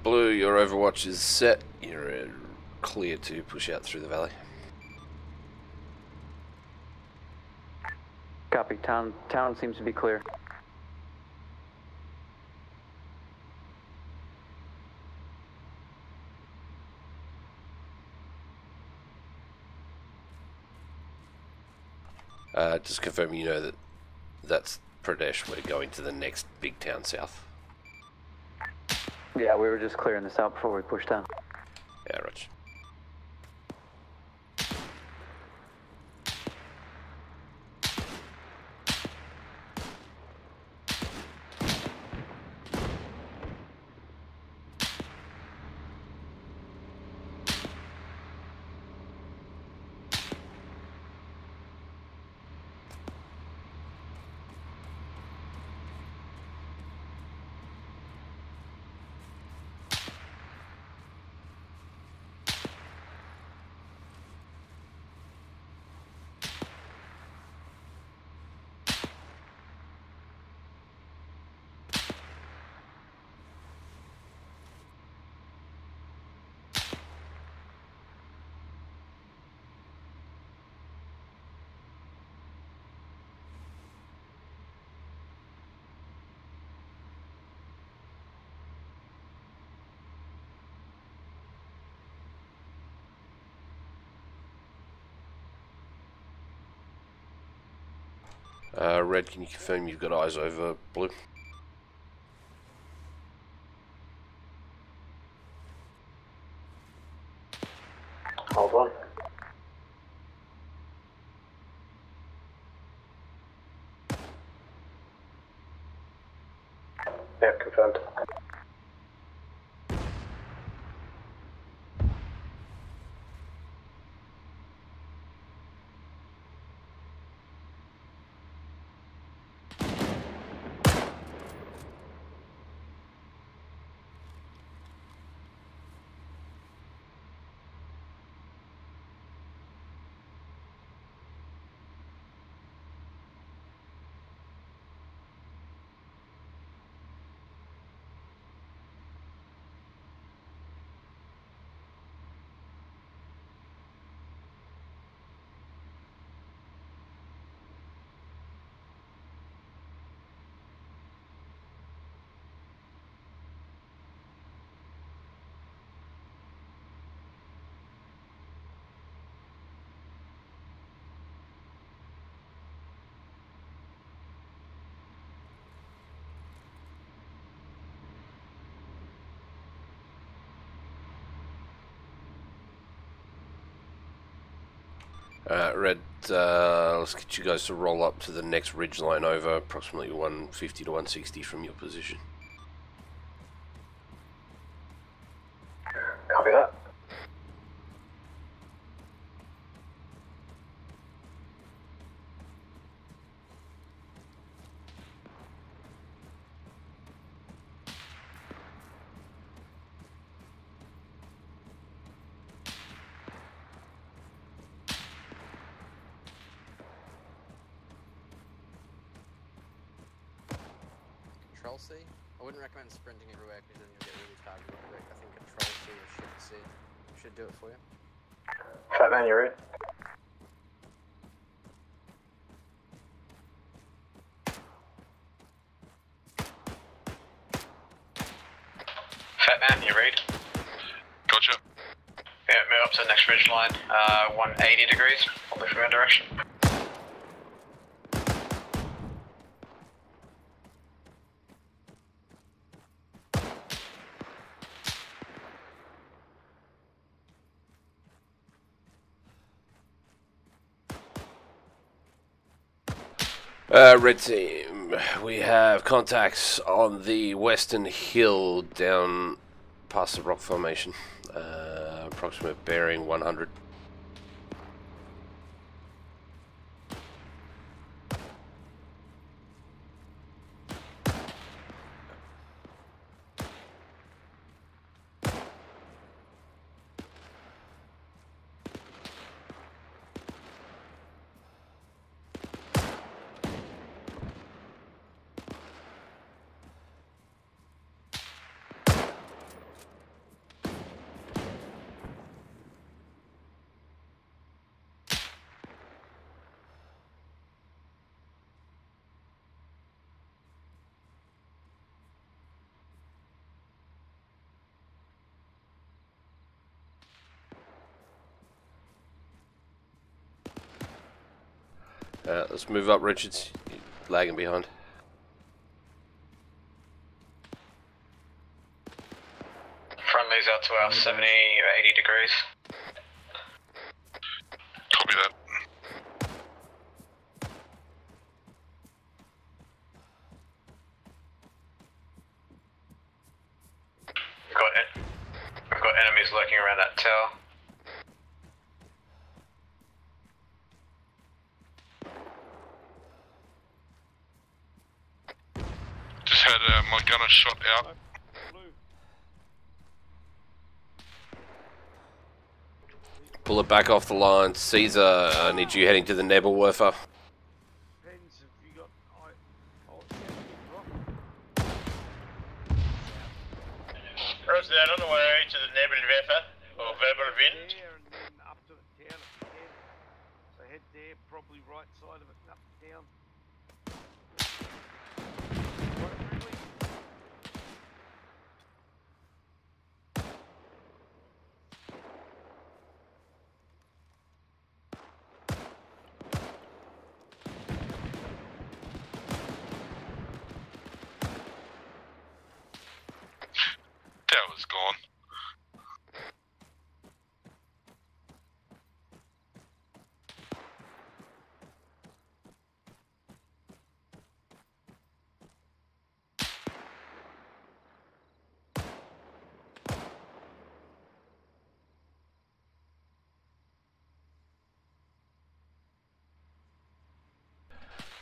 Blue, your overwatch is set. You're clear to push out through the valley. Copy. Town seems to be clear. Just confirming you know that that's Pradesh. We're going to the next big town south. Yeah, we were just clearing this out before we pushed down. Yeah, Rich. Red, can you confirm you've got eyes over Blue? Yeah, confirmed. Red, let's get you guys to roll up to the next ridge line over, approximately 150 to 160 from your position. Copy that. Control C? I wouldn't recommend sprinting everywhere because then you'll get really targeted quick. I think Control C or Shift C should do it for you. Fat man, you ready? Fat man, you read? Gotcha. Yeah, move up to the next ridge line. 180 degrees, probably from your direction. Red team, we have contacts on the western hill down past the rock formation. Approximate bearing 100. Let's move up, Richards. You're lagging behind. Friendly's out to our 70 or 80 degrees. Copy that. We've got enemies lurking around that tower. Just had my gunner shot out. Pull it back off the line. Caesar, I need you heading to the Nebelwerfer. Roger that, on the way to the Nebelwerfer, or Verbal Wind. Up to the town if you can. So head there, probably right side of it, up and down. Tower's gone.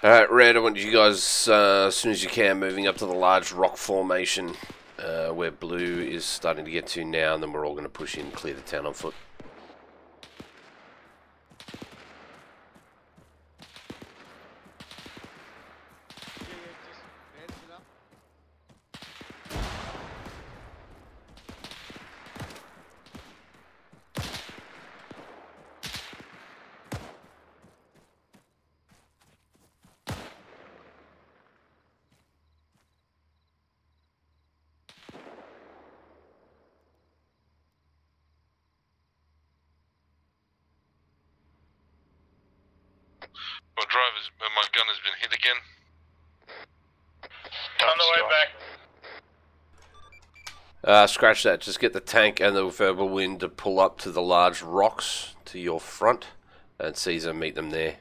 Alright, Red, I want you guys, as soon as you can, moving up to the large rock formation where Blue is starting to get to now, and then we're all going to push in and clear the town on foot. My gun has been hit again. On the way back. Scratch that. Just get the tank and the verbal wind to pull up to the large rocks to your front, and Caesar meet them there.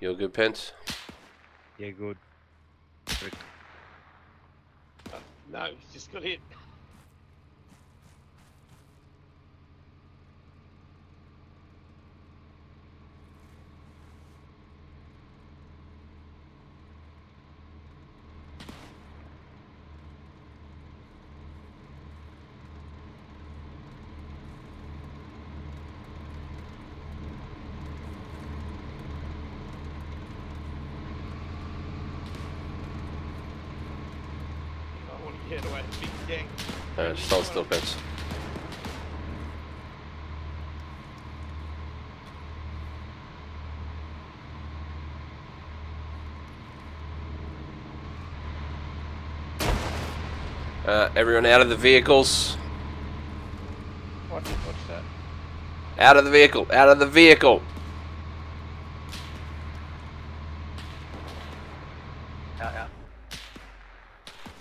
You good, Pence? Yeah, good. No, he's just got hit. Get away, big gang. Just hold still, Pence. Everyone out of the vehicles. What's that? Out of the vehicle. Out of the vehicle. Out.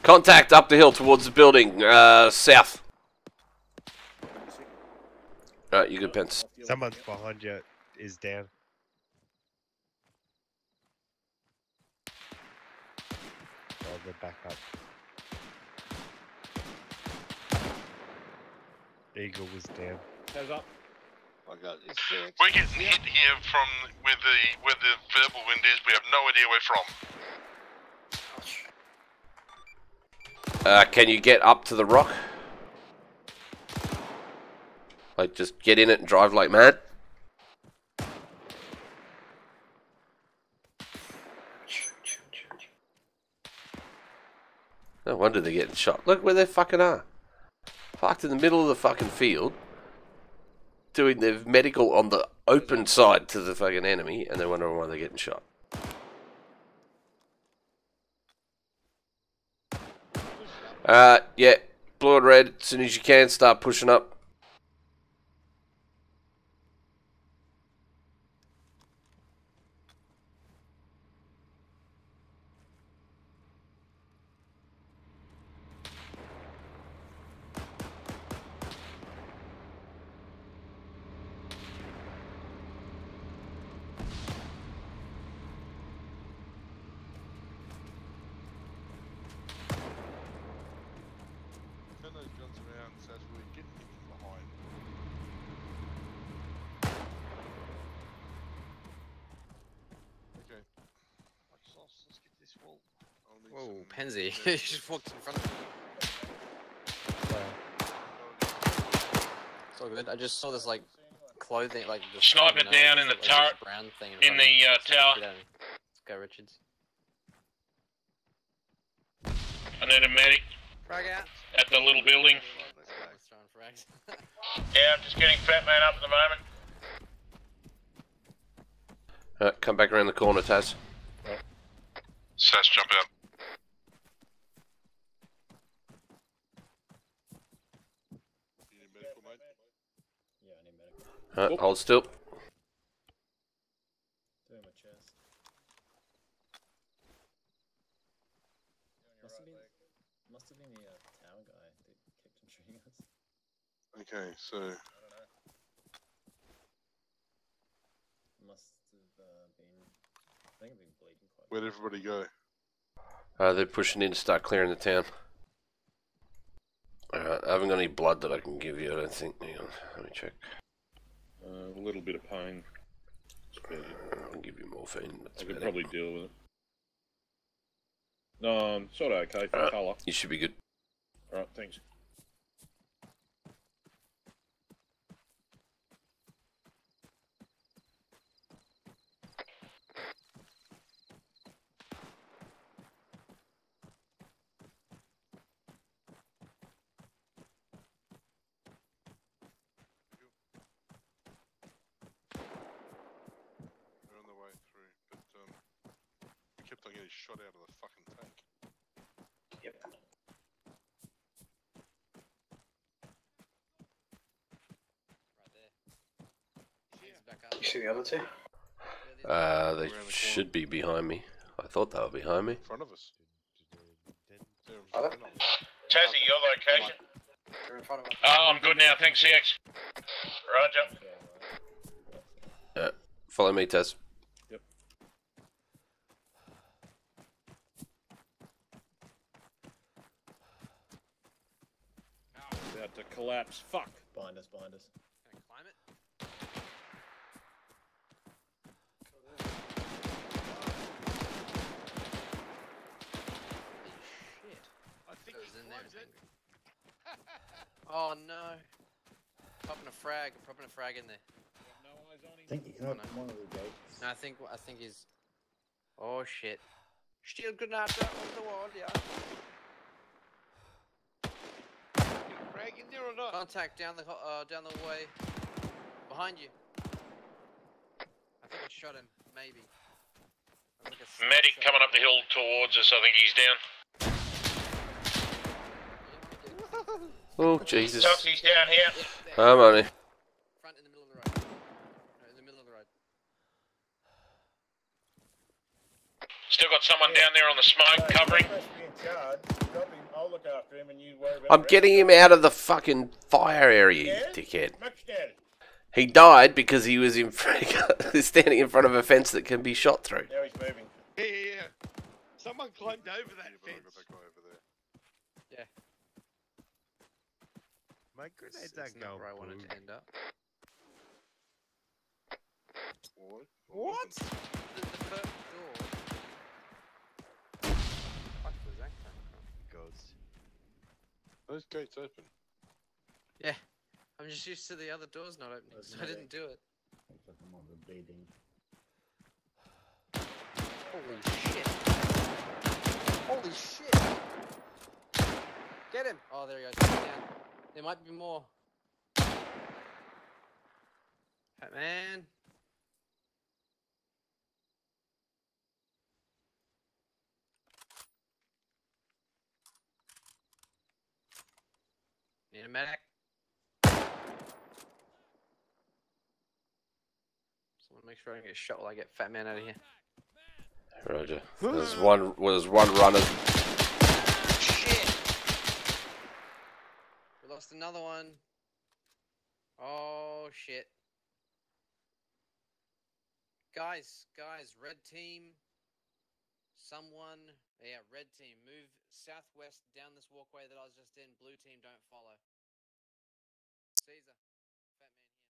Contact up the hill towards the building, south. Alright, you good, Pence. Someone's behind you is down. Oh, they're back up. Eagle was down. Goes up. I got this. We're getting hit here from where the verbal wind is. We have no idea where from. Can you get up to the rock? Like, just get in it and drive like mad? No wonder they're getting shot. Look where they fucking are. Parked in the middle of the fucking field, doing their medical on the open side to the fucking enemy, and they're wondering why they're getting shot. Yeah, blue and red, as soon as you can, start pushing up. Turn those guns around so we're getting hit from behind. Okay. Let's get this wall. Whoa, Penzi, you just walked in front of me. It's all good. I just saw this like clothing, like the Sniper down in the turret, brown thing in the tower. Let's go, Richards. I need a medic Frag out. at the little building. Yeah, I'm just getting Fat Man up at the moment. Come back around the corner, Taz. Sash, jump out. You need medical, mate? Yeah, I need medical. Hold still. Doing my chest. Must have been the tower guy that kept on shooting us. Okay, so Where'd everybody go? They're pushing in to start clearing the town. Alright, I haven't got any blood that I can give you, I don't think. Hang on, let me check. A little bit of pain. I'll give you morphine. I could probably deal with it. No, I'm sort of okay for colour. You should be good. Alright, thanks. We're on the way through, but we kept on getting shot out of the fucking tank. Yep. You see the other two? They should be behind me. I thought they were behind me. In front of us. Are they? Tassie, your location? They're in front of us. Oh, I'm good now, thanks, CX. Roger. Follow me, Tess. Yep. About to collapse. Fuck. Behind us, behind us. Can I climb it? Shit. I think he's in there. Oh no. Popping a frag in there. I think you can open one of the gates. No, I think he's. Oh shit. Shield grenade on the wall, yeah. Frag in there or not? Contact down the way. Behind you. I think I shot him, maybe. Medic coming up the hill towards us, I think he's down. Oh, Jesus. Toxie's down here. I'm on it. Front in the middle of the road. No, in the middle of the road. Still got someone down there on the smoke covering. I'll look after him and you worry about I'm getting him out of the fucking fire area, you dickhead. He died because he was standing in front of a fence that can be shot through. Now he's moving. Yeah. Someone climbed over that fence. Yeah. My grenades That's aren't not going where I wanted boom. to end up. What? The first door. What was that coming from? Gods. Those gates open. Yeah. I'm just used to the other doors not opening, so I didn't do it. Looks like I'm on the bleeding. Holy shit. Holy shit. Get him. Oh, there he goes. Down. There might be more. Man. Need a medic. Someone make sure I don't get shot while I get Fat Man out of here. Roger. There's one runner. Shit! We lost another one. Oh shit. Guys, red team. Someone, yeah, red team, move southwest down this walkway that I was just in. Blue team, don't follow. Caesar, Fat Man here.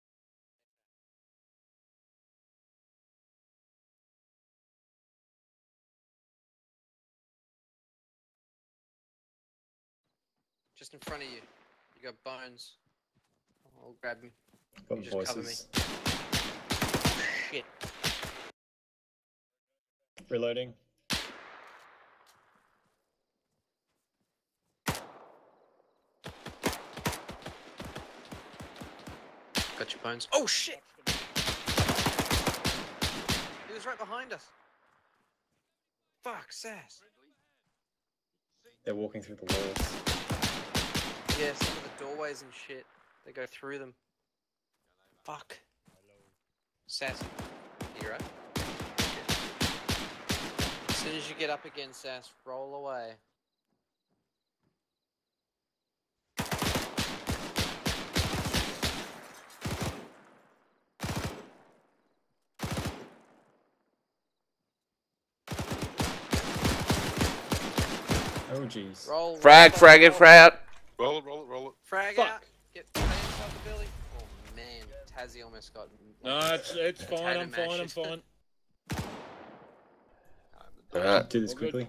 Just in front of you. You got bones. I'll grab him. Got You just cover me. voices. Shit. Reloading. Got your bones. Oh shit! He was right behind us. Fuck, Sass. They're walking through the walls. Yeah, some of the doorways and shit. They go through them. Fuck. Sass. You right? As soon as you get up again, Sass, roll away. Oh jeez. Roll. Frag it, frag. Roll it, roll it, roll it. Frag Fuck. out. Get inside the building. Oh man, Tassie almost got. No, it's fine. I'm fine. I'm fine. Alright. Do this All good. quickly.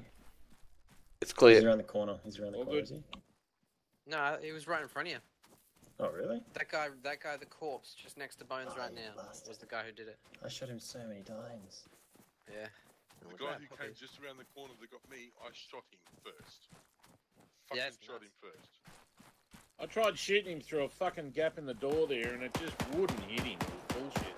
It's clear. He's around the corner. He's around the All corner, good. is he? No, he was right in front of you. Oh, really? That guy, the corpse, just next to Bones right now, was the guy who did it. I shot him so many times. Yeah. The guy who came just around the corner that got me, I shot him first. Fucking Yeah, shot him first. I tried shooting him through a fucking gap in the door there, and it just wouldn't hit him. It was bullshit.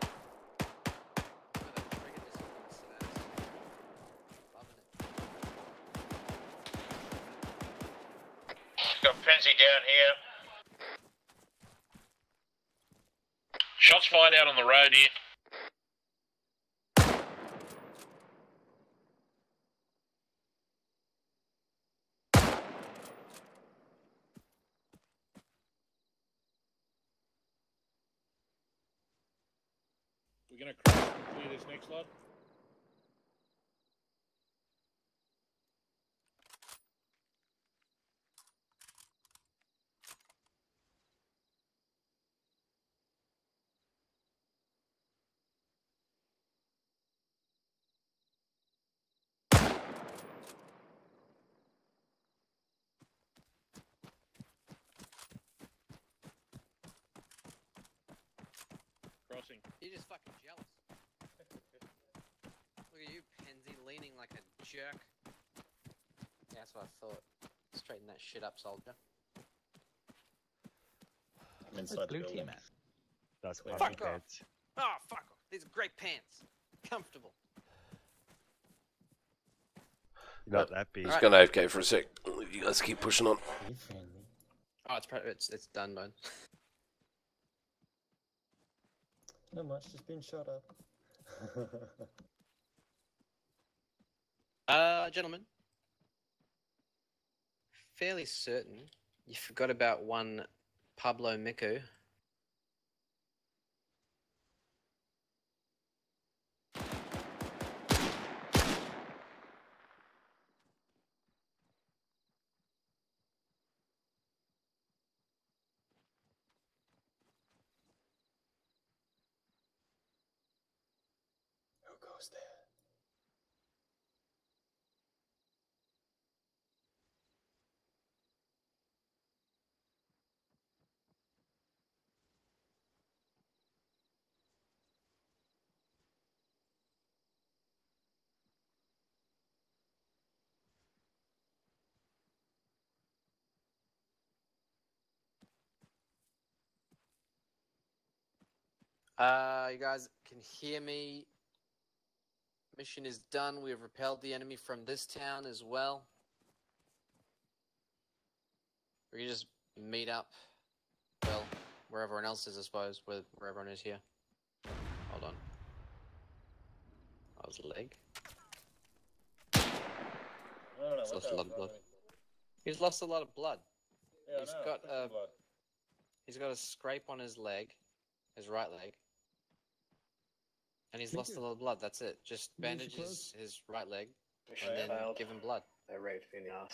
Got Penzi down here. Shots fired out on the road here. We're gonna crash and clear this next lot. Crossing. You're just fucking jealous. Look at you, Penzi, leaning like a jerk. Yeah, that's what I thought. Straighten that shit up, soldier. I'm inside the building. That's Fuck fucking off. pants. Oh, fuck off. These are great pants. Comfortable. Not that big. I'm just gonna AFK for a sec. You guys keep pushing on. Oh, it's done, man. Not much, just been shot up. Gentlemen. Fairly certain you forgot about one Pablo Miku. Who goes there? You guys can hear me. Mission is done. We have repelled the enemy from this town as well. We can just meet up, well, where everyone else is, I suppose, where everyone is here. Hold on. That was a leg. He's lost a lot of blood. He's lost a lot of blood. Yeah, He's got a scrape on his leg, his right leg. And he's lost a lot of blood, that's it. Just bandage his right leg, and then give him blood. They raped me in the ass.